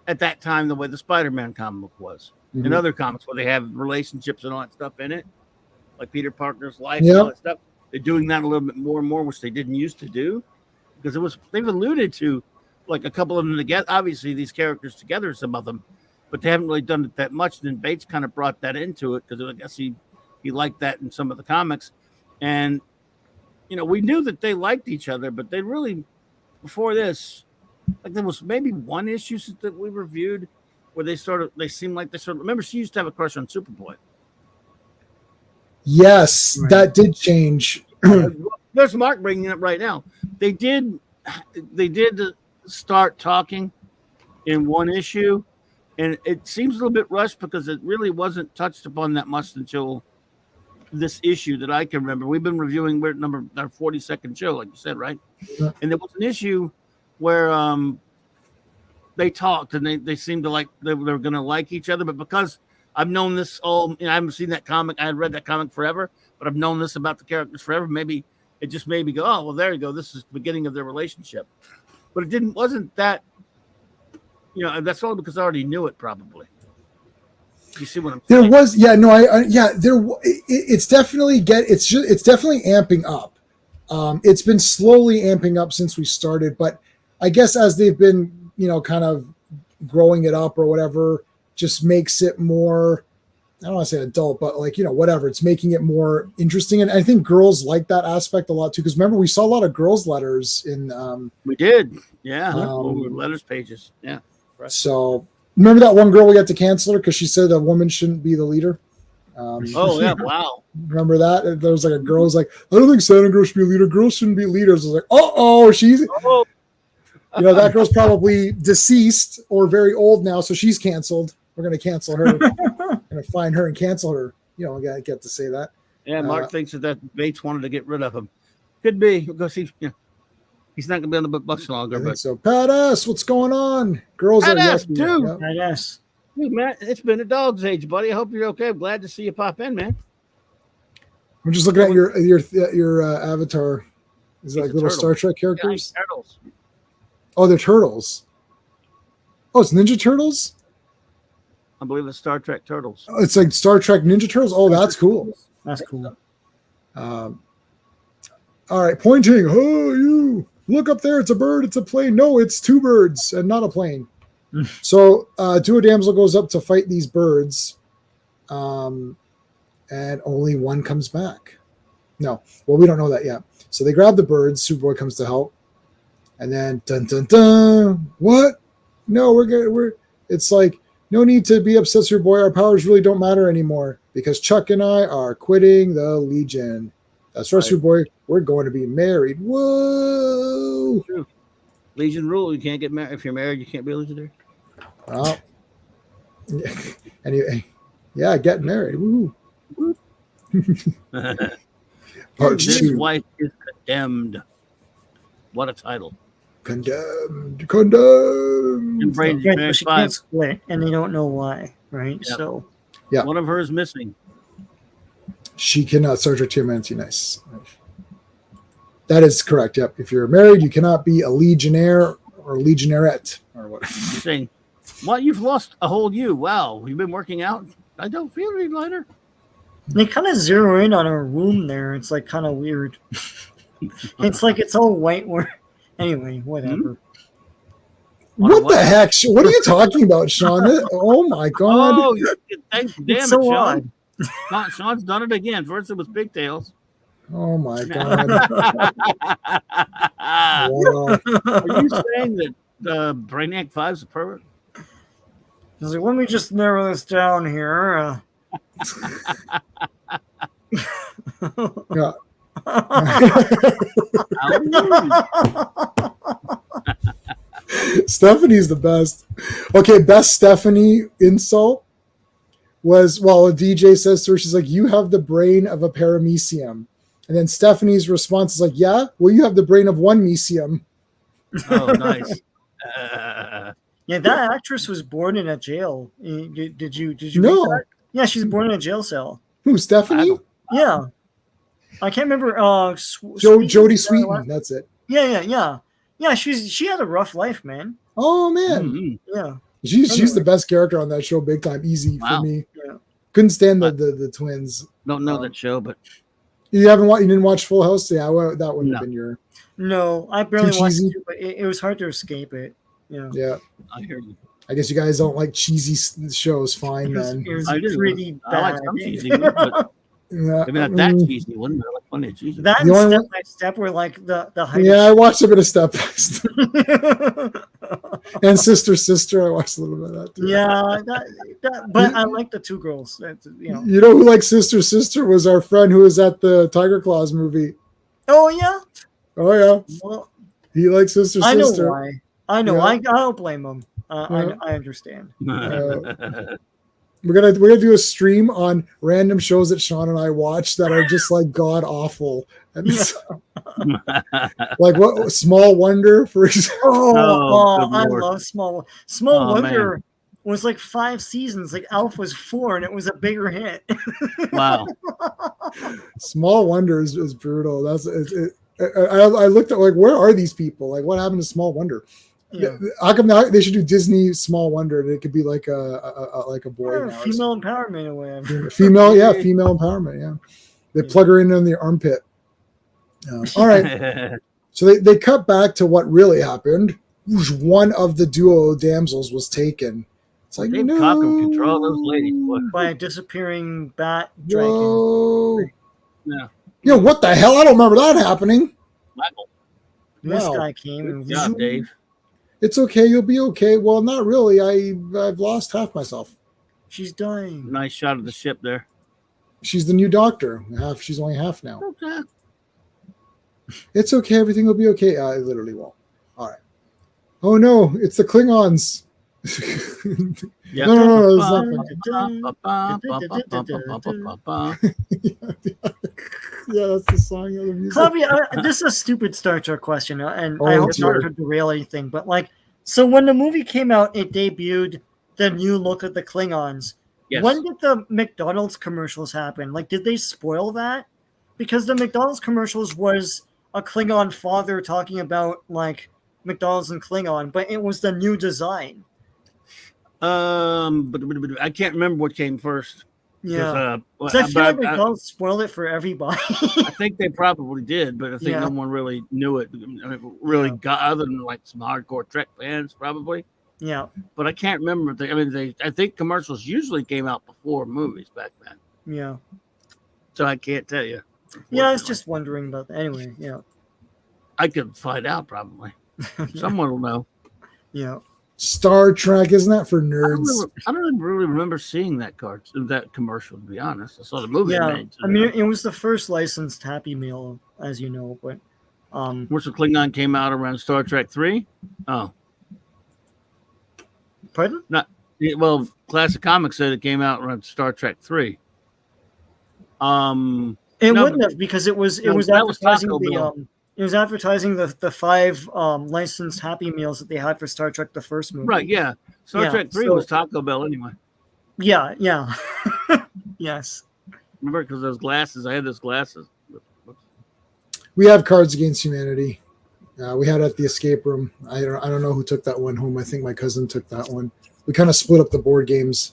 at that time the way the Spider-Man comic book was. Mm-hmm. And other comics where they have relationships and all that stuff in it, like Peter Parker's life and all that stuff. They're doing that a little bit more and more, which they didn't used to do, because they've alluded to like a couple of them together. Obviously, these characters together, some of them, but they haven't really done it that much. Then Bates kind of brought that into it because I guess he liked that in some of the comics, and we knew that they liked each other, but they really before this, like there was maybe one issue that we reviewed where they seemed like remember she used to have a crush on Superboy. Yes, right. That did change. There's Mark bringing it up right now. They did start talking in one issue, And it seems a little bit rushed because it really wasn't touched upon that much until this issue that I can remember. We've been reviewing our 42nd show, like you said, right? Yeah. And there was an issue where they talked and they seemed to like they were going to like each other, but because I've known this all, I haven't seen that comic. I had read that comic forever, but I've known this about the characters forever. Maybe it just made me go, oh, well, there you go. This is the beginning of their relationship. But wasn't that, that's all because I already knew it probably. You see what I'm saying? There was, it's definitely it's definitely amping up. It's been slowly amping up since we started, but I guess as they've been, kind of growing it up or whatever, just makes it more, I don't want to say adult, but whatever. It's making it more interesting. And I think girls like that aspect a lot too. Because remember, we saw a lot of girls' letters in. We did. Yeah. Letters pages. Yeah. Right. So remember that one girl we had to cancel her because she said a woman shouldn't be the leader. Oh, yeah. Wow. Remember that? There was like a girl was like, I don't think Santa Girl should be a leader. Girls shouldn't be leaders. I was like, she's. Oh. That girl's probably deceased or very old now, so she's canceled. We're going to cancel her. We're going to find her and cancel her. I get to say that. Yeah, Mark thinks that Bates wanted to get rid of him. Could be because he's not going to be on the book much longer. But so, Pat S, what's going on? Girls Pat are S, dude. Yep. Pat S. Dude, man, it's been a dog's age, buddy. I hope you're okay. I'm glad to see you pop in, man. I'm just looking at your avatar. Is it like little Star Trek characters? Yeah, turtles. Oh, they're turtles. Oh, it's Ninja Turtles? I believe it's Star Trek Turtles. Oh, it's like Star Trek Ninja Turtles? Oh, that's cool. That's cool. All right, pointing. Oh, you. Look up there. It's a bird. It's a plane. No, it's two birds and not a plane. So Duo Damsel goes up to fight these birds, and only one comes back. No. Well, we don't know that yet. So they grab the birds. Superboy comes to help. And then dun dun dun. What? No, it's like, no need to be upset, Superboy. Our powers really don't matter anymore because Chuck and I are quitting the Legion. That's right, Superboy. We're going to be married. Whoa! True. Legion rule: you can't get married. If you're married, you can't be a Legionnaire. Well, anyway, yeah, get married. Woo! Part This 2. wife is condemned. What a title! Condemned. And Braden's Yeah, married she 5. can't split, and they don't know why, right? Yep. So, Yeah. One of her is missing. She cannot Star Trek Humanity. Nice. That is correct. Yep. If you're married, you cannot be a Legionnaire or Legionnairette or whatever. You're saying, "What? You've lost a whole you? Wow, you've been working out. I don't feel any lighter." they kind of zero in on her room there. It's like kind of weird. It's like it's all white. Anyway, whatever. What the heck? What are you talking about, Sean? Oh my God. Oh, thanks, damn It's it, so Sean. odd. Sean's done it again. First it was pigtails. Oh my God. Wow. Are you saying that Brainiac 5 is a pervert? He's like, let me just narrow this down here. Yeah. Stephanie's the best. Okay, best Stephanie insult was, well, a DJ says to her, she's like, you have the brain of a paramecium. And then Stephanie's response is like, yeah, well, you have the brain of one mecium. Oh, nice. Yeah, that actress was born in a jail. Did you No. read that? Yeah, she's born in a jail cell. Who, Stephanie? Yeah. I can't remember. Jodie Sweetin, that's it. Yeah. Yeah, she had a rough life, man. Oh, man. Mm-hmm. Yeah. She's the best character on that show, big time. Easy Wow. for me. Yeah. Couldn't stand the twins. Don't know that show, but You didn't watch Full House? Yeah, well, that would have been your. No, I barely Too watched cheesy? it, but it was hard to escape it. Yeah. Yeah. I hear you. I guess you guys don't like cheesy shows. Fine It was, then. it was I do. pretty I bad. like some cheesy ones, but Yeah. maybe not that cheesy one. But I like plenty of cheesy. That The and only Step one- by Step were like the height. Yeah, I watched a bit of Step by Step. And Sister. I watched a little bit of that too. Yeah, but I like the two girls. You know who likes Sister was our friend who was at the Tiger Claws movie. Oh yeah. Oh yeah, Well, he likes Sister. I know why. I know. Yeah. I don't blame them. I understand. We're gonna do a stream on random shows that Sean and I watch that are just like god awful, and like what Small Wonder, for example. I love Small Wonder. Man. Was like 5 seasons. Like Alf was 4, and it was a bigger hit. Wow. Small Wonder is brutal. I looked at like, where are these people? Like, what happened to Small Wonder? Yeah. How come now they should do Disney Small Wonder and it could be like a boy now? Female empowerment or whatever. Female empowerment. Yeah, they plug her in the armpit. All right. So they cut back to what really happened. One of the duo damsels was taken. It's like, Dave no. Cockrum control those ladies. By a disappearing bat Whoa. dragon. Yeah. Yo, what the hell? I don't remember that happening. Michael. This Wow. guy came and Good job, Dave. It's okay. You'll be okay. Well, not really. I've lost half myself. she's dying. Nice shot of the ship there. She's the new doctor. She's only half now. Okay. It's okay. Everything will be okay. I literally won't. All right. Oh no, it's the Klingons. Yeah. No, it's yeah, that's the song of the music. Clobby, this is a stupid Star Trek question, and I Oh, hope dear. not to derail anything. But like, so when the movie came out, it debuted the new look at the Klingons. Yes. When did the McDonald's commercials happen? Like, did they spoil that? Because the McDonald's commercials was a Klingon father talking about like McDonald's and Klingon, but it was the new design. But I can't remember what came first. Yeah. So I feel like McDonald's spoiled it for everybody. I think they probably did, but I think no one really knew it. Really got other than like some hardcore Trek fans, probably. Yeah. But I can't remember. I think commercials usually came out before movies back then. Yeah. So I can't tell you. Yeah, I was just wondering about that. Anyway, yeah. I could find out probably. Someone will know. Yeah. Star Trek, isn't that for nerds? I don't really remember seeing that commercial, to be honest. I saw the movie. Yeah, I mean, it was the first licensed Happy Meal, as you know. But Where's the Klingon came out around Star Trek 3? Oh, pardon? Well, Classic Comics said it came out around Star Trek 3. It wouldn't have, because it was advertising it was advertising the 5 licensed Happy Meals that they had for Star Trek the first movie. Right, yeah. Star Trek 3 was Taco Bell anyway. Yeah. Yes. Remember, because those glasses, I had those glasses. We have Cards Against Humanity. We had it at the escape room. I don't know who took that one home. I think my cousin took that one. We kind of split up the board games.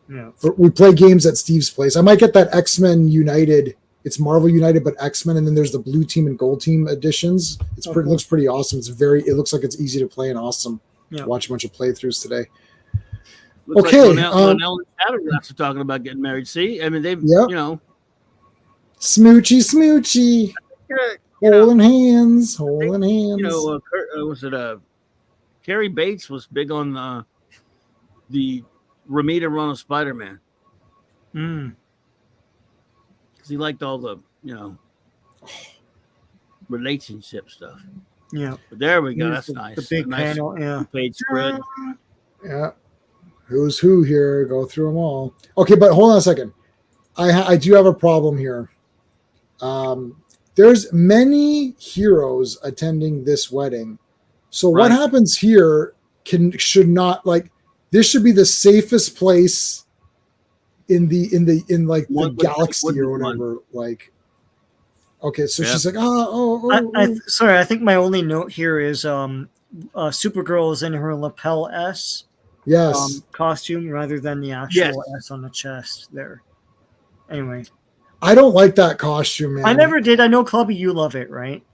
Yeah. We play games at Steve's place. I might get that X-Men United. It's Marvel United, but X-Men, and then there's the blue team and gold team editions. It looks pretty awesome. It looks like it's easy to play and awesome. Yeah. Watch a bunch of playthroughs today. Looks Okay, like Lionel and Shadowgrass are talking about getting married. See, I mean, they've, smoochy, holding hands. Was it Carrie Bates was big on the Ramita run of Spider-Man. Because he liked all the, relationship stuff. Yeah. But there we go. That's nice. The big panel, page spread. Yeah. Who's who here? Go through them all. Okay, but hold on a second. I do have a problem here. There's many heroes attending this wedding. So what happens here should not, like, this should be the safest place in the galaxy or whatever. Like, okay, so she's like, sorry, I think my only note here is Supergirl is in her lapel S costume rather than the actual S on the chest there. Anyway, I don't like that costume, man. I never did. I know, Clubby, you love it, right?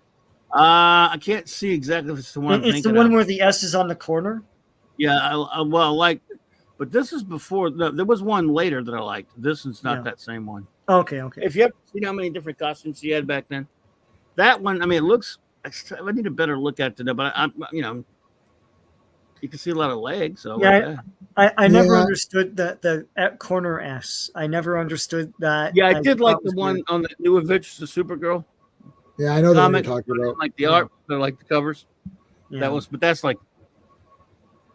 I can't see exactly if it's the one. It's the one where the S is on the corner. Yeah, but this is before. There was one later that I liked. This is not that same one. Okay. If you have seen how many different costumes she had back then, that one. I mean, it looks. I need a better look at it, but you can see a lot of legs. So I never understood the corner S. I never understood that. Yeah, I did like the one on the New Adventures of Supergirl. Yeah, I know that you're talking about. Like the art, like the covers. Yeah. That was, but that's like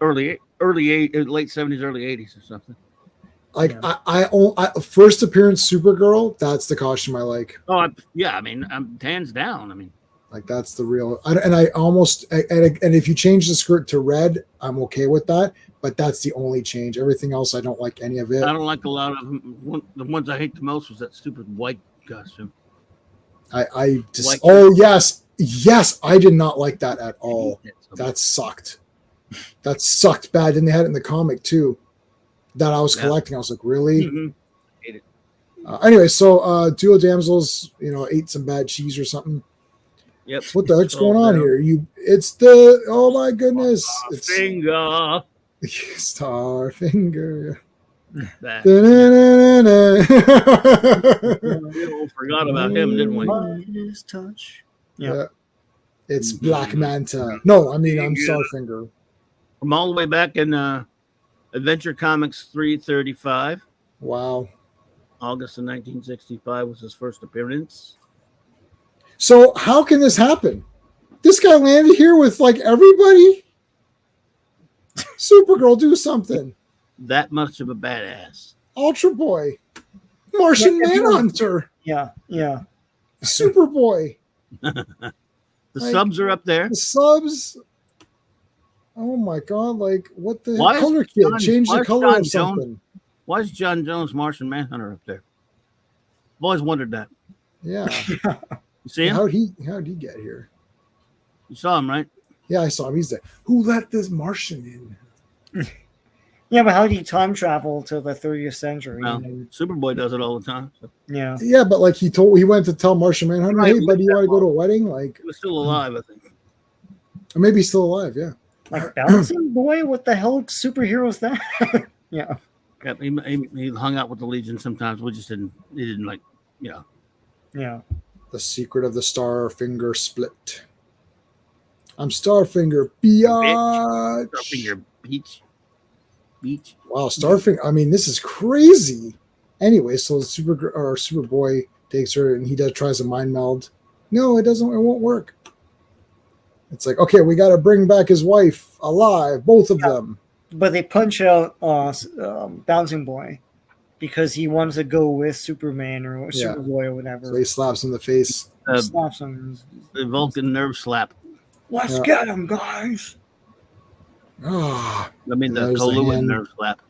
late 70s, early 80s or something. Like Yeah. I first appearance Supergirl. That's the costume I like. Oh, I mean, I'm hands down. I mean, Like that's the real. And I almost and if you change the skirt to red, I'm okay with that. But that's the only change. Everything else, I don't like any of it. I don't like a lot of them. The ones I hate the most was that stupid white costume. I just Like- oh yes, I did not like that at all. That sucked. That sucked bad. And they had it in the comic too. That I was collecting. I was like, really? Mhm. Hate it. Anyway, so duo damsels, ate some bad cheese or something. Yep. What the heck's So, going on here? It's the oh my goodness, it's Finger. Starfinger. That. Da-na-na-na-na. We all forgot about him, didn't we? Midas touch. Yeah. It's Black Manta. No, I mean I'm Yeah. Starfinger. From all the way back in Adventure Comics 335, Wow. August of 1965 was his first appearance. So how can this happen? This guy landed here with like everybody. Supergirl, do something. That much of a badass. Ultra Boy, Martian Manhunter, Yeah. Superboy. The Like- subs are up there. The subs. Oh my god! Like what the Why is color kid? John- Change why the is color John of something. Why is John Jones Martian Manhunter up there? I've always wondered that. Yeah. You see him? How'd he get here? You saw him, right? Yeah, I saw him. He's there. Who let this Martian in? Yeah, but how do you time travel to the 30th century? Well, Superboy does it all the time. So. Yeah. Yeah, but like he went to tell Martian Manhunter, Right, hey buddy, you that want to go to a wedding? Like, He was still alive, I think. or maybe he's still alive. Yeah. Like Bouncing Boy? What the hell superhero is that? Yeah. Yep, he hung out with the Legion sometimes. He didn't like, Yeah. The secret of the Starfinger split. I'm Starfinger. Biatch. Starfinger beach. Wow, Starfinger. I mean, this is crazy. Anyway, so Superboy takes her and he tries to mind meld. No, it doesn't. It won't work. It's like, okay, we got to bring back his wife alive, both of them. But they punch out Bouncing Boy because he wants to go with Superman or Yeah. Superboy or whatever. So he slaps him in the face. Slaps him. The Vulcan nerve slap. Let's Yeah. get him, guys. Ah. I mean, the There's the Koluan hand. nerve slap.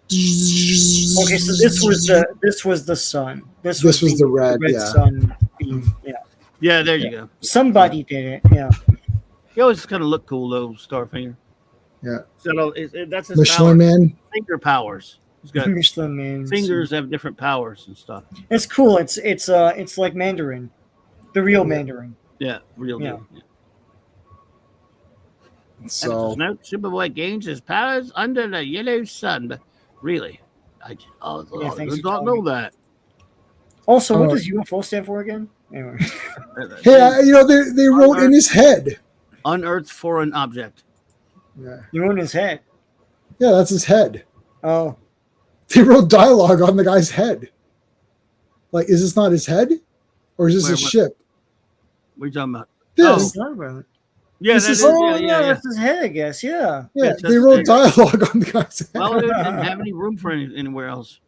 Okay, so this was the sun. This was the red, yeah. sun beam. Yeah. Yeah, there you go. Somebody did it. Yeah. He always kind of looked cool, though, Starfinger. Yeah. So that's his Michelin power. Man. Finger powers. He's got Michelin Man. fingers have different powers and stuff. It's cool. It's like Mandarin, the real Mandarin. Yeah, real Yeah. deal. Yeah. So Note, Superboy gains his powers under the yellow sun. But really, I thanks did for not telling know me. that. Also, what Oh. does UFO stand for again? Anyway. hey, they wrote in his head. Unearthed foreign object. Yeah. You were in his head. Yeah, that's his head. Oh. They wrote dialogue on the guy's head. Like, is this not his head? Or is this Wait, his what? ship? What are you talking about? This. Yeah, This that is- is, Oh, yeah. that's his head, I guess. Yeah. Yeah, It's they just- wrote dialogue on the guy's head. Well, they didn't have any room for anywhere else.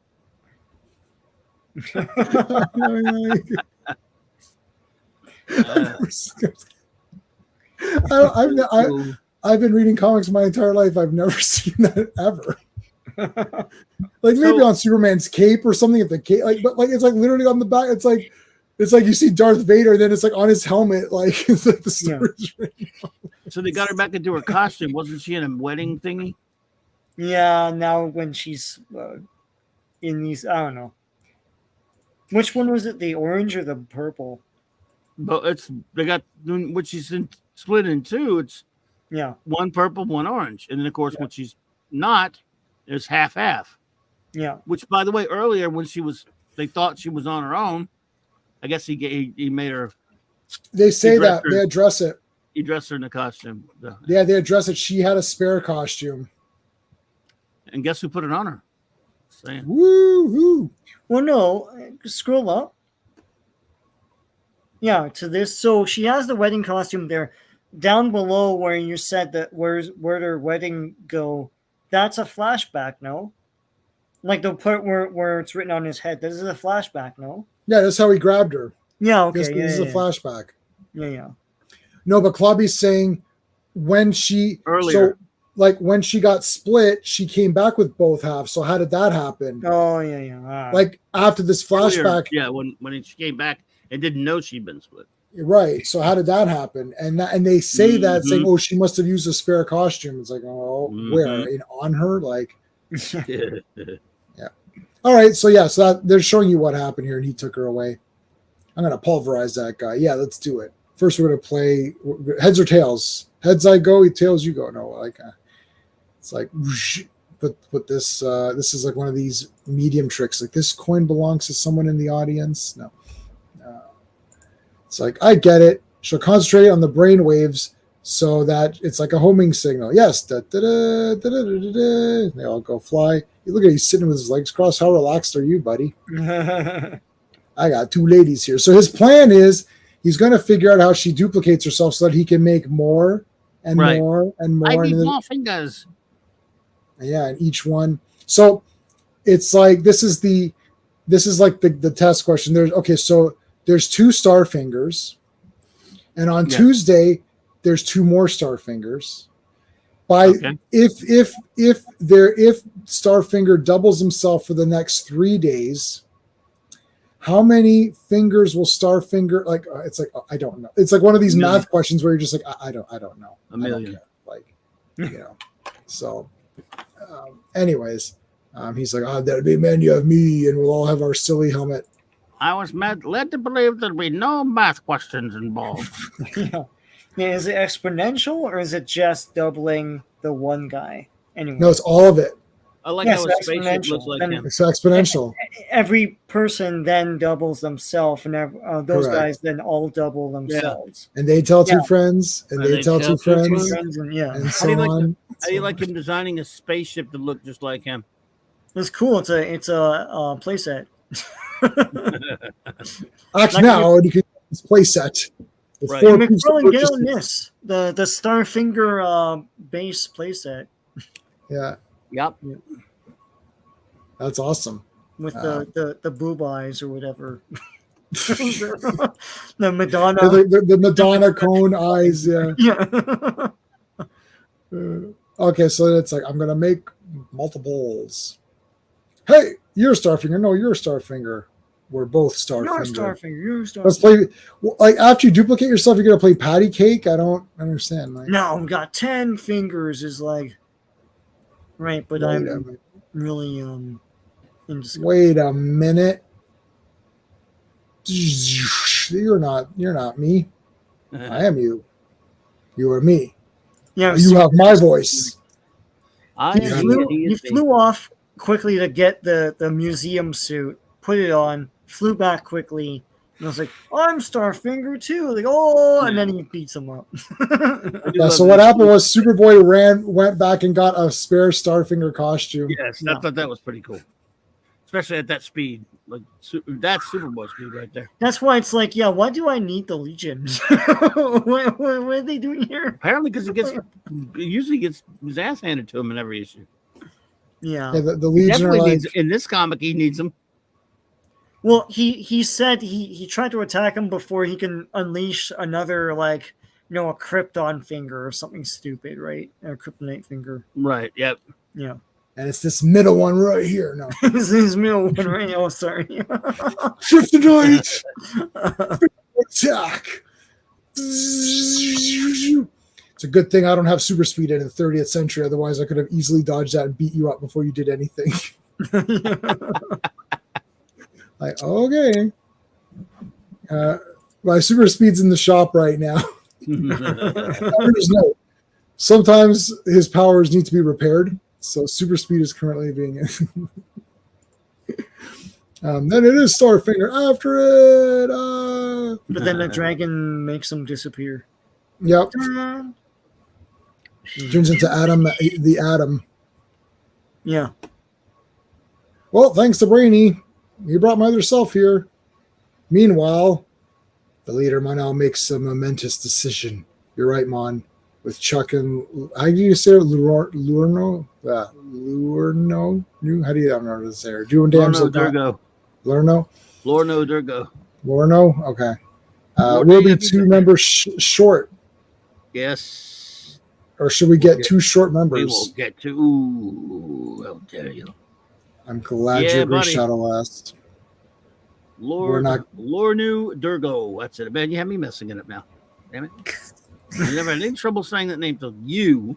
I've been reading comics my entire life. I've never seen that ever. Like maybe So- on Superman's cape or something at the cape, but it's like literally on the back. It's like you see Darth Vader, and then it's like on his helmet, like it's like the story's written. So they got her back into her costume. Wasn't she in a wedding thingy? Yeah, now when she's in these, I don't know. Which one was it, the orange or the purple? But they got what she's split in two. It's Yeah. one purple, one orange, and then of course when she's not, there's half. Yeah. Which, by the way, earlier when they thought she was on her own. I guess he made her. They say that dressed her- they address it. He dressed her in a costume. Yeah, they address it. She had a spare costume. And guess who put it on her? Saying. Woo-hoo. Well, no, scroll up. Yeah, to this. So she has the wedding costume there. down below where you said that where their wedding go, that's a flashback, no? Like the part where it's written on his head. This is a flashback, no? Yeah, that's how he grabbed her. Yeah, okay. This is a flashback. Yeah. No, but Clobby's saying when she Earlier. so like when she got split, she came back with both halves. So how did that happen? Oh, yeah. Like after this flashback, Yeah, when she came back and didn't know she'd been split. right? So how did that happen? And they say that saying, Mhm. "Oh, she must have used a spare costume." It's like, oh, where Mhm. on her? Like, all right, so yeah, so that, they're showing you what happened here, and he took her away. I'm gonna pulverize that guy. Yeah, let's do it. First, we're gonna play heads or tails. Heads I go, tails you go. No, like it's like whoosh, put this. This is like one of these medium tricks. Like this coin belongs to someone in the audience. No, it's like I get it. She'll concentrate on the brain waves so that it's like a homing signal. Yes, da, da, da, da, da, da, da. They all go fly. You look at he's sitting with his legs crossed. How relaxed are you, buddy? I got two ladies here. So his plan is he's going to figure out how she duplicates herself so that he can make more and more and more. I need and more fingers. Yeah, and each one. So it's like this is like the test question. So there's 2 star fingers, and on Tuesday there's 2 more star fingers. If Starfinger doubles himself for the next 3 days, how many fingers will Starfinger like? It's like I don't know. It's like one of these math questions where you're just like I don't know. A million. Like So, anyways, he's like, there'll be many of me, and we'll all have our silly helmet. I was led to believe there'd be no math questions involved. Yeah, is it exponential or is it just doubling the one guy? Anyway, No, it's all of it. I like Yes, how a spaceship looks like him. It's exponential. every person then doubles themselves, and those Correct. guys then all double themselves. And they tell 2 friends, and And they tell 2 friends, And yeah, and How so do you like on. How do you like him designing a spaceship to look just like him? it's cool. It's a playset. Actually, now you can this play set. With Right. 4 McFarlane, pieces of get on purchases. this. The Starfinger base playset Yeah, Yep. that's awesome. with the boob eyes or whatever. The Madonna. The Madonna cone eyes. Yeah. Yeah. Okay, so it's like I'm gonna make multiples. Hey, you're Starfinger. No, you're Starfinger. We're both Starfinger. You're Starfinger. You're Starfinger. Let's play. Like after you duplicate yourself, you're gonna play patty cake. I don't understand. Like, No, we got 10 fingers. Is like right, but I'm really wait a minute. You're not me. I am you. You are me. Yeah, You have my voice. He flew off quickly to get the museum suit, put it on, flew back quickly, and I was like, I'm Starfinger too. Like, and then he beats him up. Yeah, so what happened was Superboy went back and got a spare Starfinger costume. Yes, I thought that was pretty cool, especially at that speed. Like that's Superboy speed right there. That's why it's like, yeah, why do I need the Legion? what are they doing here? Apparently, because he usually gets his ass handed to him in every issue. Yeah, the Legion are like, in this comic, he needs them. well, he said he tried to attack him before he can unleash another, like, a Krypton finger or something stupid, right? A kryptonite finger. Right. Yep. Yeah. and it's this middle one right here. No, This is middle one, right? Oh, sorry. Kryptonite attack. It's a good thing I don't have super speed in the 30th century. Otherwise, I could have easily dodged that and beat you up before you did anything. Like, okay. My super speed's in the shop right now. Sometimes his powers need to be repaired. So super speed is currently being then it is Starfinger after it. But then the dragon makes him disappear. Yep. Turns into Adam, the Atom. Yeah. Well, thanks to Brainy, he brought my other self here. Meanwhile, the leader now makes a momentous decision. You're right, Mon. With Chuck and how do you say it? Lurno? Lurno? How do you I don't know how to say it? Doing Lorno damsel. Durgo. Lurno? Lorno Durgo. Lorno? Okay. Lord, We'll yeah, be 2 members short. Yes. Or should we get 2 short We will members? get to. Ooh, how dare you. I'm glad Yeah, you agree, buddy. Shadowlast. Lornu Durgo. That's it. Man, you have me messing it up now. Damn it. I never had any trouble saying that name till you.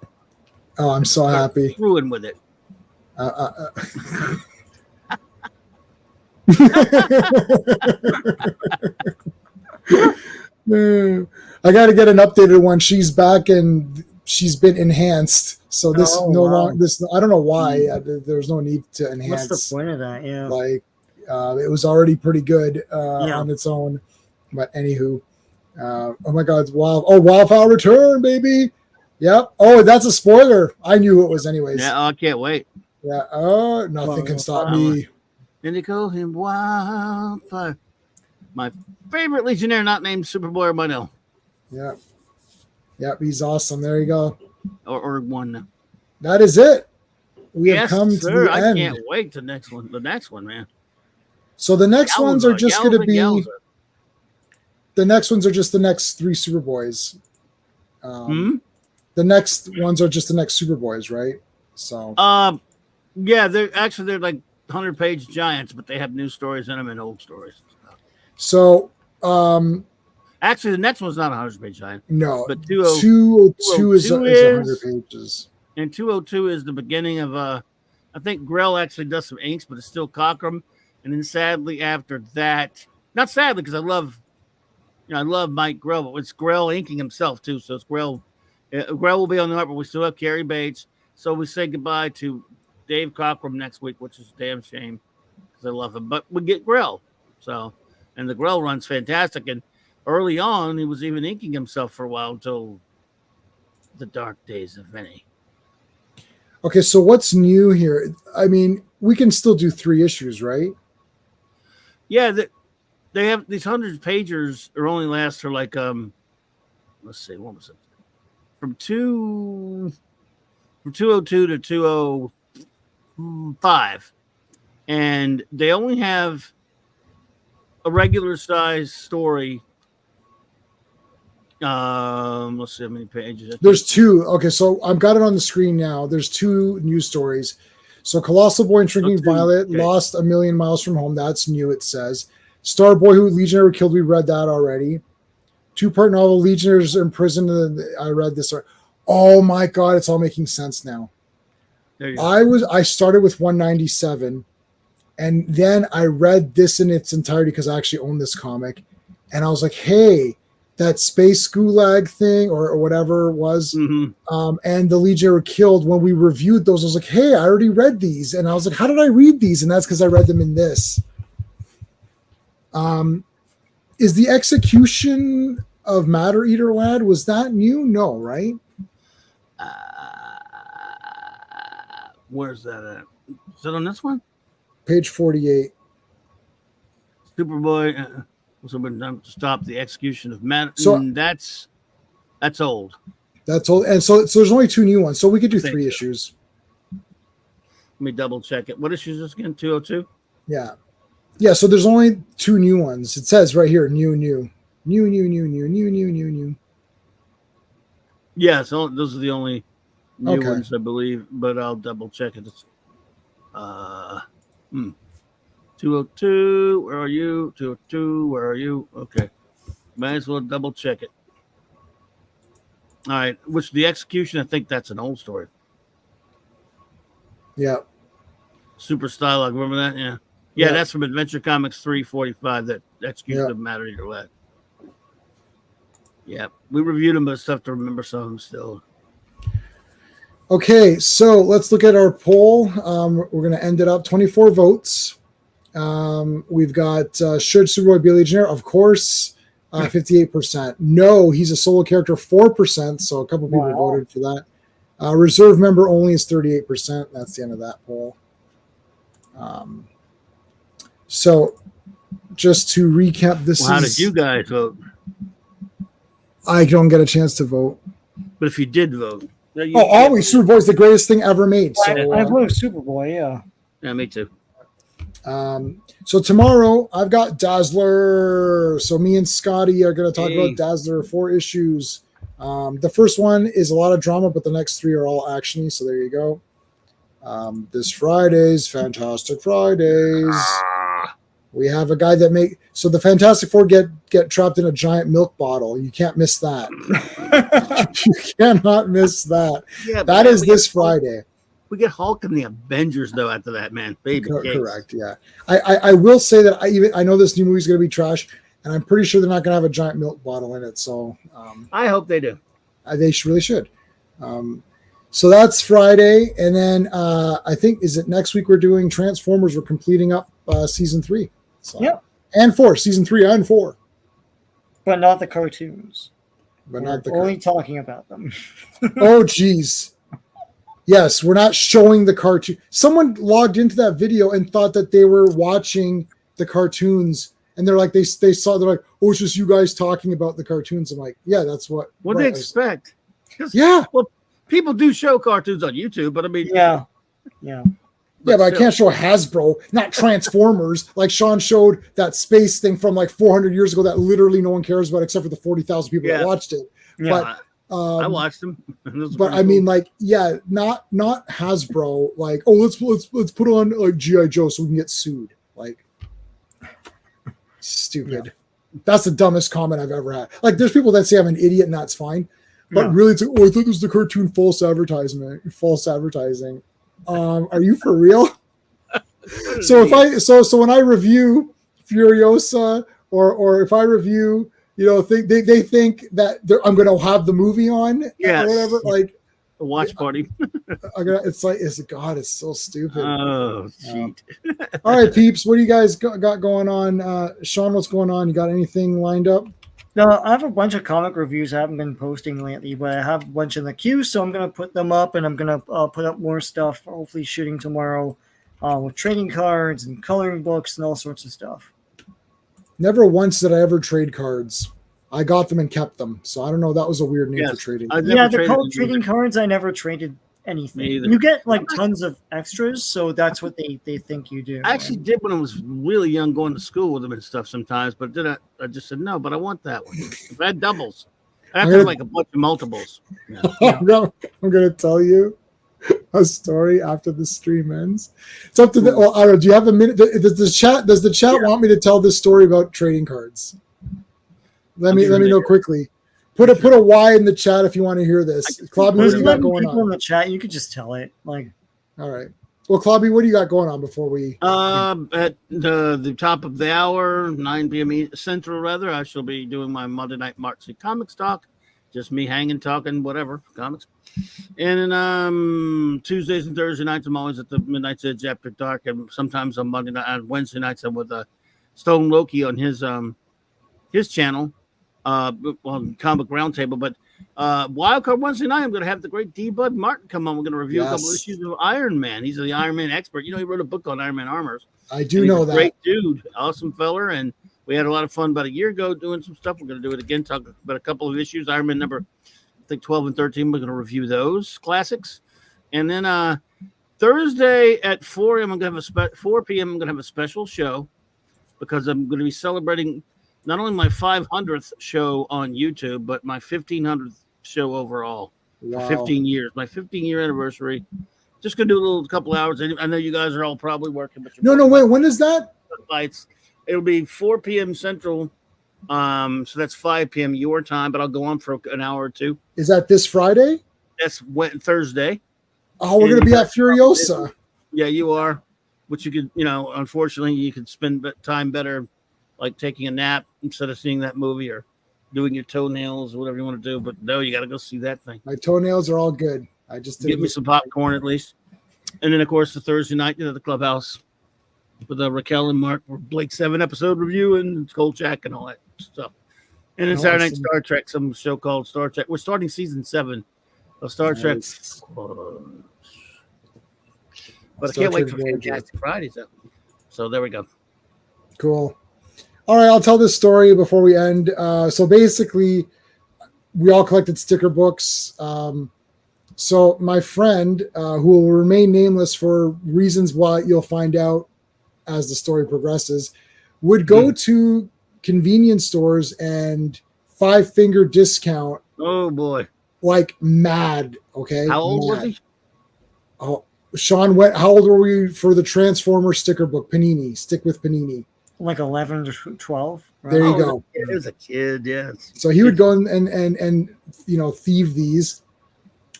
Oh, I'm so happy. Screwing with it. I got to get an updated one. She's back and she's been enhanced. So this longer. This I don't know why. There's no need to enhance. What's the point of that? Yeah. Like it was already pretty good on its own. But anywho, oh my God, Wildfire Return, baby. Yep. Oh, that's a spoiler. I knew it was anyways. Yeah, I can't wait. Yeah. Oh, nothing can stop me. And they call him Wildfire. My favorite Legionnaire, not named Superboy or Monel. Yeah. Yep, he's awesome. There you go. Or one. That is it. We have come to the end. I can't wait to the next one, man. So the next ones are just going to be. The next ones are just the next 3 Superboys. The next ones are just the next Superboys, right? So. Yeah, they're like 100-page giants, but they have new stories in them and old stories. So. Actually, the next one's not a 100-page giant. No, but 202 is 100 pages. And 202 is the beginning of I think Grell actually does some inks, but it's still Cockrum. And then sadly after that, not sadly because I love Mike Grell, but it's Grell inking himself too. So it's Grell. Grell will be on the art, but we still have Carrie Bates. So we say goodbye to Dave Cockrum next week, which is a damn shame because I love him. But we get Grell. So, and the Grell run's fantastic. And early on, he was even inking himself for a while until the dark days of Vinny. Okay, so what's new here? I mean, we can still do 3 issues, right? Yeah, they have these 100-pagers are only last for like let's see, what was it? From 202 to 205. And they only have a regular size story. Let's see how many pages. There's 2. Okay, so I've got it on the screen now. There's 2 news stories. So Colossal Boy and Shrinking Violet lost a million miles from home. That's new, it says. Star Boy who Legionnaire killed. We read that already. 2-part novel, Legionnaires imprisoned. I read this. Oh my God, it's all making sense now. There you go. I started with 197, and then I read this in its entirety because I actually own this comic, and I was like, hey, that space gulag thing or whatever it was, and the Legionnaire killed. When we reviewed those, I was like, hey, I already read these, and I was like, how did I read these? And that's because I read them in this. Is the execution of Matter Eater Lad, was that new? No, right? Where's that at? Is it on this one? Page 48. Superboy was been done to stop the execution of Matter. So that's old. That's old, and so there's only 2 new ones, so we could do 3 issues. Let me double check it. What issue is this again? 202. Yeah. So there's only 2 new ones. It says right here, new. Yeah, so those are the only new ones, I believe. But I'll double check it. 202. Where are you? 202. Where are you? Okay. Might as well double check it. All right. Which the execution, I think that's an old story. Yeah. Super Style. Remember that? Yeah. Yeah, that's from Adventure Comics 345. That execution of Matter Eater Lad. Yeah, we reviewed them, but it's tough to remember some of them still. Okay, so let's look at our poll. We're going to end it up 24 votes. We've got should Superboy be a Legionnaire? Of course, 58%. No, he's a solo character, 4%. So a couple people voted for that. Reserve member only is 38%. That's the end of that poll. So just to recap this how did you guys vote? I don't get a chance to vote. But if you did vote, Always Superboy's the greatest thing ever made. So I voted Superboy. Yeah. Yeah, me too. So tomorrow I've got Dazzler. So me and Scotty are going to talk about Dazzler, 4 issues. The first one is a lot of drama, but the next 3 are all actiony. So there you go. This Friday's Fantastic Fridays. We have a guy that so the Fantastic Four get trapped in a giant milk bottle. You can't miss that. You cannot miss that. Yeah, that is this Friday. We get Hulk and the Avengers though after that, man. Baby correct, yeah. I will say that I know this new movie is going to be trash, and I'm pretty sure they're not going to have a giant milk bottle in it. So I hope they do. They really should. So that's Friday, and then I think is it next week we're doing Transformers. We're completing up season 3. So, and 4, season 3 and 4, but not the cartoons. But we're not only talking about them. Oh, geez. Yes, we're not showing the cartoon. Someone logged into that video and thought that they were watching the cartoons, and they're like, they're like, oh, it's just you guys talking about the cartoons. I'm like, yeah, that's what. What they expect? Yeah. Well, people do show cartoons on YouTube, but I mean, yeah. But I can't show Hasbro, not Transformers. Like Sean showed that space thing from like 400 years ago that literally no one cares about except for the 40,000 people that watched it. Yeah, but I watched them. But I mean, like, not Hasbro. Like, oh, let's put on like GI Joe so we can get sued. Like, stupid. Yeah. That's the dumbest comment I've ever had. Like, there's people that say I'm an idiot and that's fine, but really, it's like, oh, I thought this was the cartoon false advertising. Are you for real? So when I review Furiosa or if I review, they think that I'm going to have the movie on or whatever, like a watch party. It's so stupid. Oh, shit. All right, peeps, what do you guys got going on? Sean, what's going on? You got anything lined up? No, I have a bunch of comic reviews I haven't been posting lately, but I have a bunch in the queue, so I'm going to put them up, and I'm going to put up more stuff, hopefully shooting tomorrow with trading cards and coloring books and all sorts of stuff. Never once did I ever trade cards. I got them and kept them, so I don't know. That was a weird name for trading. They're called trading cards. I never traded anything. You get like tons of extras, so that's what they think you do. I actually did when I was really young, going to school with them and stuff sometimes, but then I just said no, but I want that one. If I had doubles, I have to have like a bunch of multiples. Yeah. I'm gonna tell you a story after the stream ends. It's up to the. Well, I don't know. Do you have a minute? Does the chat want me to tell this story about trading cards? Let me know quickly. Put a Y in the chat if you want to hear this. Clobby, what do you got going on? In the chat, you could just tell it. Like, all right. Well, Clobby, what do you got going on before we? At the top of the hour, 9 p.m. Central, rather, I shall be doing my Monday Night Marcy Comics talk. Just me hanging, talking, whatever, comics. And then Tuesdays and Thursday nights, I'm always at the Midnight's Edge after dark, and sometimes on Wednesday nights, I'm with Stone Loki on his channel. Comic Roundtable, but Wildcard Wednesday night, I'm going to have the great D. Bud Martin come on. We're going to review a couple of issues of Iron Man. He's the Iron Man expert. He wrote a book on Iron Man armors. I do know that. Great dude, awesome feller, and we had a lot of fun about a year ago doing some stuff. We're going to do it again, talk about a couple of issues. Iron Man number, I think 12 and 13. We're going to review those classics, and then Thursday at 4 p.m. I'm going to have a special show because I'm going to be celebrating not only my 500th show on YouTube, but my 1500th show overall. Wow. For 15 years. My 15-year anniversary. Just going to do a couple hours. I know you guys are all probably working. But wait. When is that? It'll be 4 p.m. Central. So that's 5 p.m. your time, but I'll go on for an hour or two. Is that this Friday? That's Thursday. Oh, we're going to be at Furiosa. Yeah, you are. Which you could, unfortunately, you could spend time better like taking a nap instead of seeing that movie or doing your toenails or whatever you want to do. But no, you got to go see that thing. My toenails are all good. I just get me some popcorn at least. And then, of course, the Thursday night at the clubhouse with Raquel and Mark for Blake 7 episode review and Kolchak and all that stuff. And then Saturday night Star Trek, some show called Star Trek. We're starting season 7 of Star Trek. But I can't wait for Fantastic Fridays. So there we go. Cool. All right, I'll tell this story before we end. So basically, we all collected sticker books. So my friend, who will remain nameless for reasons why you'll find out as the story progresses, would go to convenience stores and 5-finger discount. Oh boy. Like mad. Okay. How old was Mad. he? Oh, Sean, how old were we for the Transformer sticker book? Panini, stick with Panini. Like 11 to 12. Right? There you go. He was a kid, yes. So he would go and thieve these,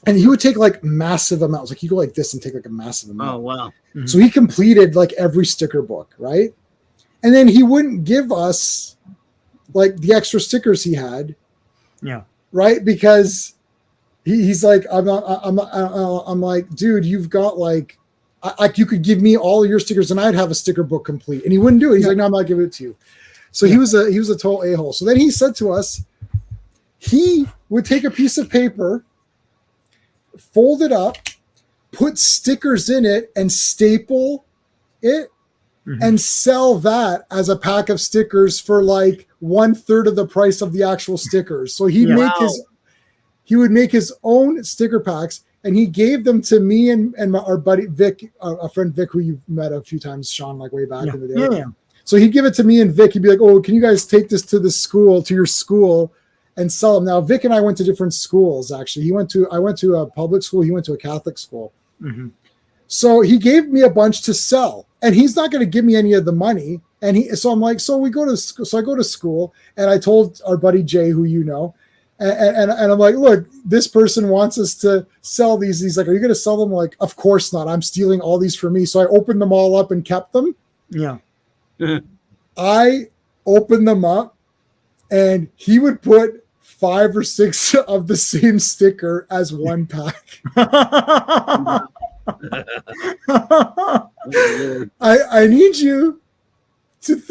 and he would take like massive amounts. Like you go like this and take like a massive amount. Oh wow. Mm-hmm. So he completed like every sticker book, right? And then he wouldn't give us like the extra stickers he had. Yeah. Right, because he's like, I'm like, dude, you've got like you could give me all of your stickers and I'd have a sticker book complete. And he wouldn't do it. He's like, no, I'm not giving it to you. So he was a total a-hole. So then he said to us, he would take a piece of paper, fold it up, put stickers in it, and staple it, and sell that as a pack of stickers for like 1/3 of the price of the actual stickers. So he would make his own sticker packs, and he gave them to me and our buddy Vic, a friend Vic, who you've met a few times, Sean, like way back in the day. Yeah. So he'd give it to me and Vic. He'd be like, "Oh, can you guys take this to your school, and sell them?" Now, Vic and I went to different schools. Actually, I went to a public school. He went to a Catholic school. Mm-hmm. So he gave me a bunch to sell, and he's not going to give me any of the money. And so I'm like, so we go to school. So I go to school, and I told our buddy Jay, who you know, and I'm like, look, this person wants us to sell these. He's like, are you going to sell them? I'm like, of course not. I'm stealing all these for me. So I opened them all up and kept them. Yeah. I opened them up, and he would put 5 or 6 of the same sticker as one pack. I need you to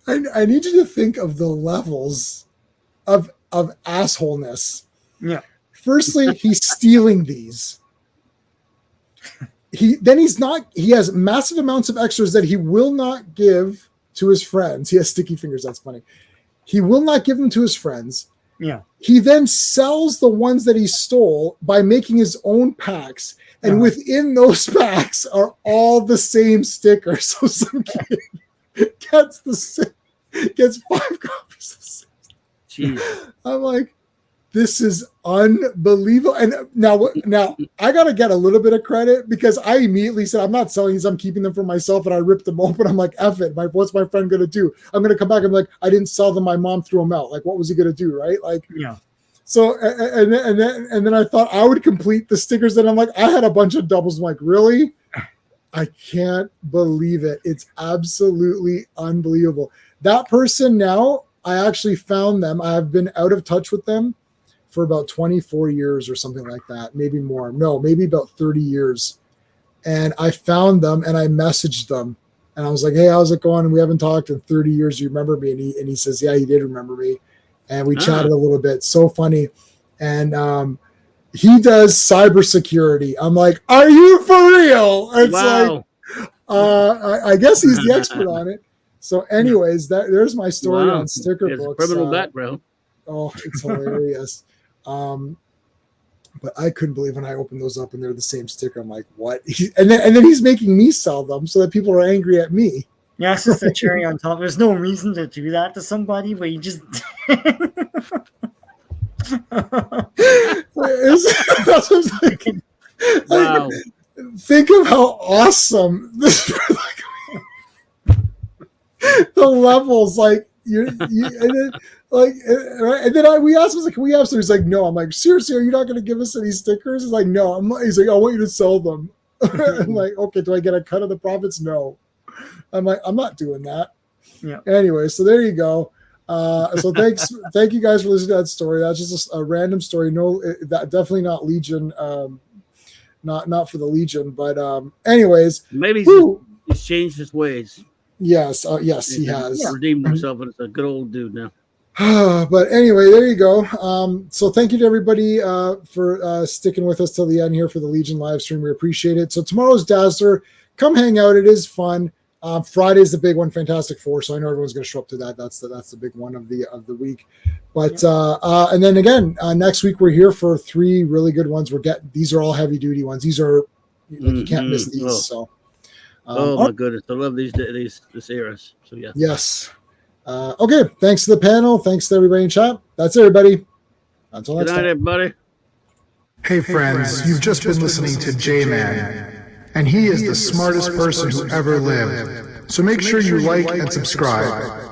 I need you to think of the levels of assholeness. Yeah. Firstly, he's stealing these. He has massive amounts of extras that he will not give to his friends. He has sticky fingers, that's funny. He will not give them to his friends. Yeah. He then sells the ones that he stole by making his own packs. And within those packs are all the same stickers. So some kid gets 5 copies of stickers. Jeez. I'm like, this is unbelievable. And now I got to get a little bit of credit because I immediately said, I'm not selling these. I'm keeping them for myself. And I ripped them open. I'm like, F it. What's my friend going to do? I'm going to come back and be like, I didn't sell them. My mom threw them out. Like, what was he going to do? Right. Like, yeah. So, and then I thought I would complete the stickers. And I'm like, I had a bunch of doubles. I'm like, really? I can't believe it. It's absolutely unbelievable. That person now, I actually found them. I have been out of touch with them for about 24 years or something like that. Maybe more. No, maybe about 30 years. And I found them and I messaged them. And I was like, hey, how's it going? And we haven't talked in 30 years. You remember me? And he says, yeah, he did remember me. And we chatted a little bit. So funny. And he does cybersecurity. I'm like, are you for real? It's like, I guess he's the expert on it. So anyways, there's my story on sticker books. Criminal background. Oh, it's hilarious. But I couldn't believe when I opened those up and they're the same sticker. I'm like, what? And then he's making me sell them so that people are angry at me. Yeah, it's just a cherry on top. There's no reason to do that to somebody, but you just That's what I was thinking. Wow. Think of how awesome this the levels like and then like right, and then we asked him, like, can we have some? He's like, no. I'm like, seriously, are you not going to give us any stickers? He's like, no. He's like, I want you to sell them. I'm like, okay, do I get a cut of the profits? No. I'm like, I'm not doing that. Yeah. Anyway, so there you go. So thank you guys for listening to that story. That's just a random story. No, that definitely not Legion. Not for the Legion, but anyways, maybe he's changed his ways. Yes, yes, he has redeemed himself, and it's a good old dude now. But anyway, there you go. So thank you to everybody for sticking with us till the end here for the Legion live stream. We appreciate it. So tomorrow's Dazzler, come hang out. It is fun. Friday's the big one, Fantastic Four. So I know everyone's going to show up to that. That's the big one of the week. But and then again, next week we're here for 3 really good ones. These are all heavy duty ones. These are you can't miss these. Oh. So. My goodness, I love these this eras. So yeah. Yes. Okay. Thanks to the panel. Thanks to everybody in chat. That's everybody. Until Good next night, time. everybody. Hey friends, you've just been listening to J-Man, and he is the smartest person who ever lived. So make sure you like and subscribe.